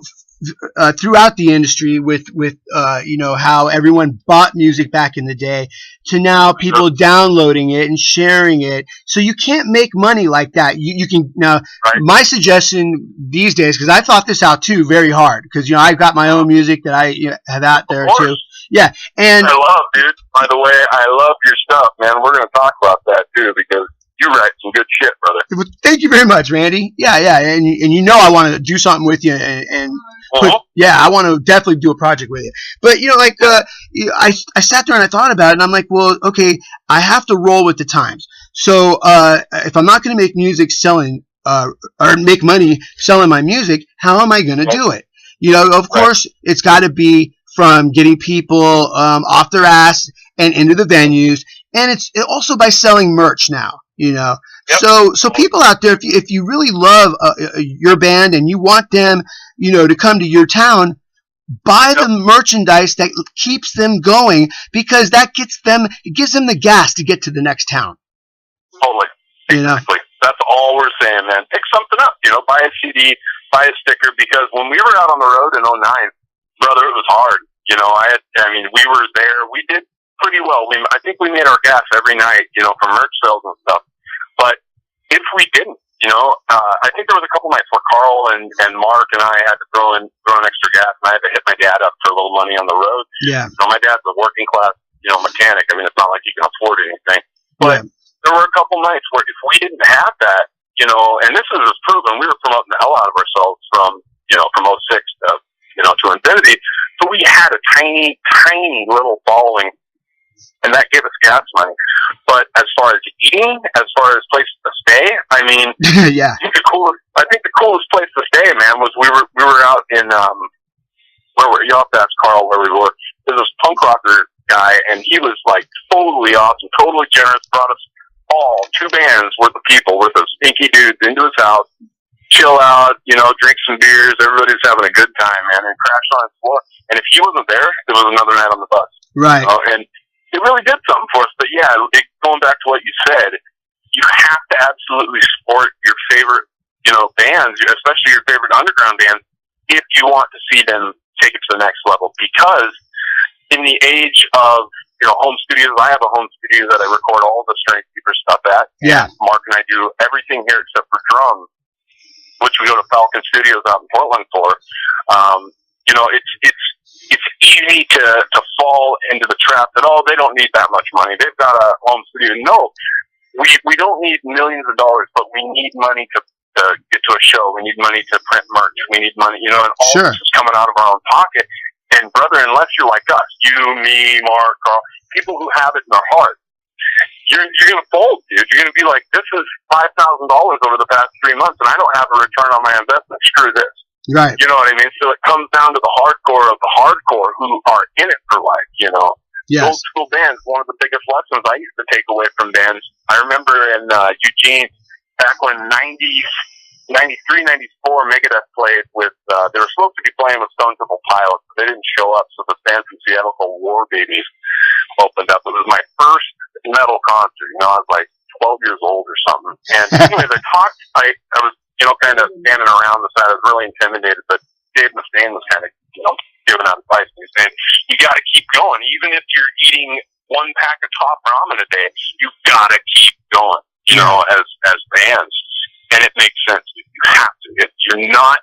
throughout the industry with you know, how everyone bought music back in the day to now people downloading it and sharing it. So you can't make money like that. You can now. My suggestion these days, because I thought this out too, very hard, because you know I've got my own music that I have out there too. Yeah, and I love, dude. By the way, I love your stuff, man. We're going to talk about that too, because you write some good shit, brother. Well, thank you very much, Randy. Yeah, and you know I want to do something with you, and I want to definitely do a project with you. But you know, like I sat there and I thought about it, and I'm like, well, okay, I have to roll with the times. So if I'm not going to make music selling or make money selling my music, how am I going to do it? You know, of course, it's got to be from getting people off their ass and into the venues, and it's also by selling merch now. You know, so people out there, if you really love your band and you want them, you know, to come to your town, buy the merchandise that keeps them going, because that gives them the gas to get to the next town. Totally. You know, that's all we're saying, man. Pick something up, you know, buy a CD, buy a sticker, because when we were out on the road in 09, brother, it was hard. You know, I mean, we were there. We did pretty well. I think we made our gas every night, you know, from merch sales and stuff. But if we didn't, you know, I think there was a couple nights where Karl and Mark and I had to throw in extra gas, and I had to hit my dad up for a little money on the road. Yeah. So my dad's a working class, you know, mechanic. I mean, it's not like he can afford anything. But there were a couple nights where if we didn't have that, you know, and this is proven, we were promoting the hell out of ourselves from 06 to, you know, to infinity. So we had a tiny, tiny little following, and that gave us gas money. But as far as eating, as far as places to stay, I mean, yeah. I think the coolest place to stay, man, was we were out in You have to ask Karl where we were. There's this punk rocker guy, and he was like totally awesome, totally generous, brought us all 2 bands worth of people with us, stinky dudes, into his house, chill out, drink some beers, everybody's having a good time, man, and crash on his floor. And if he wasn't there was another night on the bus. Right. And it really did something for us. But yeah, going back to what you said, you have to absolutely support your favorite, bands, especially your favorite underground bands, if you want to see them take it to the next level. Because in the age of, home studios, I have a home studio that I record all the Strength Keeper stuff at. Yeah. Mark and I do everything here except for drums, which we go to Falcon Studios out in Portland for. It's easy to fall into the trap that, they don't need that much money. They've got a home studio. No, we don't need millions of dollars, but we need money to get to a show. We need money to print merch. We need money, and all this is coming out of our own pocket. And brother, unless you're like us, you, me, Mark, Karl, people who have it in their heart, you're going to fold, dude. You're going to be like, this is $5,000 over the past 3 months, and I don't have a return on my investment. Screw this. Right. You know what I mean? So it comes down to the hardcore of the hardcore who are in it for life, Yes. Old school bands, one of the biggest lessons I used to take away from bands. I remember in Eugene, back when 93, 94, Megadeth played with, they were supposed to be playing with Stone Temple Pilots, but they didn't show up, so the band from Seattle called War Babies opened up. It was my first metal concert, I was like 12 years old or something. And anyways, I was, kind of standing around the side. I was really intimidated, but Dave Mustaine was kind of, giving out advice, and he's saying, you gotta keep going, even if you're eating 1 pack of top ramen a day, you gotta keep going, as bands. And it makes sense. You have to. You're not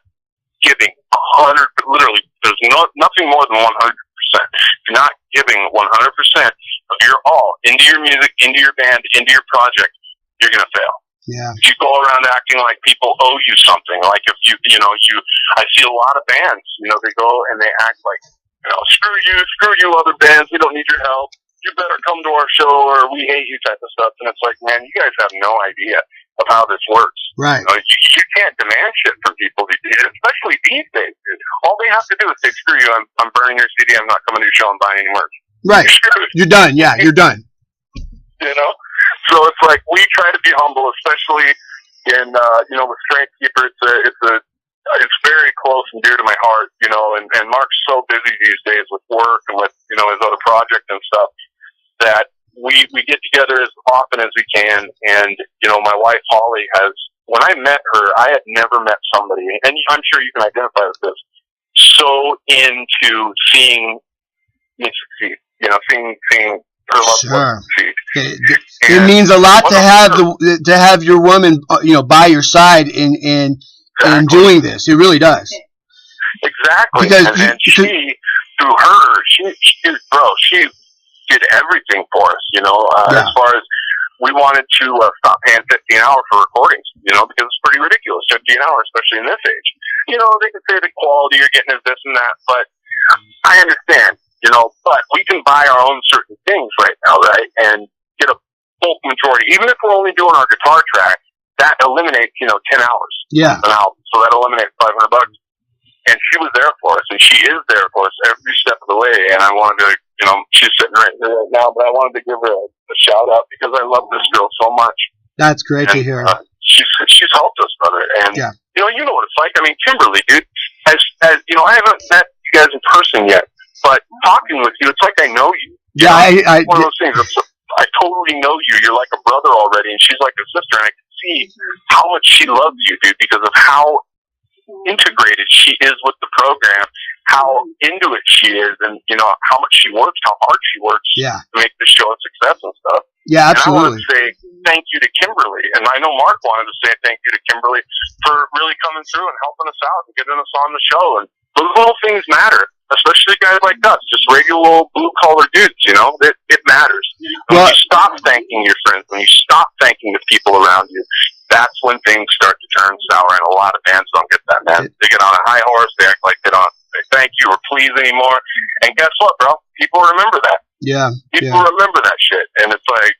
giving 100. Literally, there's nothing more than 100%. If you're not giving 100% of your all into your music, into your band, into your project, you're gonna fail. Yeah. If you go around acting like people owe you something, like if I see a lot of bands, they go and they act like, screw you, other bands, we don't need your help. You better come to our show, or we hate you, type of stuff. And it's like, man, you guys have no idea of how this works. Right. You can't demand shit from people, especially these days, dude. All they have to do is say, screw you, I'm burning your CD, I'm not coming to your show and buying any merch. Right. You're done. Yeah, you're done. So it's like, we try to be humble, especially in, with Strength Keeper. It's very close and dear to my heart, and Mark's so busy these days with work and with, his other project and stuff, that we get together as often as we can. And, my wife, Holly, when I met her, I had never met somebody, and I'm sure you can identify with this, so into seeing me succeed, seeing her loved one succeed. It means a lot to have your woman, by your side in doing this. It really does. Exactly. And she, through her, she did everything for us, as far as we wanted to stop paying $50 an hour for recordings, because it's pretty ridiculous, $50 an hour, especially in this age. They could say the quality you're getting is this and that, but I understand, but we can buy our own certain things right now, right, and get a bulk majority. Even if we're only doing our guitar track, that eliminates, 10 hours. Yeah. An album, so that eliminates $500. And she was there for us, and she is there for us every step of the way. And I wanted to, she's sitting right there right now, but I wanted to give her a shout out because I love this girl so much. That's great to hear. She's helped us, brother. And you know what it's like. I mean, Kimberly, dude. As I haven't met you guys in person yet, but talking with you, it's like I know you. Yeah, it's one of those things. I totally know you. You're like a brother already, and she's like a sister. And I can see how much she loves you, dude, because of how integrated she is with the program, how into it she is, and how much she works, how hard she works to make the show a success and stuff. Yeah, absolutely. And I want to say thank you to Kimberly, and I know Mark wanted to say thank you to Kimberly for really coming through and helping us out and getting us on the show. And those little things matter, especially guys like us, just regular blue collar dudes. It matters. When you stop thanking your friends, when you stop thanking the people around you, that's when things start to turn sour, and a lot of bands don't get that, man. They get on a high horse, they act like they don't say thank you or please anymore, and guess what, bro? People remember that. Yeah. People remember that shit, and it's like,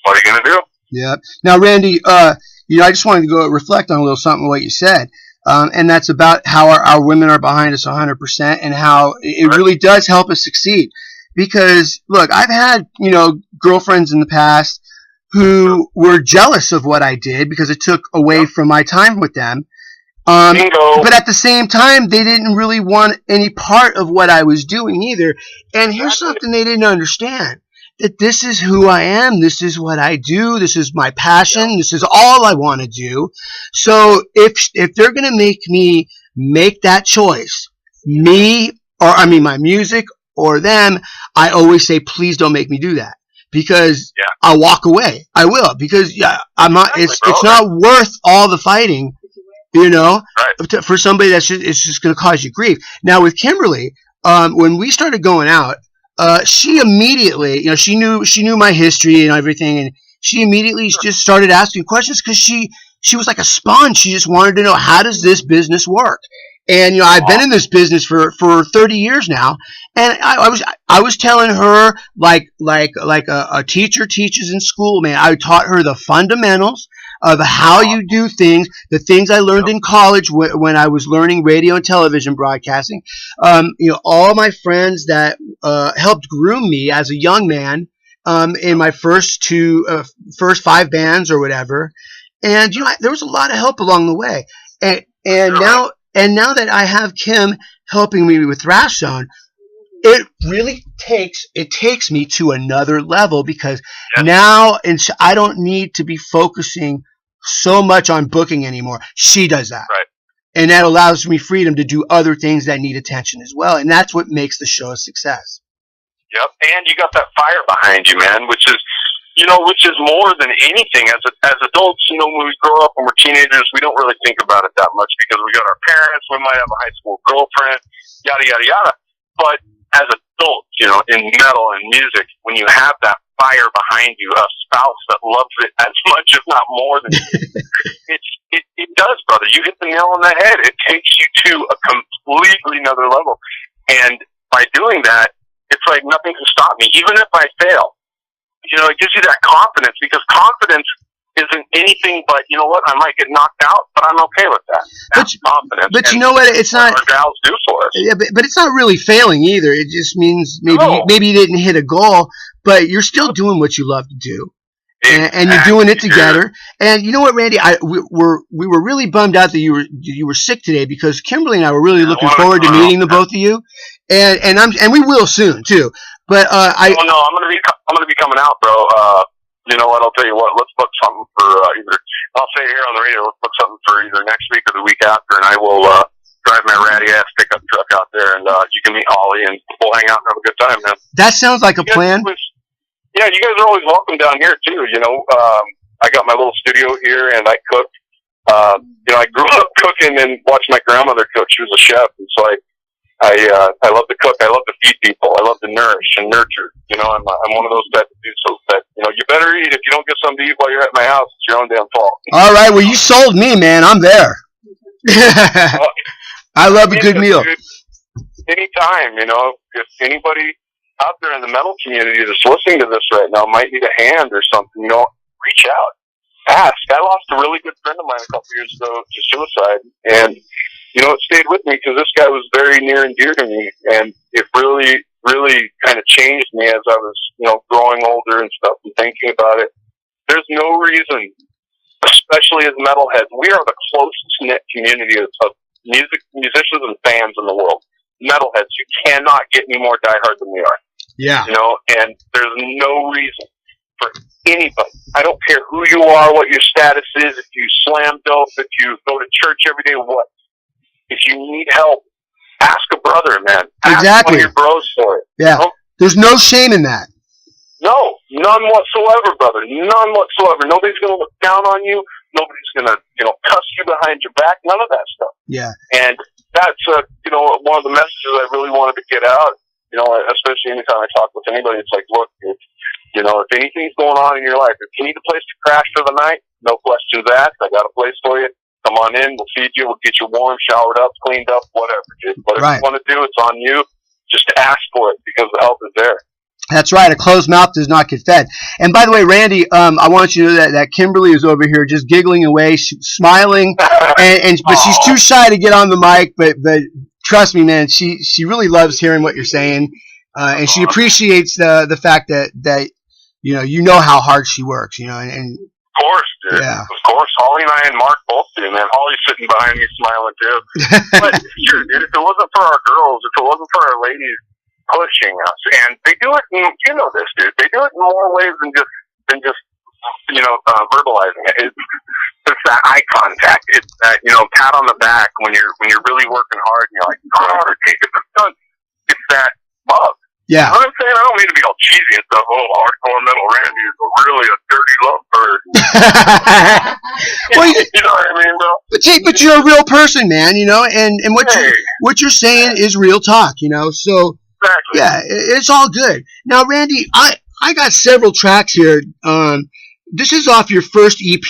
what are you going to do? Yeah. Now, Randy, I just wanted to go reflect on a little something of what you said. And that's about how our women are behind us 100%, and how it really does help us succeed. Because, look, I've had, girlfriends in the past who were jealous of what I did because it took away from my time with them. But at the same time, they didn't really want any part of what I was doing either. And here's something they didn't understand. That this is who I am, this is what I do, this is my passion, this is all I want to do. So if they're going to make me make that choice, my music or them, I always say, please don't make me do that. Because I'll walk away. I will. Because I'm not. It's not worth all the fighting, for somebody it's just going to cause you grief. Now with Kimberly, when we started going out, she immediately, she knew my history and everything, and she immediately just started asking questions because she was like a sponge. She just wanted to know, how does this business work? And I've been in this business for 30 years now, and I was telling her like a teacher teaches in school, man. I taught her the fundamentals of how you do things, the things I learned in college when I was learning radio and television broadcasting. All my friends that helped groom me as a young man in my first 5 bands or whatever, and there was a lot of help along the way, and now that I have Kim helping me with Thrash Zone, it really takes me to another level, because now I don't need to be focusing so much on booking anymore. She does that. Right. And that allows me freedom to do other things that need attention as well. And that's what makes the show a success. Yep. And you got that fire behind you, man, which is more than anything. As adults, when we grow up and we're teenagers, we don't really think about it that much because we got our parents, we might have a high school girlfriend, yada, yada, yada. But as adults, in metal and music, when you have that fire behind you, a spouse that loves it as much, if not more than you, it does, brother. You hit the nail on the head. It takes you to a completely another level. And by doing that, it's like nothing can stop me. Even if I fail, it gives you that confidence, because confidence isn't anything but, I might get knocked out, but I'm okay with that. That's confidence. But you know what? It's not. Our gals do for us. Yeah, but it's not really failing either. It just means maybe you didn't hit a goal, but you're still doing what you love to do, and you're doing it together. And you know what, Randy? We were really bummed out that you were sick today, because Kimberly and I were really looking forward to meeting the both of you, and we will soon too. But no, I'm gonna be coming out, bro. You know what? I'll tell you what. Let's book something for either. I'll say it here on the radio. Let's book something for either next week or the week after, and I will drive my ratty ass pickup truck out there, and you can meet Holly, and we'll hang out and have a good time, man. That sounds like a plan. Yeah, you guys are always welcome down here too. I got my little studio here, and I cook. I grew up cooking and watched my grandmother cook. She was a chef, and so I love to cook. I love to feed people. I love to nourish and nurture. I'm one of those type of dudes. So that you better eat. If you don't get something to eat while you're at my house, it's your own damn fault. All right. Well, you sold me, man. I'm there. I love a good meal. Dude, anytime, if anybody out there in the metal community that's listening to this right now might need a hand or something, reach out. Ask. I lost a really good friend of mine a couple years ago to suicide, and it stayed with me because this guy was very near and dear to me, and it really, really kind of changed me as I was, growing older and stuff and thinking about it. There's no reason, especially as metalheads, we are the closest knit community of musicians and fans in the world. Metalheads, you cannot get any more diehard than we are. Yeah. And there's no reason for anybody. I don't care who you are, what your status is, if you slam dope, if you go to church every day, what. If you need help, ask a brother, man. Ask one of your bros for it. Yeah. There's no shame in that. No, none whatsoever, brother. None whatsoever. Nobody's going to look down on you. Nobody's going to, cuss you behind your back. None of that stuff. Yeah. And that's, one of the messages I really wanted to get out. Especially anytime I talk with anybody, it's like, look, if anything's going on in your life, if you need a place to crash for the night, no questions asked. I got a place for you. Come on in. We'll feed you. We'll get you warm, showered up, cleaned up, whatever, dude. Whatever you want to do, it's on you. Just ask for it, because the help is there. That's right. A closed mouth does not get fed. And by the way, Randy, I want you to know that Kimberly is over here just giggling away, smiling, but she's too shy to get on the mic. But trust me, man, she really loves hearing what you're saying, and she appreciates the fact that you know how hard she works, and of course, dude. Yeah. Of course, Holly and I and Mark both do, man. Holly's sitting behind me smiling too. But sure, dude, if it wasn't for our girls, if it wasn't for our ladies pushing us, and they do it in, this, dude, they do it in more ways than just verbalizing it. It's that eye contact. It's that pat on the back when you're really working hard and you're like, oh, take it, it's done. It's that love. Yeah. You know what I'm saying? I don't mean to be all cheesy and stuff. Oh, hardcore metal Randy is really a dirty lovebird. Well, you know what I mean, bro? But you're a real person, man. And what you're saying is real talk. So exactly. Yeah, it's all good. Now, Randy, I got several tracks here. This is off your first EP.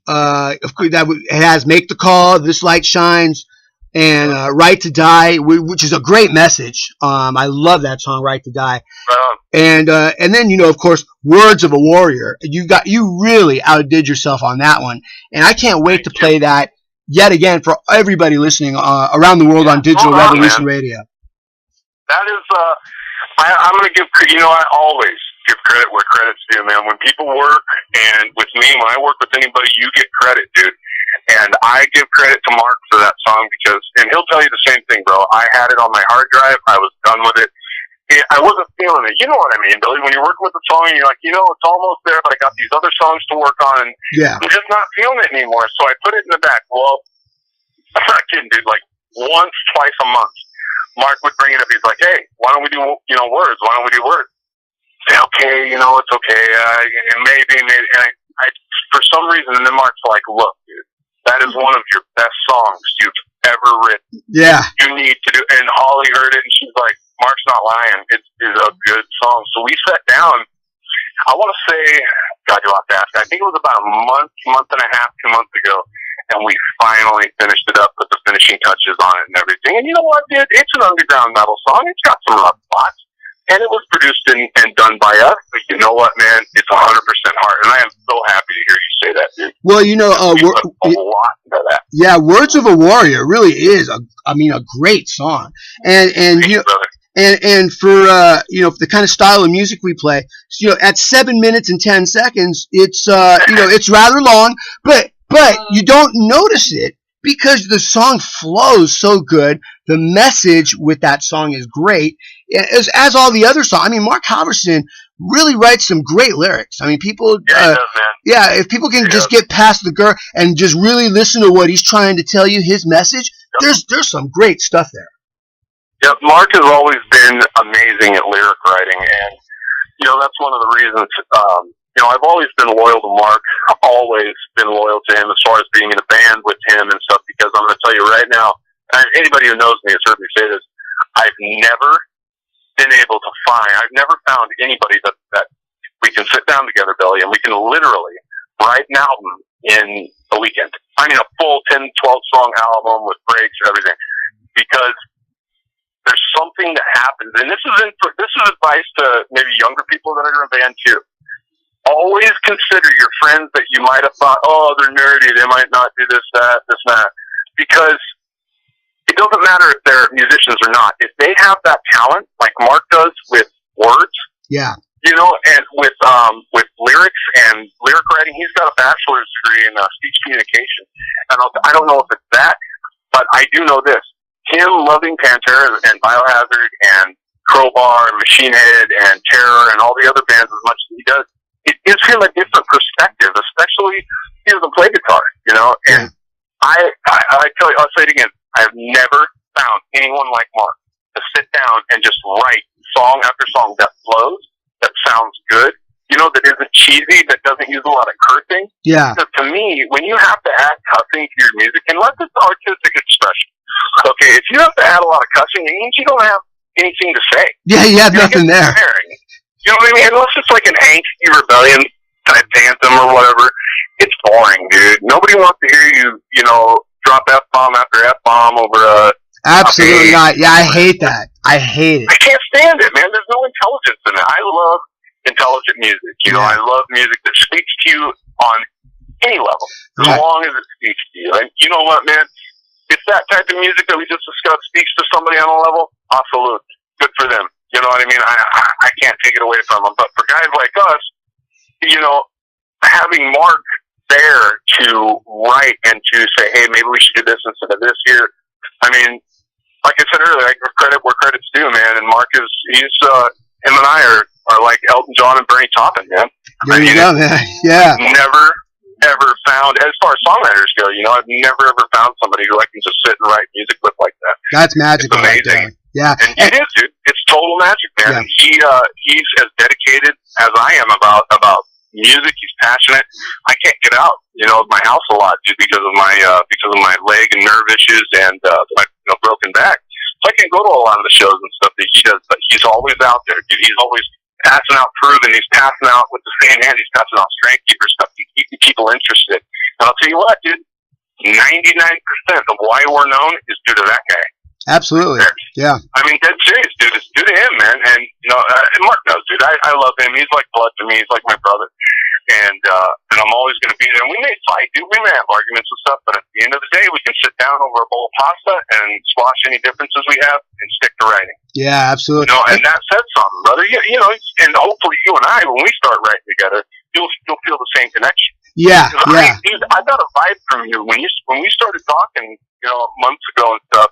That has "Make the Call," "This Light Shines," and "Right to Die," which is a great message. I love that song, "Right to Die." And then of course, "Words of a Warrior." You really outdid yourself on that one, and I can't wait to play that yet again for everybody listening around the world on Digital Revolution Radio. That is, I'm going to give, I always give credit where credit's due, man. When people work, and with me, when I work with anybody, you get credit, dude. And I give credit to Mark for that song and he'll tell you the same thing, bro. I had it on my hard drive. I was done with it. I wasn't feeling it. You know what I mean, Billy? When you're working with a song and you're like, it's almost there, but I got these other songs to work on. And I'm just not feeling it anymore. So I put it in the back. Well, I'm not kidding, dude. Like once, twice a month, Mark would bring it up. He's like, hey, why don't we do, words? Why don't we do words? Say, okay, it's okay. Maybe. And I, for some reason, and then Mark's like, look, dude, that is one of your best songs you've ever written. Yeah. You need to do, and Holly heard it, and she's like, Mark's not lying. It is a good song. So we sat down. I want to say, God, you'll have to ask. I think it was about a month and a half, 2 months ago. And we finally finished it up, put the finishing touches on it and everything. And you know what, dude? It's an underground metal song. It's got some rough spots. And it was produced and done by us. But you know what, man? It's 100% heart. And I am so happy to hear you say that, dude. Well, you put a lot into that. Yeah, "Words of a Warrior" really is a great song. And for the kind of style of music we play, at 7 minutes and 10 seconds, it's it's rather long, but you don't notice it because the song flows so good. The message with that song is great, as all the other songs. I mean, Mark Halverson really writes some great lyrics. I mean, people, he does, man. Yeah, if people can just get past the girl and just really listen to what he's trying to tell you, his message, there's some great stuff there. Yep, Mark has always been amazing at lyric writing, and that's one of the reasons. I've always been loyal to Mark. I've always been loyal to him as far as being in a band with him and stuff. Because I'm going to tell you right now, and anybody who knows me has heard me say this. I've never been able to find. I've never found anybody that we can sit down together, Billy, and we can literally write an album in a weekend. I mean, a full 10, 12-song album with breaks and everything, because there's something that happens, and this is advice to maybe younger people that are in a band too. Always consider your friends that you might have thought, oh, they're nerdy, they might not do this, that, because it doesn't matter if they're musicians or not. If they have that talent, like Mark does with words, and with lyrics and lyric writing, he's got a bachelor's degree in speech communication, and I don't know if it's that, but I do know this. Him loving Pantera and Biohazard and Crowbar and Machine Head and Terror and all the other bands as much as he does, it gives him a different perspective, especially he doesn't play guitar, and I tell you, I'll say it again, I've never found anyone like Mark to sit down and just write song after song that flows, that sounds good, that isn't cheesy, that doesn't use a lot of cursing. Yeah. Because to me, when you have to add cussing to your music, unless it's artistic expression, okay, if you have to add a lot of cussing, it means you don't have anything to say. Yeah, you have nothing there. You know what I mean? Unless it's like an angsty rebellion type anthem or whatever, it's boring, dude. Nobody wants to hear you, drop F-bomb after F-bomb over Absolutely not. Yeah, I hate that. I hate it. I can't stand it, man. There's no intelligence in it. I love intelligent music. You know, I love music that speaks to you on any level, as long as it speaks to you. And you know what, man? If that type of music that we just discussed speaks to somebody on a level, absolutely. Good for them. You know what I mean? I can't take it away from them. But for guys like us, you know, having Mark there to write and to say, hey, maybe we should do this instead of this here. I mean, like I said earlier, I give credit where credit's due, man. And Mark him and I are like Elton John and Bernie Taupin, man. There you go, man. Yeah. Never, ever found, as far as songwriters go, you know, I've never, ever found somebody who I can just sit and write music with like that. That's magical. It's amazing. Right there. Yeah. And it is, dude. It's total magic, man. Yeah. And he's as dedicated as I am about music. He's passionate. I can't get out, you know, of my house a lot, dude, because of my leg and nerve issues and my broken back. So I can't go to a lot of the shows and stuff that he does, but he's always out there, dude. He's always passing out proven. He's passing out with the same hand. He's passing out strength keeper stuff. He's keeping people interested. And I'll tell you what, dude, 99% of why we're known is due to that guy. Absolutely. Yeah. I mean, dead serious, dude. It's due to him, man. And, you know, and Mark knows, dude. I love him. He's like blood to me. He's like my brother. And I'm always going to be there. And we may fight, dude. We may have arguments and stuff, but at the end of the day, we can sit down over a bowl of pasta and squash any differences we have and stick to writing. Yeah, absolutely. You know, and that says something, brother. You know, and hopefully you and I, when we start writing together, you'll feel the same connection. Yeah, yeah. Dude, I got a vibe from you when we started talking, you know, months ago and stuff.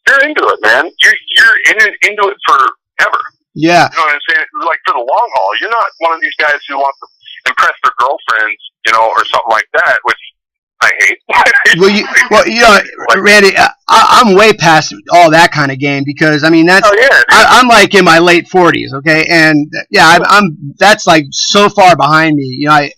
You're into it, man. You're into it forever. Yeah. You know what I'm saying? Like for the long haul. You're not one of these guys who wants to impress their girlfriends, you know, or something like that, which I hate. well, you know, Randy, I'm way past all that kind of game because I mean that's I'm like in my late 40s, okay, and yeah, I'm that's like so far behind me. You know,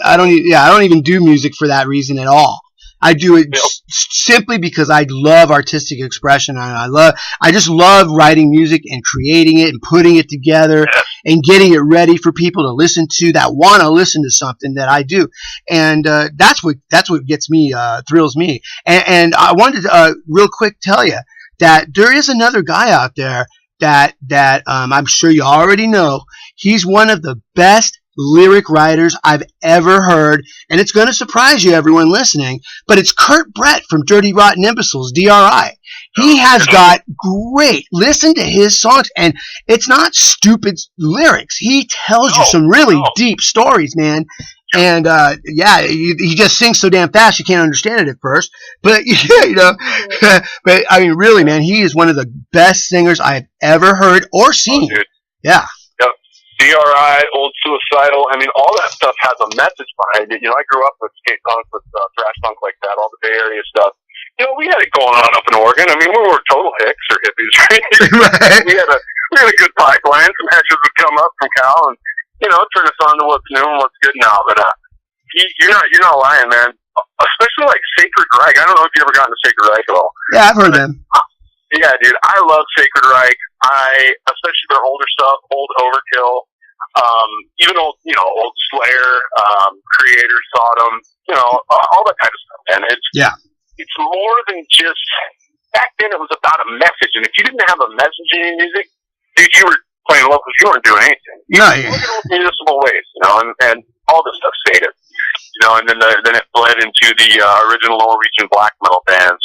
I don't even do music for that reason at all. I do it simply because I love artistic expression, and I just love writing music and creating it and putting it together and getting it ready for people to listen to that want to listen to something that I do, and that's what gets me, thrills me. And I wanted to real quick tell you that there is another guy out there that I'm sure you already know. He's one of the best lyric writers I've ever heard, and it's going to surprise you, everyone listening, but it's Kurt Brett from Dirty Rotten Imbeciles, DRI. He has got great, listen to his songs, and it's not stupid lyrics. He tells you some really deep stories, man. And he just sings so damn fast you can't understand it at first. But you know, but I mean, really, man, he is one of the best singers I've ever heard or seen. Yeah. DRI, Old Suicidal, I mean, all that stuff has a message behind it. You know, I grew up with skate punk, with thrash punk like that, all the Bay Area stuff. You know, we had it going on up in Oregon. I mean, we were total hicks or hippies, right? we had a good pipeline. Some hatches would come up from Cal and, you know, turn us on to what's new and what's good now. But you're not lying, man. Especially like Sacred Reich. I don't know if you ever gotten to Sacred Reich at all. Yeah, I've heard them. Yeah, dude, I love Sacred Reich. Especially their older stuff, old Overkill, even old Slayer, Creator, Sodom, you know, all that kind of stuff. And it's more than just, back then it was about a message. And if you didn't have a message in your music, dude, you were playing low because you weren't doing anything. Look at old Municipal Waste, you know, and all this stuff faded. You know, and then it bled into the original Norwegian black metal bands.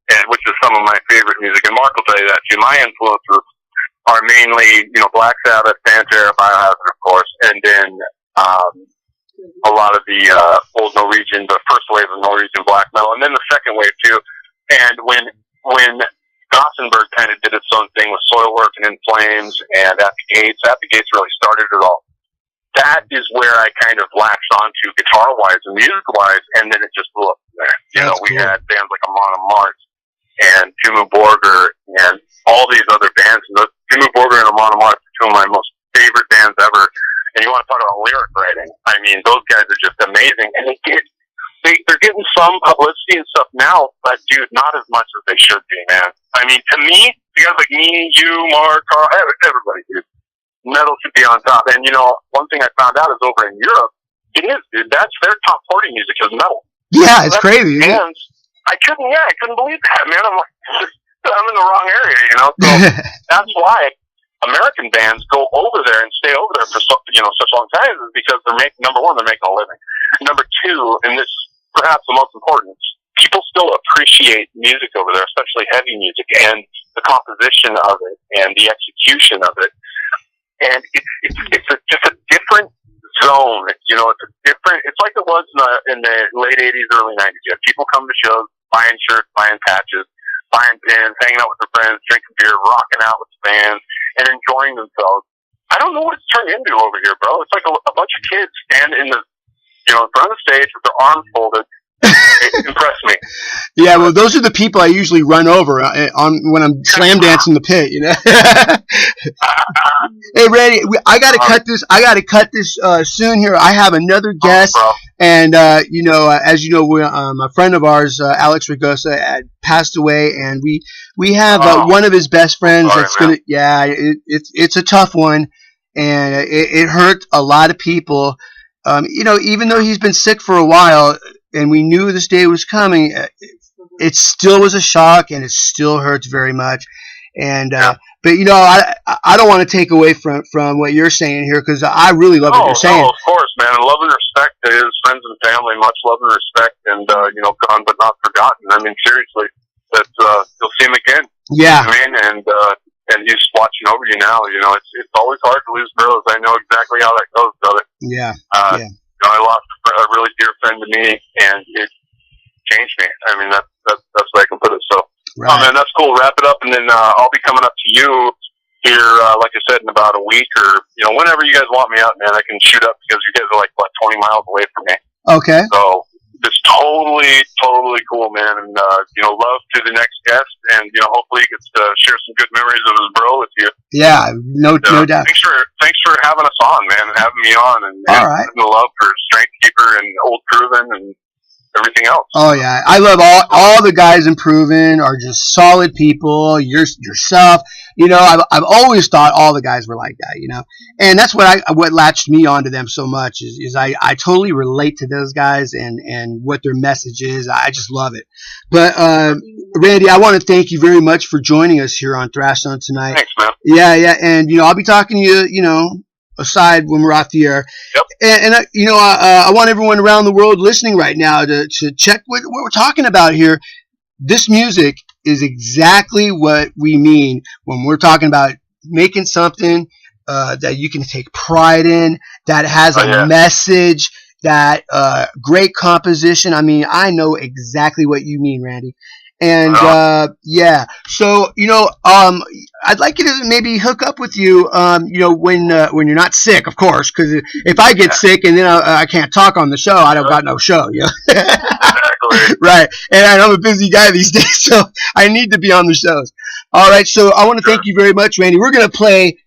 And which is some of my favorite music, and Mark will tell you that too. My influences are mainly, you know, Black Sabbath, Pantera, Biohazard, of course, and then a lot of the old Norwegian, the first wave of Norwegian black metal, and then the second wave too. And when Gothenburg kind of did its own thing with Soilwork and In Flames and At the Gates really started it all. That is where I kind of latched onto guitar-wise and music-wise, and then it just blew up from there. You know, we had bands like Amon Amarth and Dimmu Borgir and all these other bands. And Dimmu Borgir and Amon Amarth are two of my most favorite bands ever. And you want to talk about lyric writing? I mean, those guys are just amazing. And they're getting some publicity and stuff now, but dude, not as much as they should be, man. I mean, to me, guys like me, you, Mark, Carl, everybody, dude, metal should be on top. And you know, one thing I found out is over in Europe, it is, dude. That's their top 40 music is metal. Yeah, it's crazy. Bands, I couldn't believe that, man. I'm like, I'm in the wrong area, you know. So that's why American bands go over there and stay over there for such long time, is because number one, they're making a living. Number two, and this perhaps the most important, people still appreciate music over there, especially heavy music, and the composition of it and the execution of it. And it's just a different zone. You know, it's like it was in the late 80s, early 90s. You had people come to shows, buying shirts, buying patches, buying pins, hanging out with their friends, drinking beer, rocking out with the band, and enjoying themselves. I don't know what it's turned into over here, bro. It's like a bunch of kids stand in front of the stage with their arms folded. It impressed me. Yeah, well, those are the people I usually run over when I'm slam dancing the pit, you know. Hey, Randy, I got to cut this. Soon here. I have another guest, and as you know, a friend of ours, Alex Raygoza, had passed away, and we have one of his best friends that's gonna. Yeah, it's a tough one, and it hurt a lot of people. Even though he's been sick for a while, and we knew this day was coming, it still was a shock, and it still hurts very much. And but I don't want to take away from what you're saying here, because I really love what you're saying. No, of course, man. Love and respect to his friends and family. Much love and respect, and gone but not forgotten. I mean, seriously, that you'll see him again. Yeah. I mean, and he's watching over you now. You know, it's always hard to lose bros. I know exactly how that goes, brother. Yeah. I lost a really dear friend to me, and it changed me. I mean, that's the way I can put it. So, right. Oh man, that's cool. Wrap it up, and then I'll be coming up to you here, like I said, in about a week, or whenever you guys want me out, man. I can shoot up, because you guys are like 20 miles away from me. Okay. So it's totally cool, man. And love to the next guest, and hopefully he gets to share some good memories of his bro with you. Yeah, no doubt. Thanks for having us on, man, and having me on, and all right. The love for Strength Keeper and Old Proven and everything else. Oh yeah, I love all the guys in Proven are just solid people. Yourself, I've always thought all the guys were like that, and that's what latched me onto them so much is I totally relate to those guys and what their message is. I just love it. But Randy, I want to thank you very much for joining us here on Thrash Zone tonight. Thanks, man. Yeah, and I'll be talking to you, aside when we're off the air. Yep. And I want everyone around the world listening right now to check what we're talking about here. This music is exactly what we mean when we're talking about making something that you can take pride in, that has a message, that great composition. I mean, I know exactly what you mean, Randy. And so I'd like you to maybe hook up with you, when you're not sick, of course, because if I get sick and then I can't talk on the show, I don't got no show, Exactly. Right, and I'm a busy guy these days, so I need to be on the shows. All right, so I want to thank you very much, Randy. We're gonna play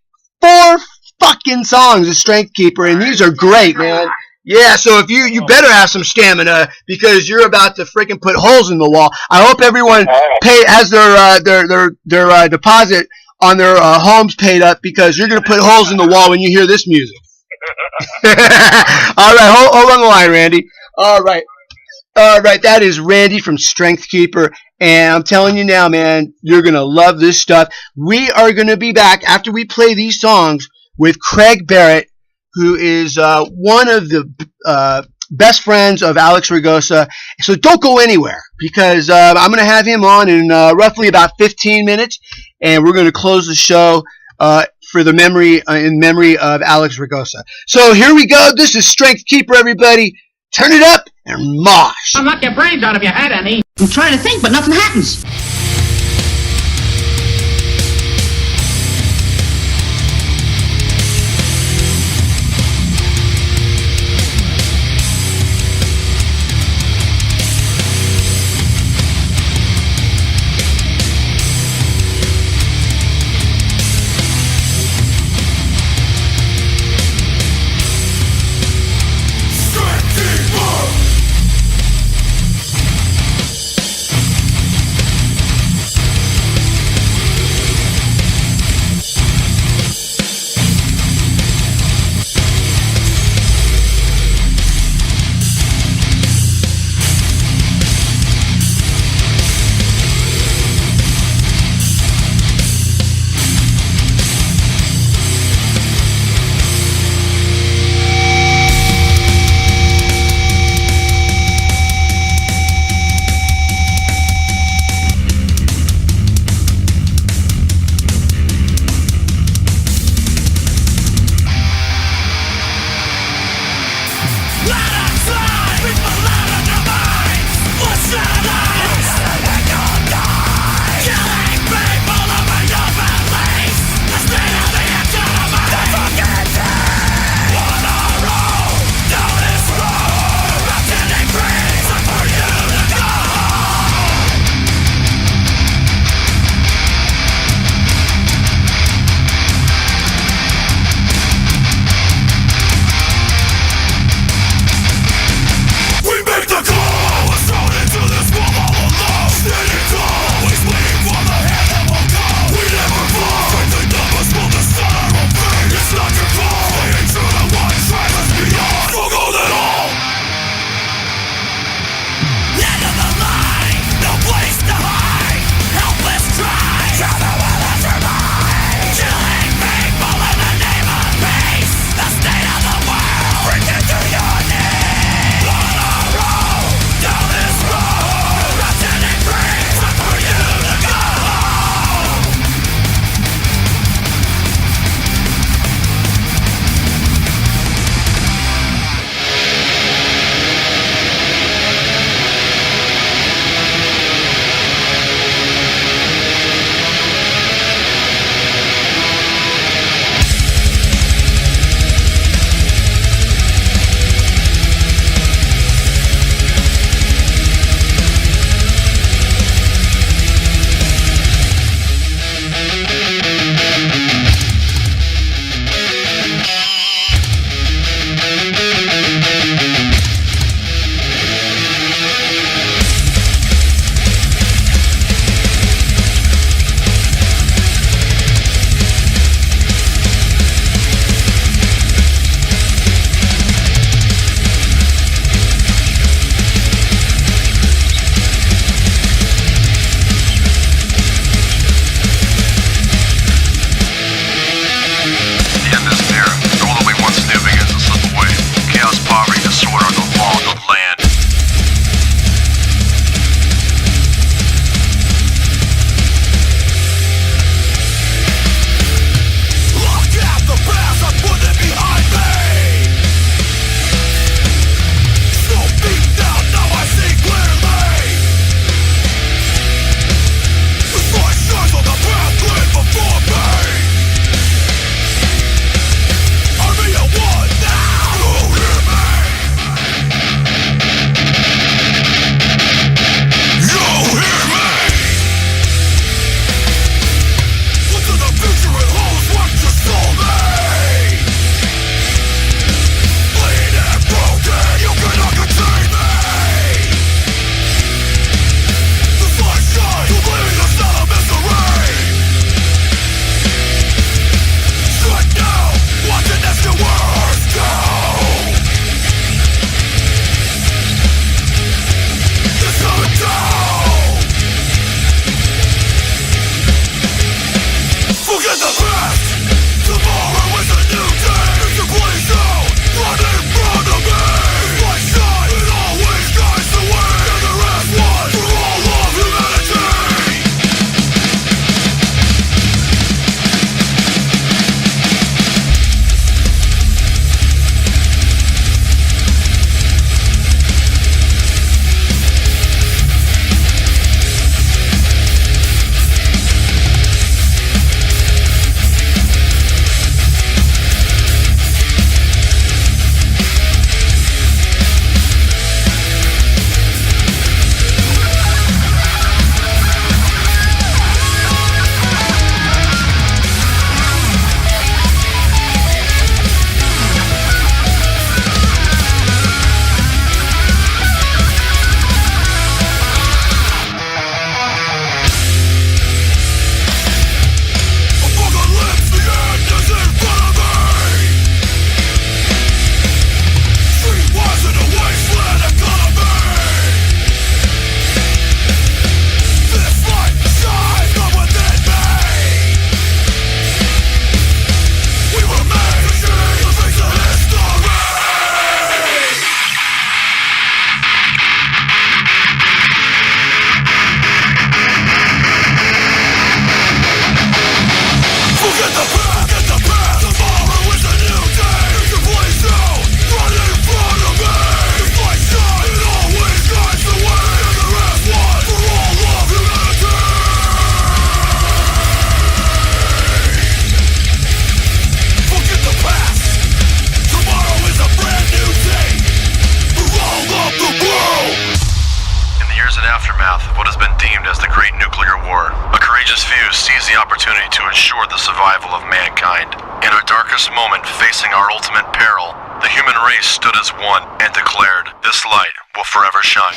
4 fucking songs of Strength Keeper, and these are great, man. Yeah, so if you better have some stamina, because you're about to freaking put holes in the wall. I hope everyone has their deposit on their homes paid up, because you're gonna put holes in the wall when you hear this music. All right, hold on the line, Randy. All right, that is Randy from Strength Keeper, and I'm telling you now, man, you're gonna love this stuff. We are gonna be back after we play these songs with Craig Barrett, who is one of the best friends of Alex Raygoza. So don't go anywhere, because I'm going to have him on in roughly about 15 minutes, and we're going to close the show for the memory of Alex Raygoza. So here we go. This is Strength Keeper, everybody. Turn it up and mosh. I'll knock your brains out of your head, Annie. I'm trying to think, but nothing happens. aftermath of what has been deemed as the Great Nuclear War, a courageous few seized the opportunity to ensure the survival of mankind. In our darkest moment, facing our ultimate peril, the human race stood as one and declared, "This light will forever shine."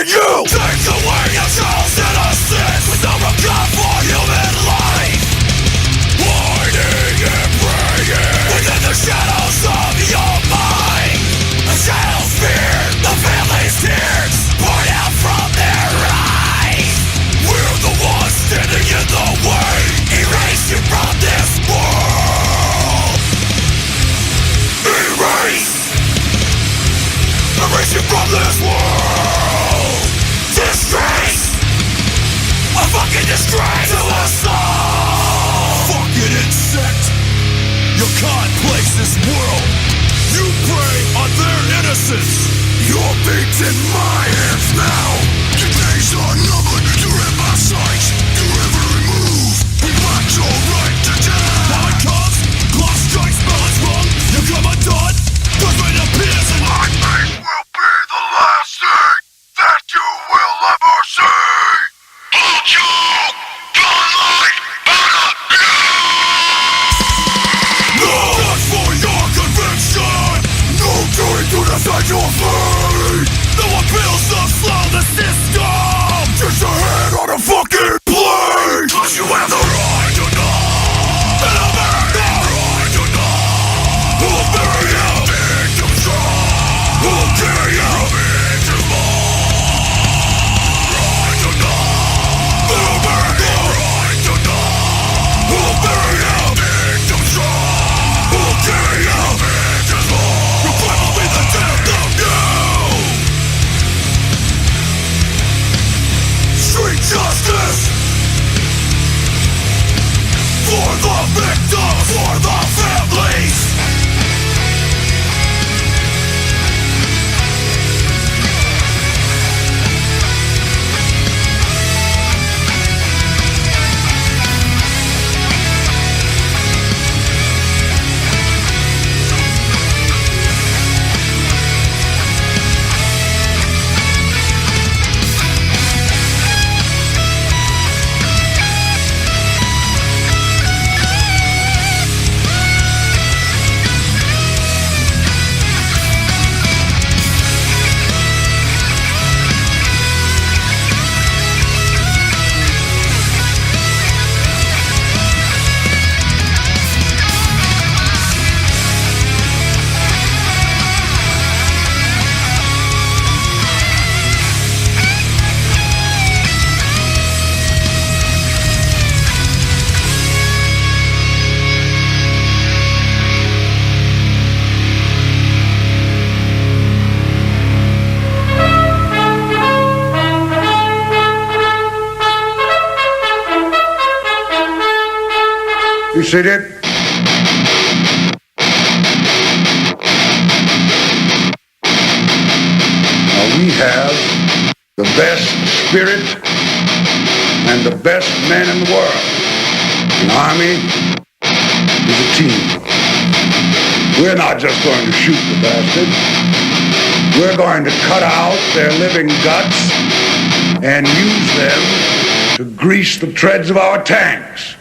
You take away your child's innocence with no regard for human life. Hiding and praying within the shadows of your mind. The child's fear, the family's tears poured out from their eyes. We're the ones standing in the way. Erase you from this world. Erase you from this world. Disgrace, a fucking disgrace to us all. Fucking insect, your kind plagues this world. You prey on their innocence. Your beats in my hands now. Your days are numbered to rip our sights. To every move, we want your right to die. Now it comes, glass strikes, smell is wrong. You come undone, perfect appears and I think will be the last thing that you will ever see. Hold you, the light out of you. No one for your conviction. No time to decide your fate. No one builds the slow the system. Just your head on a fucking plate. 'Cause you have the right to know. And I'll bury you. Right to know. Who'll bury you? Victims wrong. Who'll kill you? Victims wrong. Right to know. Who'll bury you? Right to know. Who'll bury you? Victims wrong. Who'll kill you? Victims wrong. You'll probably be the death of you. Street justice for the victims, for the families. You see that? Now we have the best spirit and the best men in the world. An army is a team. We're not just going to shoot the bastards. We're going to cut out their living guts and use them to grease the treads of our tanks.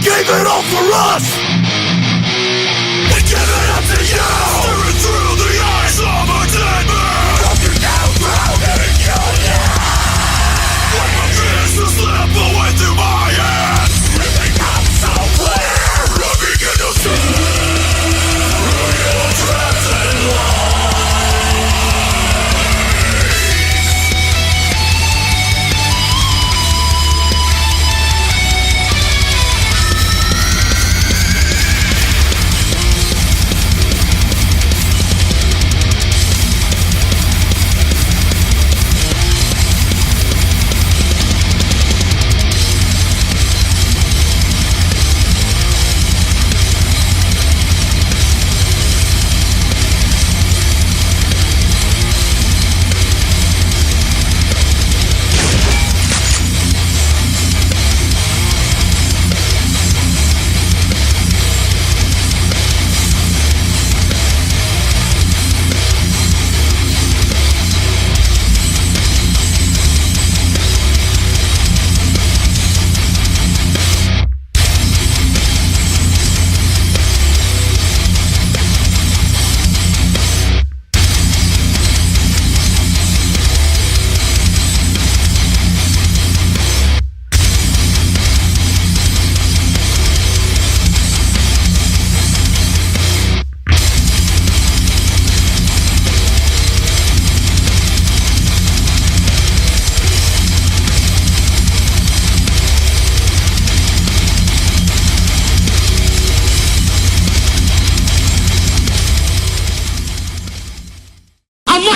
gave it all for us. We give it up to you. Staring through the eyes of a dead man. Walking down round and kill you. When my pieces slip away through my hands, it becomes so clear. I begin to see real traps and lies.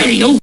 Radio.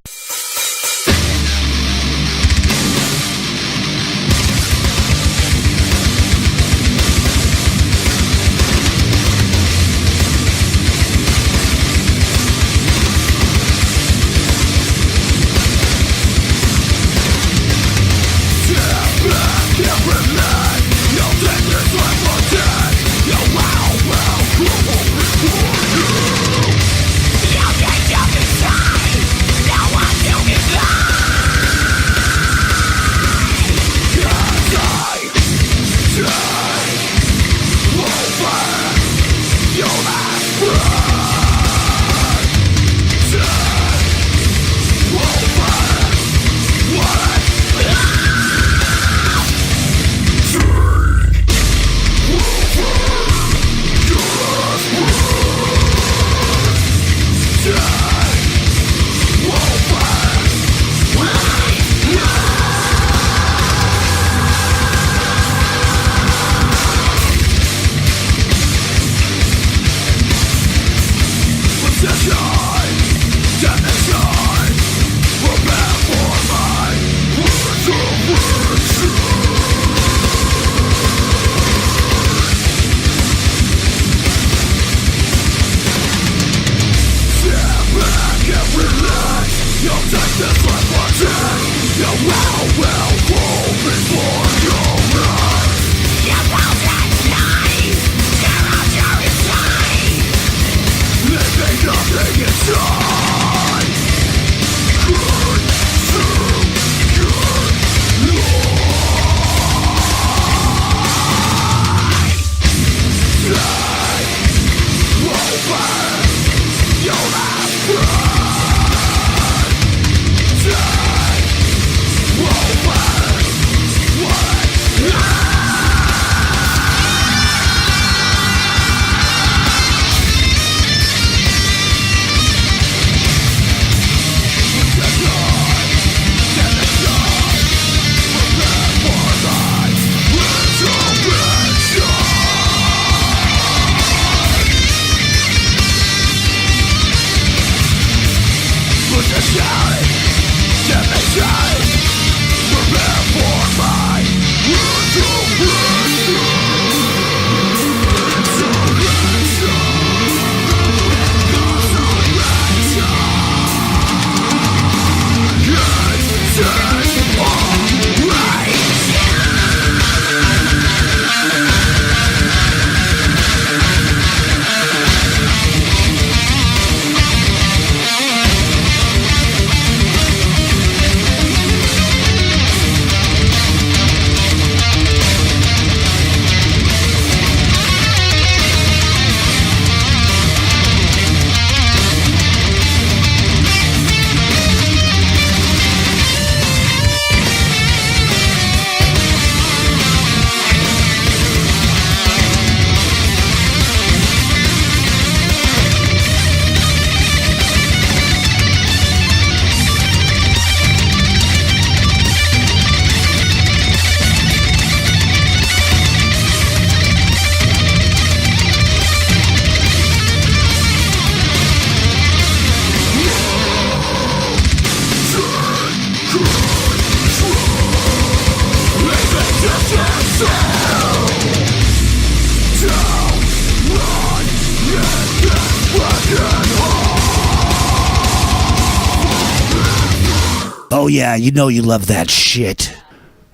Oh, yeah, you know you love that shit.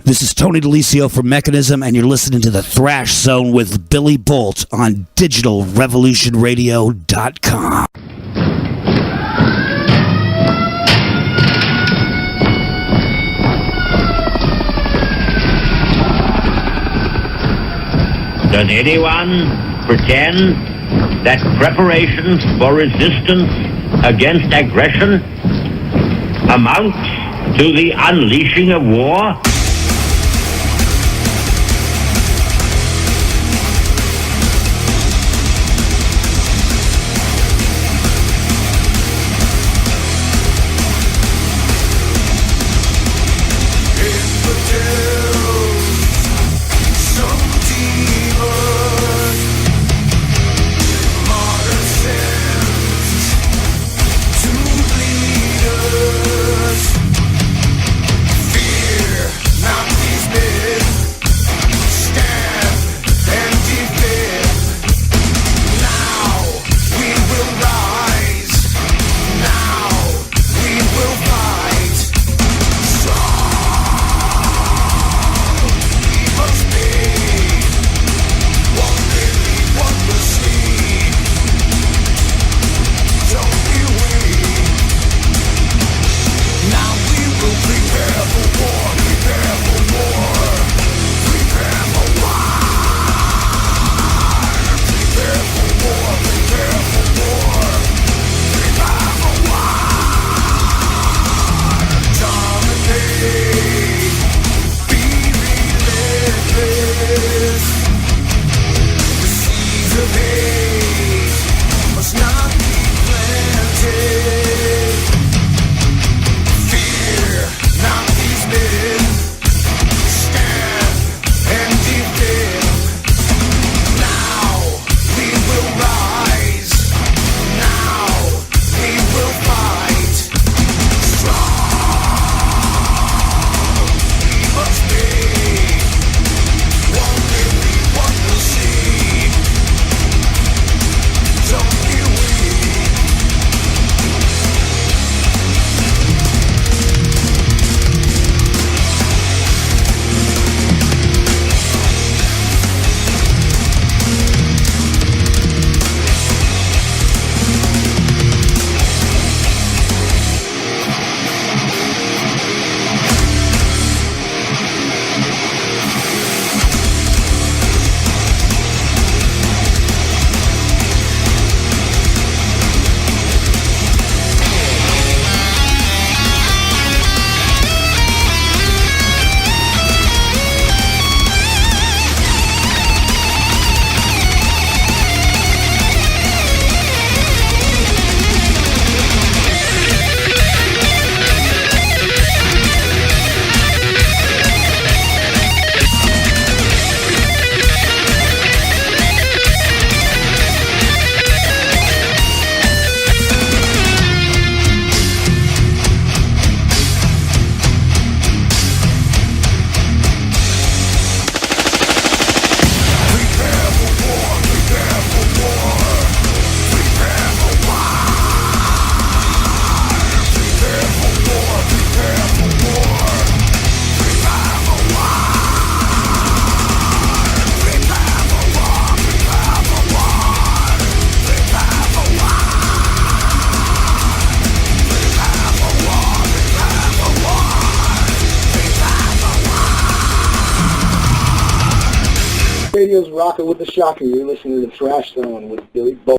This is Tony DeLisio from Mechanism, and you're listening to the Thrash Zone with Billy Boldt on DigitalRevolutionRadio.com. Does anyone pretend that preparations for resistance against aggression amount to the unleashing of war? Radio's rocking with the shocker. You're listening to the Thrash Zone with Billy Boldt.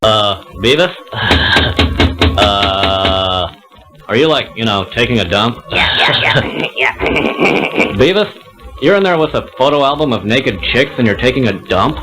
Beavis? Are you like, taking a dump? Yeah. Beavis, you're in there with a photo album of naked chicks and you're taking a dump?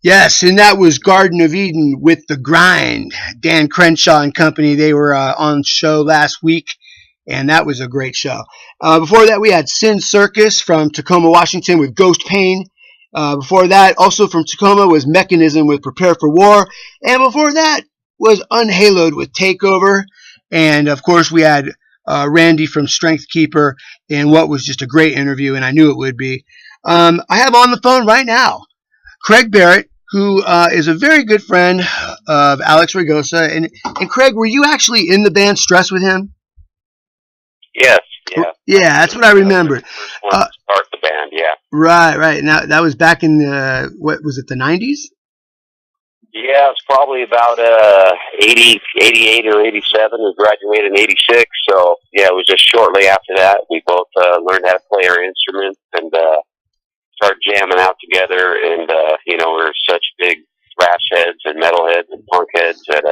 Yes, and that was Garden of Eden with The Grind. Dan Crenshaw and company, they were on show last week, and that was a great show. Before that, we had Sin Circus from Tacoma, Washington with Ghost Pain. Before that, also from Tacoma, was Mechanism with Prepare for War. And before that was Unhaloed with Takeover. And, of course, we had Randy from Strength Keeper in what was just a great interview, and I knew it would be. I have on the phone right now Craig Barrett, who is a very good friend of Alex Raygoza. And Craig, were you actually in the band Stress with him? Yes, yeah. Yeah, that's what I remember. Start the band, yeah. Right. Now, that was back in the, what was it, the 90s? Yeah, it's probably about 88 or 87. We graduated in 86, so yeah, it was just shortly after that. We both learned how to play our instruments and started jamming out together. And you know, we're such big thrash heads and metal heads and punk heads that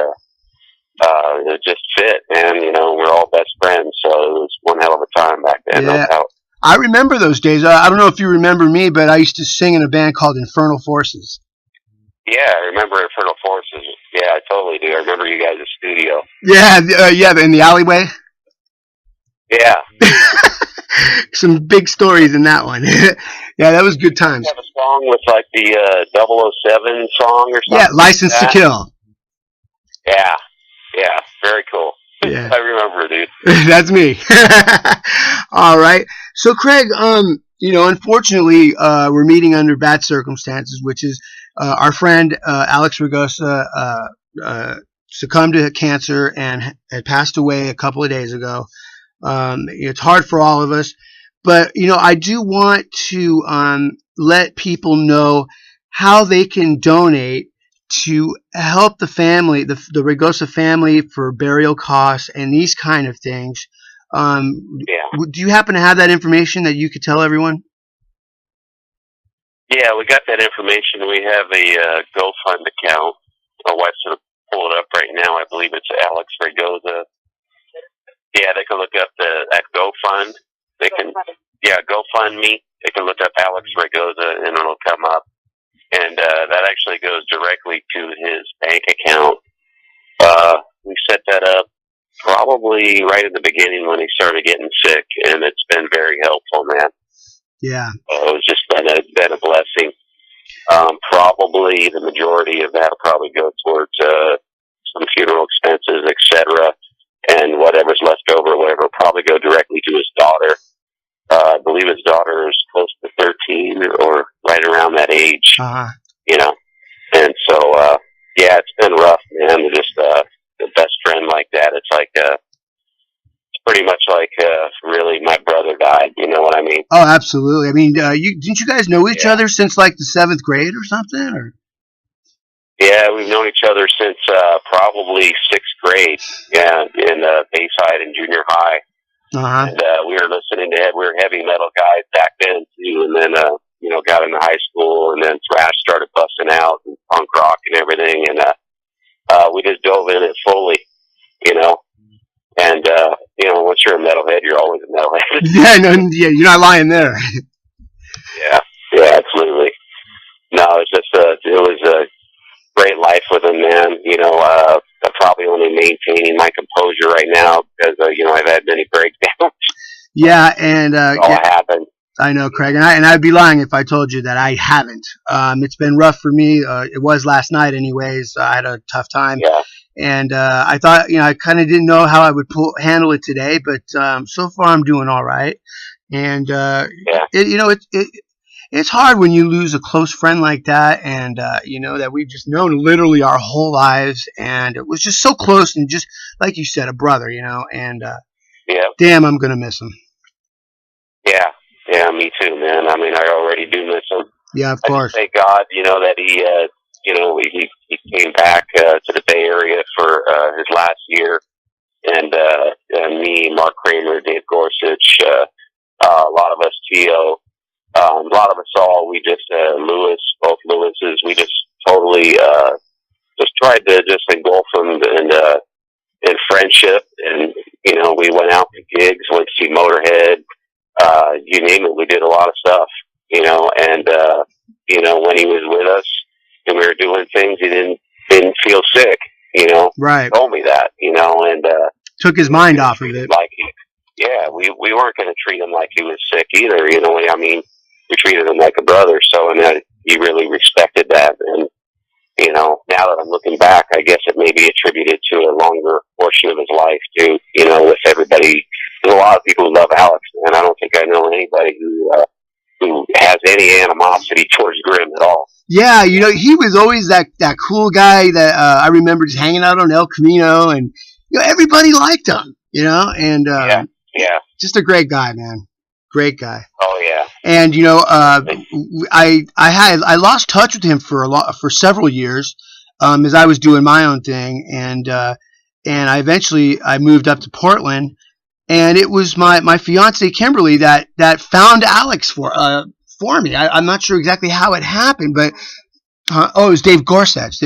it just fit. And you know, we're all best friends, so it was one hell of a time back then. Yeah. No doubt. I remember those days. I don't know if you remember me, but I used to sing in a band called Infernal Forces. Yeah, I remember Infernal Forces. Yeah, I totally do. I remember you guys' studio. Yeah, in the alleyway. Yeah. Some big stories in that one. Yeah, that was good times. You have a song with like the 007 song or something? Yeah, License like to Kill. Yeah, very cool. Yeah. I remember, dude. That's me. All right. So, Craig, you know, unfortunately, we're meeting under bad circumstances, which is our friend Alex Raygoza succumbed to cancer and had passed away a couple of days ago. It's hard for all of us, but you know, I do want to let people know how they can donate to help the family, the Raygoza family, for burial costs and these kind of things. Do you happen to have that information that you could tell everyone? Yeah, we got that information. We have a GoFund account. My wife's going to pull it up right now. I believe it's Alex Raygoza. Yeah, they can look up that GoFund. They can, GoFundMe. They can look up Alex Raygoza and it'll come up. And that actually goes directly to his bank account. We set that up probably right at the beginning when he started getting sick, and it's been very helpful, man. Yeah. It's just been a blessing. Probably the majority of that will probably go towards some funeral expenses, etc., and whatever's left over, whatever, will probably go directly to his daughter. I believe his daughter is close to 13 or right around that age. You know, and so yeah, it's been rough, man. Just the best friend like that. It's like it's pretty much like really my brother died. You know what I mean? Oh, absolutely. I mean, didn't you guys know each other since like the 7th grade or something? Or? Yeah, we've known each other since probably 6th grade. Yeah, in Bayside and junior high. And we were listening to we were heavy metal guys back then too, and then you know, got into high school, and then thrash started busting out, and punk rock and everything, and we just dove in it fully, you know. And you know, once you're a metalhead, you're always a metalhead. Yeah, you're not lying there. Yeah, absolutely. No, it's just it was a great life with him, man. You know, I'm probably only maintaining my composure right now because you know, I've had many breakdowns. Yeah, and all happened. I know, Craig, and I'd be lying if I told you that I haven't. It's been rough for me. It was last night, anyways. I had a tough time. Yeah. And I thought, you know, I kind of didn't know how I would handle it today, but so far I'm doing all right. And you know, it's hard when you lose a close friend like that, and you know, that we've just known literally our whole lives, and it was just so close, and just like you said, a brother, you know. And damn, I'm gonna miss him. Yeah, me too, man. I mean, I already do miss him. Yeah, of course. I thank God, you know, that he, you know, he came back to the Bay Area for his last year, and me, Mark Kramer, Dave Gorsuch, a lot of us, Tio, a lot of us all, we just, both Lewises, we just totally just tried to just engulf him in friendship, and, you know, we went out to gigs, went to see Motorhead, you name it, we did a lot of stuff, you know, and, you know, when he was with us and we were doing things, he didn't feel sick, you know. Right. He told me that, you know, and, took his mind off of it. Like, we weren't going to treat him like he was sick either, you know. I mean, we treated him like a brother, so, and he really respected that, and, you know, now that I'm looking back, I guess it may be attributed to a longer portion of his life, too, you know, with everybody. There's a lot of people who love Alex, and I don't think I know anybody who has any animosity towards Grimm at all. Yeah, you know, he was always that cool guy that I remember just hanging out on El Camino, and you know, everybody liked him, you know, and just a great guy, man, great guy. Oh yeah. And you know, I lost touch with him for several years. as I was doing my own thing, and I eventually moved up to Portland, and it was my fiance Kimberly that found Alex for me. I'm not sure exactly how it happened, but it was Dave Gorsuch.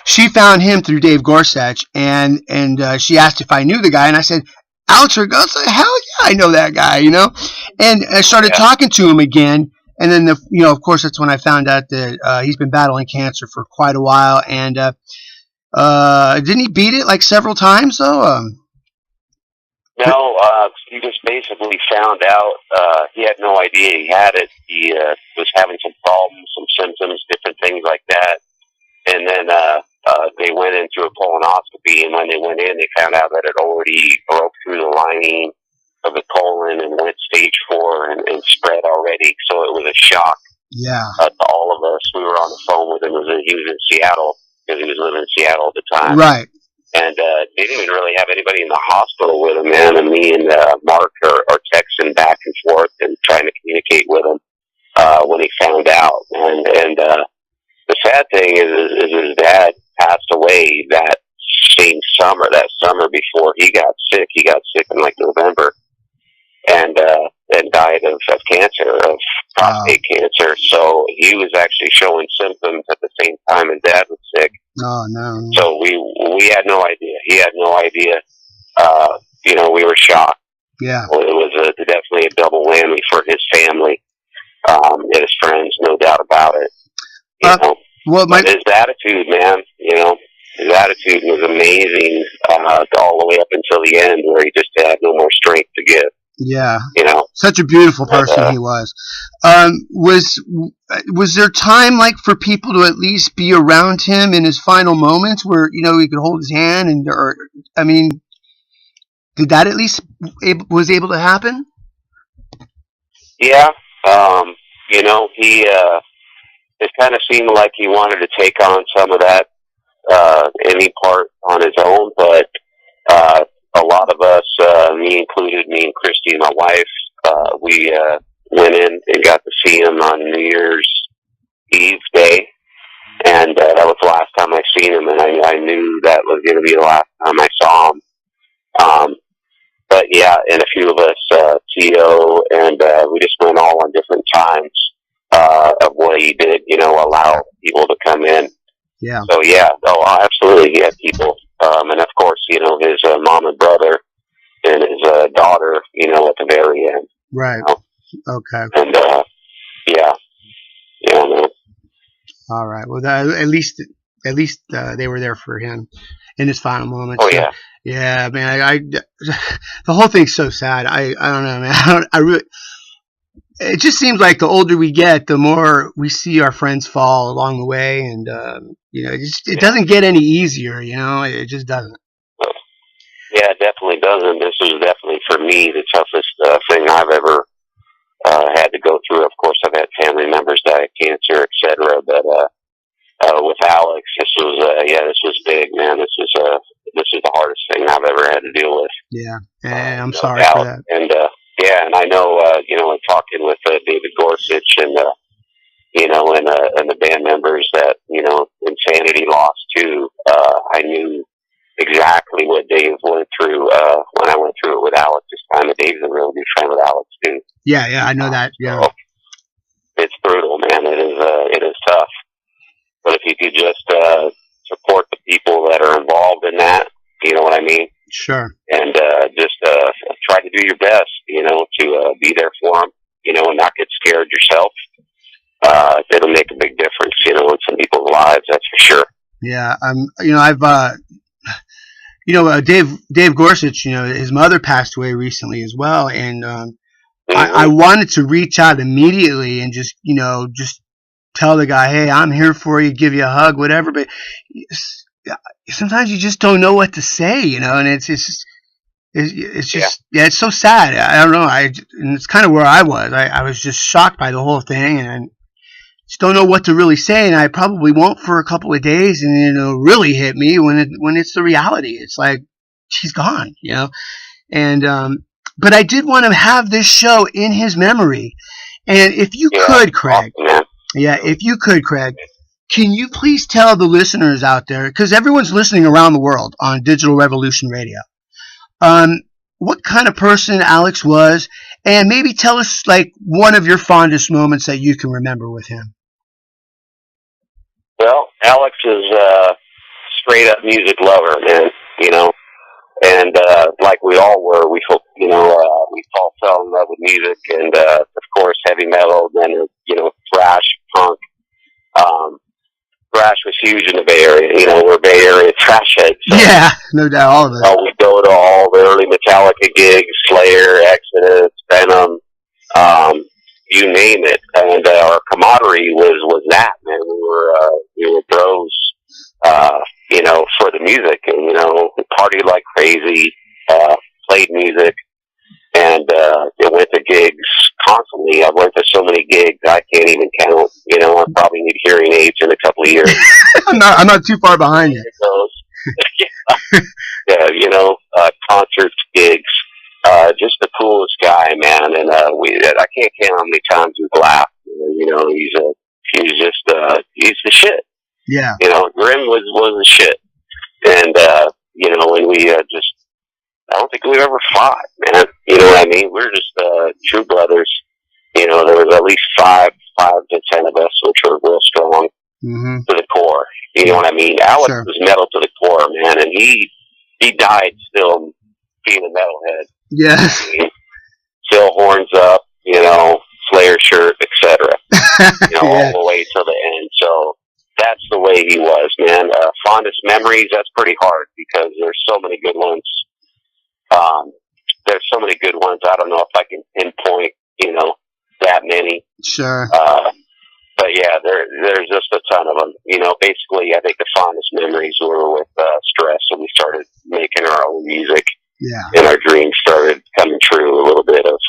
She found him through Dave Gorsuch, and she asked if I knew the guy, and I said, Alex Raygoza, hell yeah, I know that guy, And I started talking to him again, and then of course that's when I found out that he's been battling cancer for quite a while, and didn't he beat it like several times though? No, he just basically found out. He had no idea he had it. He was having some problems, some symptoms, different things like that. And then they went into a colonoscopy, and when they went in, they found out that it already broke through the lining of the colon and went stage 4 and spread already. So it was a shock to all of us. We were on the phone with him. He was in Seattle, because he was living in Seattle at the time. Right. And they didn't even really have anybody in the hospital with him, man. And me and Mark are texting back and forth and trying to communicate with him when he found out. And the sad thing is his dad passed away that same summer, before he got sick. He got sick in like November, and died of cancer, of prostate cancer. So he was actually showing symptoms at the same time his dad was sick. Oh no! So we had no idea. He had no idea. We were shocked. Yeah. Well, it was definitely a double whammy for his family and his friends, no doubt about it. But his attitude, man, his attitude was amazing all the way up until the end, where he just had no more strength to give. Yeah. Such a beautiful person he was. Was there time like for people to at least be around him in his final moments, where he could hold his hand did that at least was able to happen? Yeah. He it kind of seemed like he wanted to take on some of that any part on his own, but a lot of us, me included, me and Christy, my wife, we went in and got to see him on New Year's Eve day, and that was the last time I seen him, and I knew that was going to be the last time I saw him. But yeah, and a few of us, Tio, and we just went all on different times of what he did, allow people to come in. Yeah. So yeah, absolutely, he had people, and of course, his mom and brother and his daughter, at the very end. Right. Okay. And yeah, man. All right. Well, at least they were there for him in his final moments. Oh yeah. Yeah, man. The whole thing's so sad. I don't know, man. I really. It just seems like the older we get, the more we see our friends fall along the way, and it doesn't get any easier. It just doesn't. Yeah, it definitely doesn't. This was definitely for me the toughest thing I've ever had to go through. Of course, I've had family members die of cancer, etc. But with Alex, this was big, man. This is the hardest thing I've ever had to deal with. Yeah, and I'm sorry for that. And and I know, in talking with David Gorsuch and and the band members that Insanity lost too. I knew exactly what Dave went through when I went through it with Alex this time. And Dave's a real good friend with Alex too. Yeah, I know that. Yeah, so it's brutal, man. It is tough. But if you could just support the people that are involved in that, you know what I mean? Sure. And just try to do your best, to be there for them, and not get scared yourself. It'll make a big difference, in some people's lives, that's for sure. Yeah, Dave Gorsuch, his mother passed away recently as well, and I wanted to reach out immediately and just tell the guy, hey, I'm here for you, give you a hug, whatever, but sometimes you just don't know what to say, and it's just it's so sad. I don't know. And it's kind of where I was. I was just shocked by the whole thing, and I just don't know what to really say. And I probably won't for a couple of days, and it'll really hit me when it's the reality. It's like she's gone, And but I did want to have this show in his memory, and if you could, Craig, awesome, if you could, Craig, can you please tell the listeners out there, because everyone's listening around the world on Digital Revolution Radio, what kind of person Alex was, and maybe tell us like one of your fondest moments that you can remember with him. Well, Alex is a straight up music lover, man. You know, and like we all were, we fell in love with music, and of course heavy metal, then thrash, punk. Thrash was huge in the Bay Area. You know, we're Bay Area thrash heads. So, yeah, no doubt, all of it. We go to all the early Metallica gigs, Slayer, Exodus, Venom, you name it. And our camaraderie was that, man. We were bros, for the music, and we partied like crazy, played music, and went to gigs constantly. I went to so many gigs I can't even count. I probably need hearing aids in a couple of years. I'm not too far behind you. Concerts, gigs, just the coolest guy, man. And I can't count how many times we've laughed. He's the shit. Yeah. Grim was the shit. And and we I don't think we ever fought, man. You know what I mean? We're just true brothers. There was at least 5 to 10 of us, which were real strong to the core. You know what I mean? Alex was metal to the core, man, and he died still being a metalhead. Yes. Still horns up, Slayer shirt, etc. All the way till the end. So that's the way he was, man. Fondest memories, that's pretty hard because there's so many good ones. There's so many good ones. I don't know if I can pinpoint, that many. Sure. But yeah, there's just a ton of them. Basically, I think the fondest memories were with Stress, and we started making our own music. Yeah. And our dreams started coming true a little bit of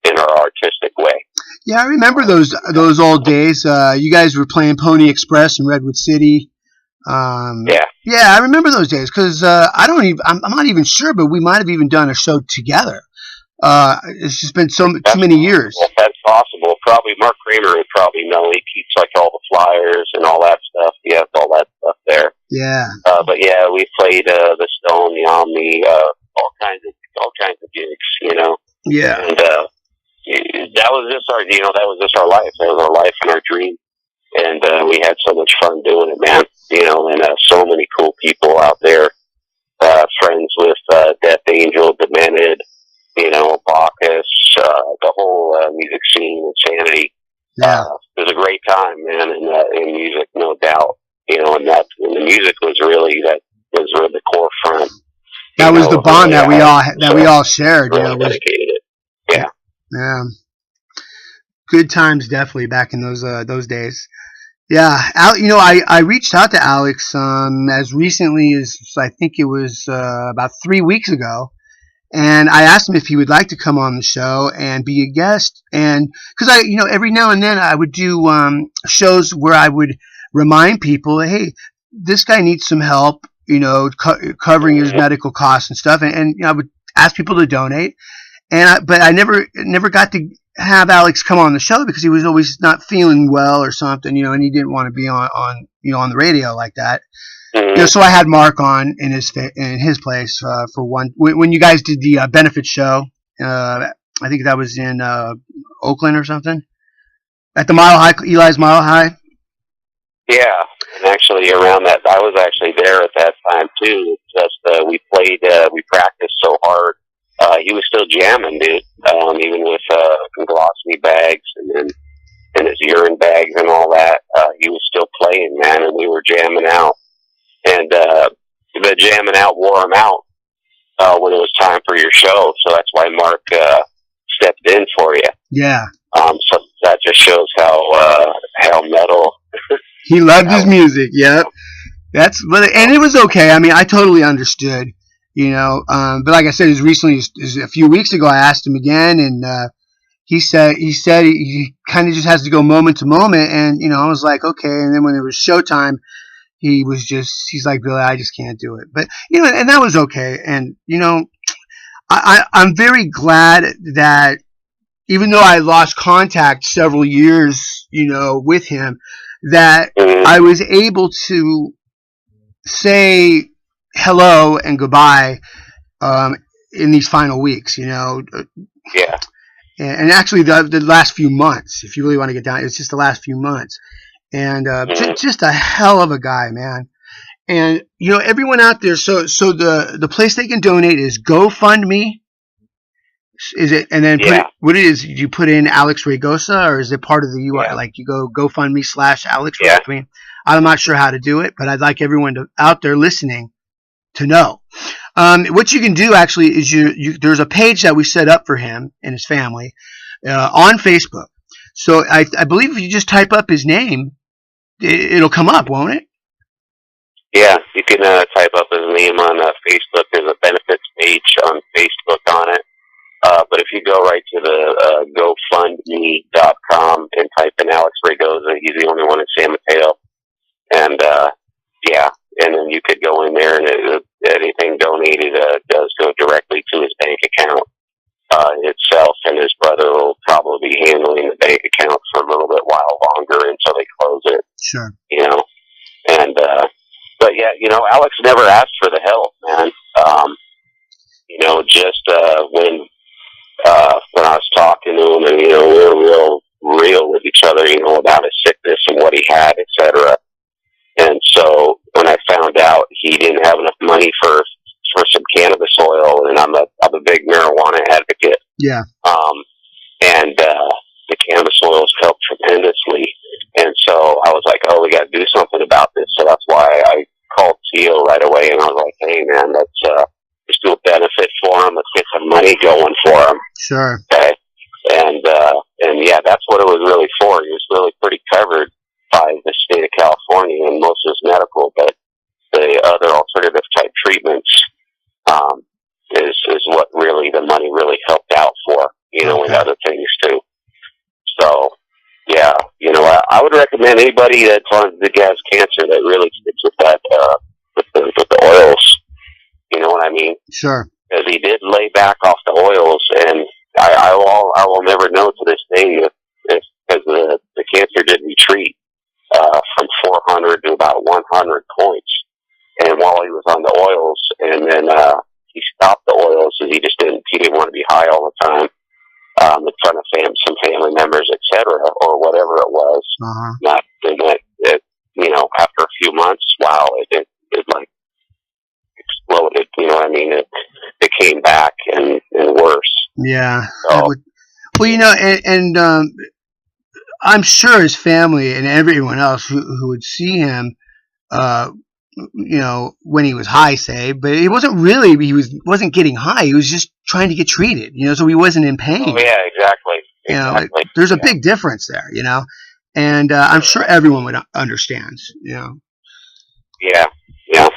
in our artistic way. Yeah, I remember those old days. You guys were playing Pony Express in Redwood City. Yeah, I remember those days because I'm not even sure, but we might have even done a show together. It's just been too many years. Well, that's possible. Probably Mark Kramer would probably know. He keeps like all the flyers and all that stuff. He has all that stuff there. Yeah. But yeah, we played the Stone, the Omni, all kinds of gigs. Yeah. And that was just our life. That was our life and our dream. And we had so much fun doing it, man. And so many cool people out there. Friends with Death Angel, Demented, Bacchus, the whole music scene, Insanity. Yeah. It was a great time, man, in music, no doubt. And the music was really the core front. That was the bond that we all shared. Really dedicated it. Yeah. Yeah. Good times, definitely back in those days. Yeah, I reached out to Alex as recently as I think it was about 3 weeks ago, and I asked him if he would like to come on the show and be a guest. And because every now and then I would do shows where I would remind people, hey, this guy needs some help, covering his medical costs and stuff, and I would ask people to donate. But I never got to have Alex come on the show because he was always not feeling well or something, and he didn't want to be on the radio like that. So I had Mark on in his place for one when you guys did the benefit show. I think that was in Oakland or something at the Mile High, Eli's Mile High. Yeah, and actually around that, I was actually there at that time too. Just we practiced so hard. He was still jamming, dude. Even with glossy bags and his urine bags and all that, he was still playing, man. And we were jamming out, and the jamming out wore him out when it was time for your show. So that's why Mark stepped in for you. Yeah. So that just shows how metal. He loved his music. Yep. And it was okay. I mean, I totally understood. But like I said, as recently as a few weeks ago, I asked him again, and he said he kind of just has to go moment to moment, and I was like, okay. And then when it was showtime, he's like, Billy, I just can't do it. But and that was okay. And I'm very glad that even though I lost contact several years, with him, that I was able to say hello and goodbye in these final weeks, you know. Yeah. And actually the last few months, if you really want to get down, it's just the last few months. And just a hell of a guy, man. And, you know, everyone out there, so the place they can donate is GoFundMe. Is it? And then what it is, you put in Alex Raygoza, or is it part of the URL? Like you go GoFundMe/Alex Raygoza? I mean, I'm not sure how to do it, but I'd like everyone out there listening to know. What you can do actually is there's a page that we set up for him and his family on Facebook. So I believe if you just type up his name, it'll come up, won't it? Yeah, you can type up his name on Facebook. There's a benefits page on Facebook on it. But if you go right to the GoFundMe.com and type in Alex Raygoza, he's the only one in San Mateo. And, and then you could go in there and anything donated does go directly to his bank account itself, and his brother will probably be handling the bank account for a little bit while longer until they close it. Sure. You know, and, but yeah, you know, Alex never asked for the help, man. You know, just when I was talking to him, and you know, we were real with each other, you know, about his sickness and what he had, etc. And so when I found out he didn't have enough money for some cannabis oil, and I'm a big marijuana advocate. Yeah. And the cannabis oils helped tremendously. And so I was like, oh, we got to do something about this. So that's why I called Theo right away, and I was like, hey, man, let's do a benefit for him. Let's get some money going for him. Sure. Okay. And yeah, that's what it was really for. He was really pretty covered by the state of California and most of his medical, but the other alternative type treatments is what really the money really helped out for, you know, and other things too. So, yeah, you know, I would recommend anybody that has cancer that really sticks with that, with the oils. You know what I mean? Sure. Because he did lay back off the oils, and I will never know to this day if because the cancer did retreat from 400 to about 100 points. And while he was on the oils, and then he stopped the oils, and he didn't want to be high all the time in front of some family members, etc., or whatever it was. You know, after a few months, wow, it like exploded. You know what I mean? It came back and worse. Yeah. So, well, you know, and I'm sure his family and everyone else who would see him, you know, when he was high, say, but he wasn't wasn't getting high. He was just trying to get treated, you know, so he wasn't in pain. Oh, yeah, exactly. You know, like, there's a big difference there, you know, and I'm sure everyone would understand, you know. Yeah, yeah.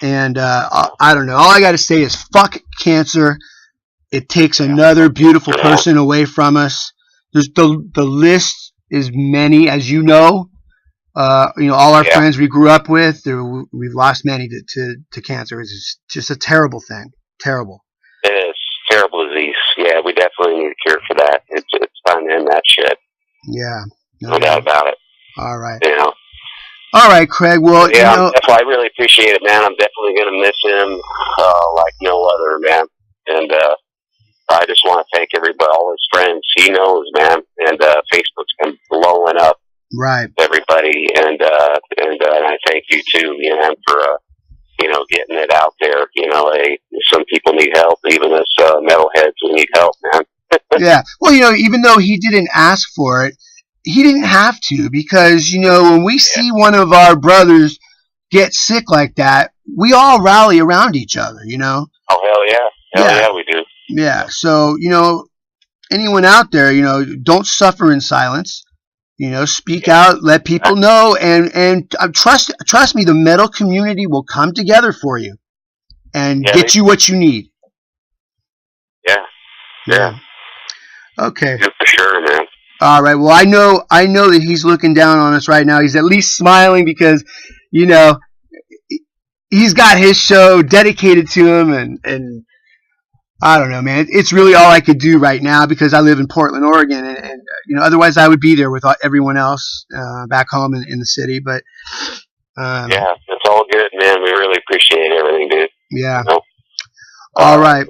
And I don't know. All I got to say is fuck cancer. It takes another beautiful person away from us. There's the list is many, as you know. You know, all our friends we grew up with, we've lost many to cancer. It's just a terrible thing. Terrible. It is. Terrible disease. Yeah, we definitely need a cure for that. It's time to end that shit. Yeah. No doubt about it. All right. You know. All right, Craig. Well, yeah, you know, I really appreciate it, man. I'm definitely going to miss him like no other, man. And I just want to thank everybody, all his friends. He knows, man. And Facebook's been blowing up. Right. Everybody, and I thank you too, you know, for you know, getting it out there. You know, some people need help. Even us metalheads, we need help, man. Yeah. Well, you know, even though he didn't ask for it, he didn't have to, because, you know, when we see one of our brothers get sick like that, we all rally around each other, you know? Oh, hell yeah. Hell yeah, we do. Yeah. So, you know, anyone out there, you know, don't suffer in silence. You know, speak out, let people know, and trust me, the metal community will come together for you and get you what you need. Yeah. Yeah. Okay. Yeah, for sure, man. All right. Well, I know that he's looking down on us right now. He's at least smiling because, you know, he's got his show dedicated to him, and I don't know, man. It's really all I could do right now because I live in Portland, Oregon, and otherwise I would be there with everyone else back home in the city. But yeah, it's all good, man. We really appreciate everything, dude. Yeah. All right.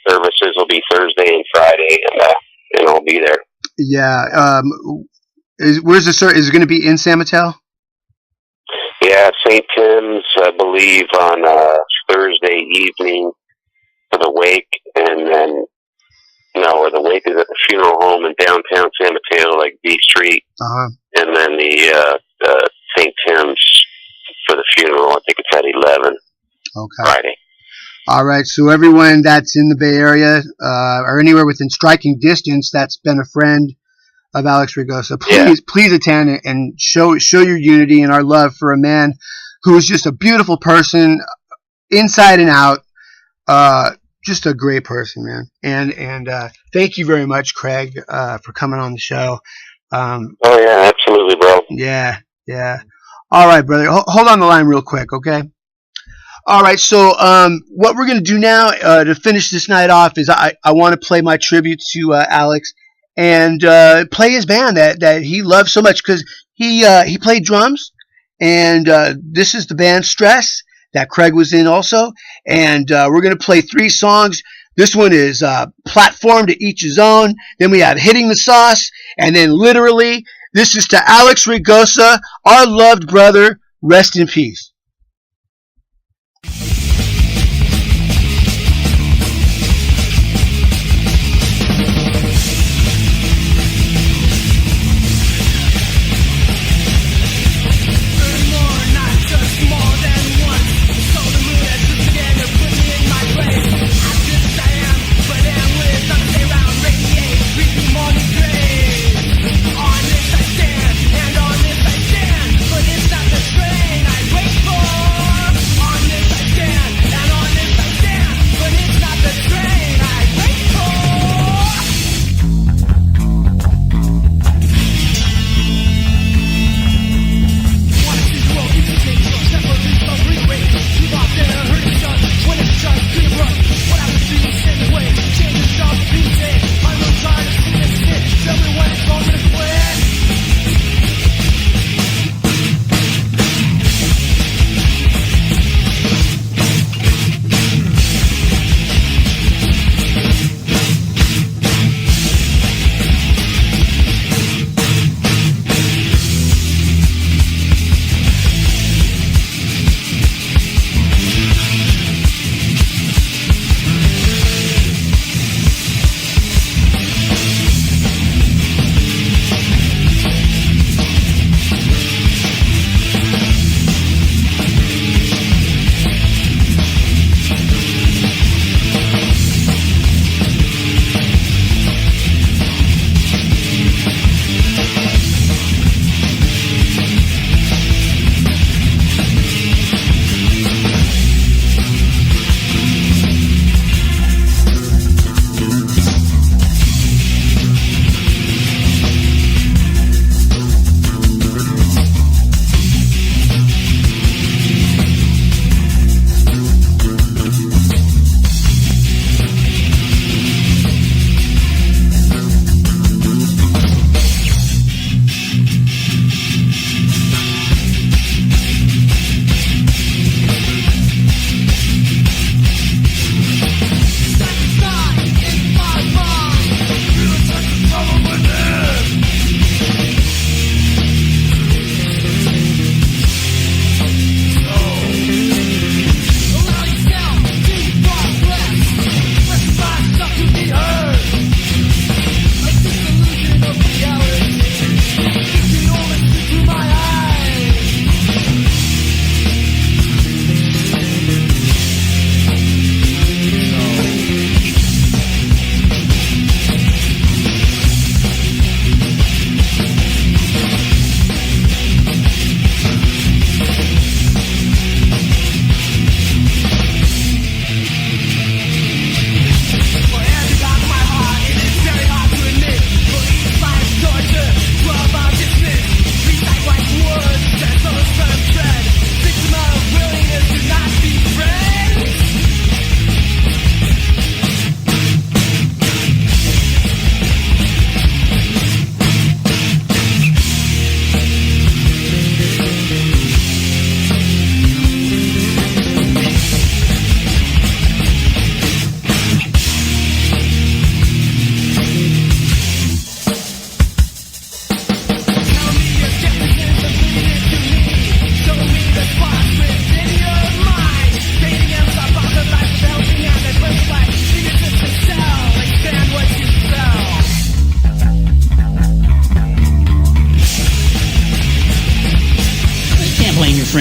Services will be Thursday and Friday, and I'll be there. Yeah. Where's the service? Is it going to be in San Mateo? Yeah, St. Tim's, I believe, on Thursday evening for the wake, and then, or the wake is at the funeral home in downtown San Mateo, like B Street, and then the St. Tim's for the funeral. I think it's at 11. Okay. Friday. All right, so everyone that's in the Bay Area or anywhere within striking distance that's been a friend of Alex Raygoza, please attend and show your unity and our love for a man who is just a beautiful person, inside and out. Just a great person, man. And thank you very much, Craig, for coming on the show. Oh yeah, absolutely, bro. Yeah. All right, brother. Hold on the line real quick, okay? All right, so what we're going to do now to finish this night off is I want to play my tribute to Alex and play his band that he loved so much because he played drums, and this is the band Stress that Craig was in also, and we're going to play 3 songs. This one is Platform to Each His Own, then we have Hitting the Sauce, and then Literally. This is to Alex Raygoza, our loved brother. Rest in peace. On this I stand, and on this I stand, but it's not the train I wait for.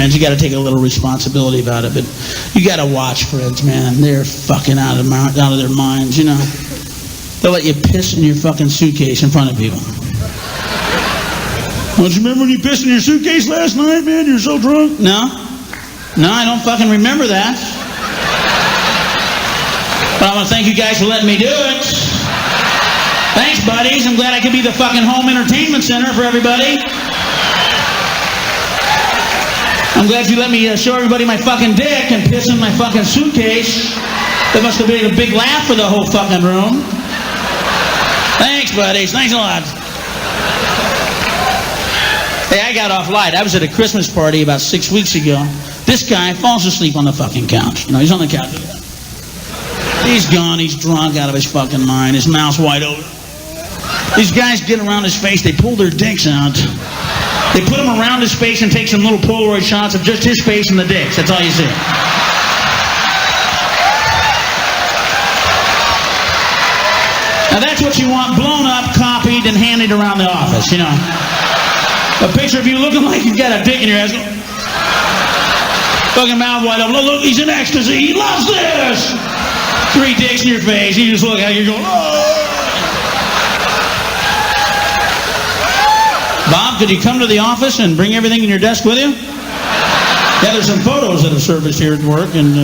friends. You got to take a little responsibility about it. But you got to watch friends, man. They're fucking out of their minds, you know. They'll let you piss in your fucking suitcase in front of people. Don't you remember when you pissed in your suitcase last night, man? You're so drunk. No, I don't fucking remember that. But I want to thank you guys for letting me do it. Thanks, buddies. I'm glad I could be the fucking home entertainment center for everybody. I'm glad you let me show everybody my fucking dick and piss in my fucking suitcase. That must have been a big laugh for the whole fucking room. Thanks, buddies. Thanks a lot. Hey, I got off light. I was at a Christmas party about 6 weeks ago. This guy falls asleep on the fucking couch. You know, he's on the couch. He's gone. He's drunk out of his fucking mind. His mouth's wide open. These guys get around his face. They pull their dicks out. They put them around his face and take some little Polaroid shots of just his face and the dicks. That's all you see. Now that's what you want blown up, copied, and handed around the office, you know. A picture of you looking like you've got a dick in your ass. Fucking mouth wide open. Look, he's in ecstasy. He loves this. 3 dicks in your face. You just look how you're going, oh. Bob, could you come to the office and bring everything in your desk with you? Yeah, there's some photos that have surfaced here at work, and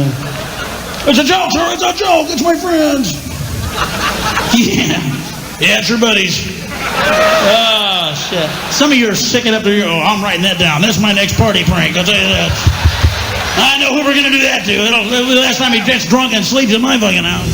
it's a joke, sir. It's a joke. It's my friends. Yeah, it's your buddies. Oh, shit. Some of you are sicking up to your, I'm writing that down. That's my next party prank, I'll tell you that. I know who we're going to do that to. The last time he gets drunk and sleeps in my fucking house.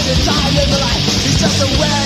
the time of the life. It's just a way,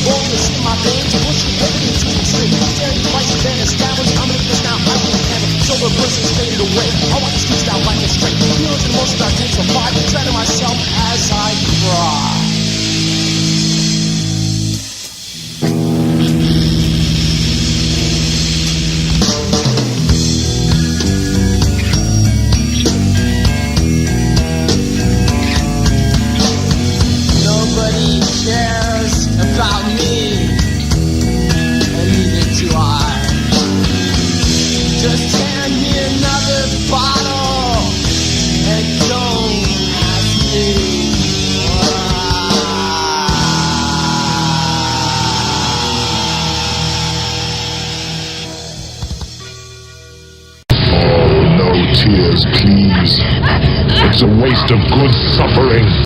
boldness in my veins, pushing everything to the street. Staring twice and then established, I'm in this now, I can have it. Silver blessings faded away. I want the streets down like a straight. Feelings and emotions are intensified, dreading myself as I cry. Nobody cares about me, and neither do I. Just hand me another bottle, and don't ask me Oh, no tears, please. It's a waste of good suffering.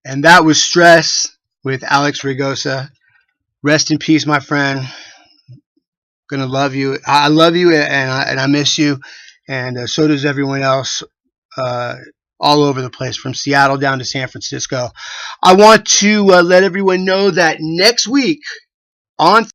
And that was Stress with Alex Raygoza. Rest in peace, my friend. Gonna love you. I love you, and I miss you, and so does everyone else, all over the place, from Seattle down to San Francisco. I want to let everyone know that next week on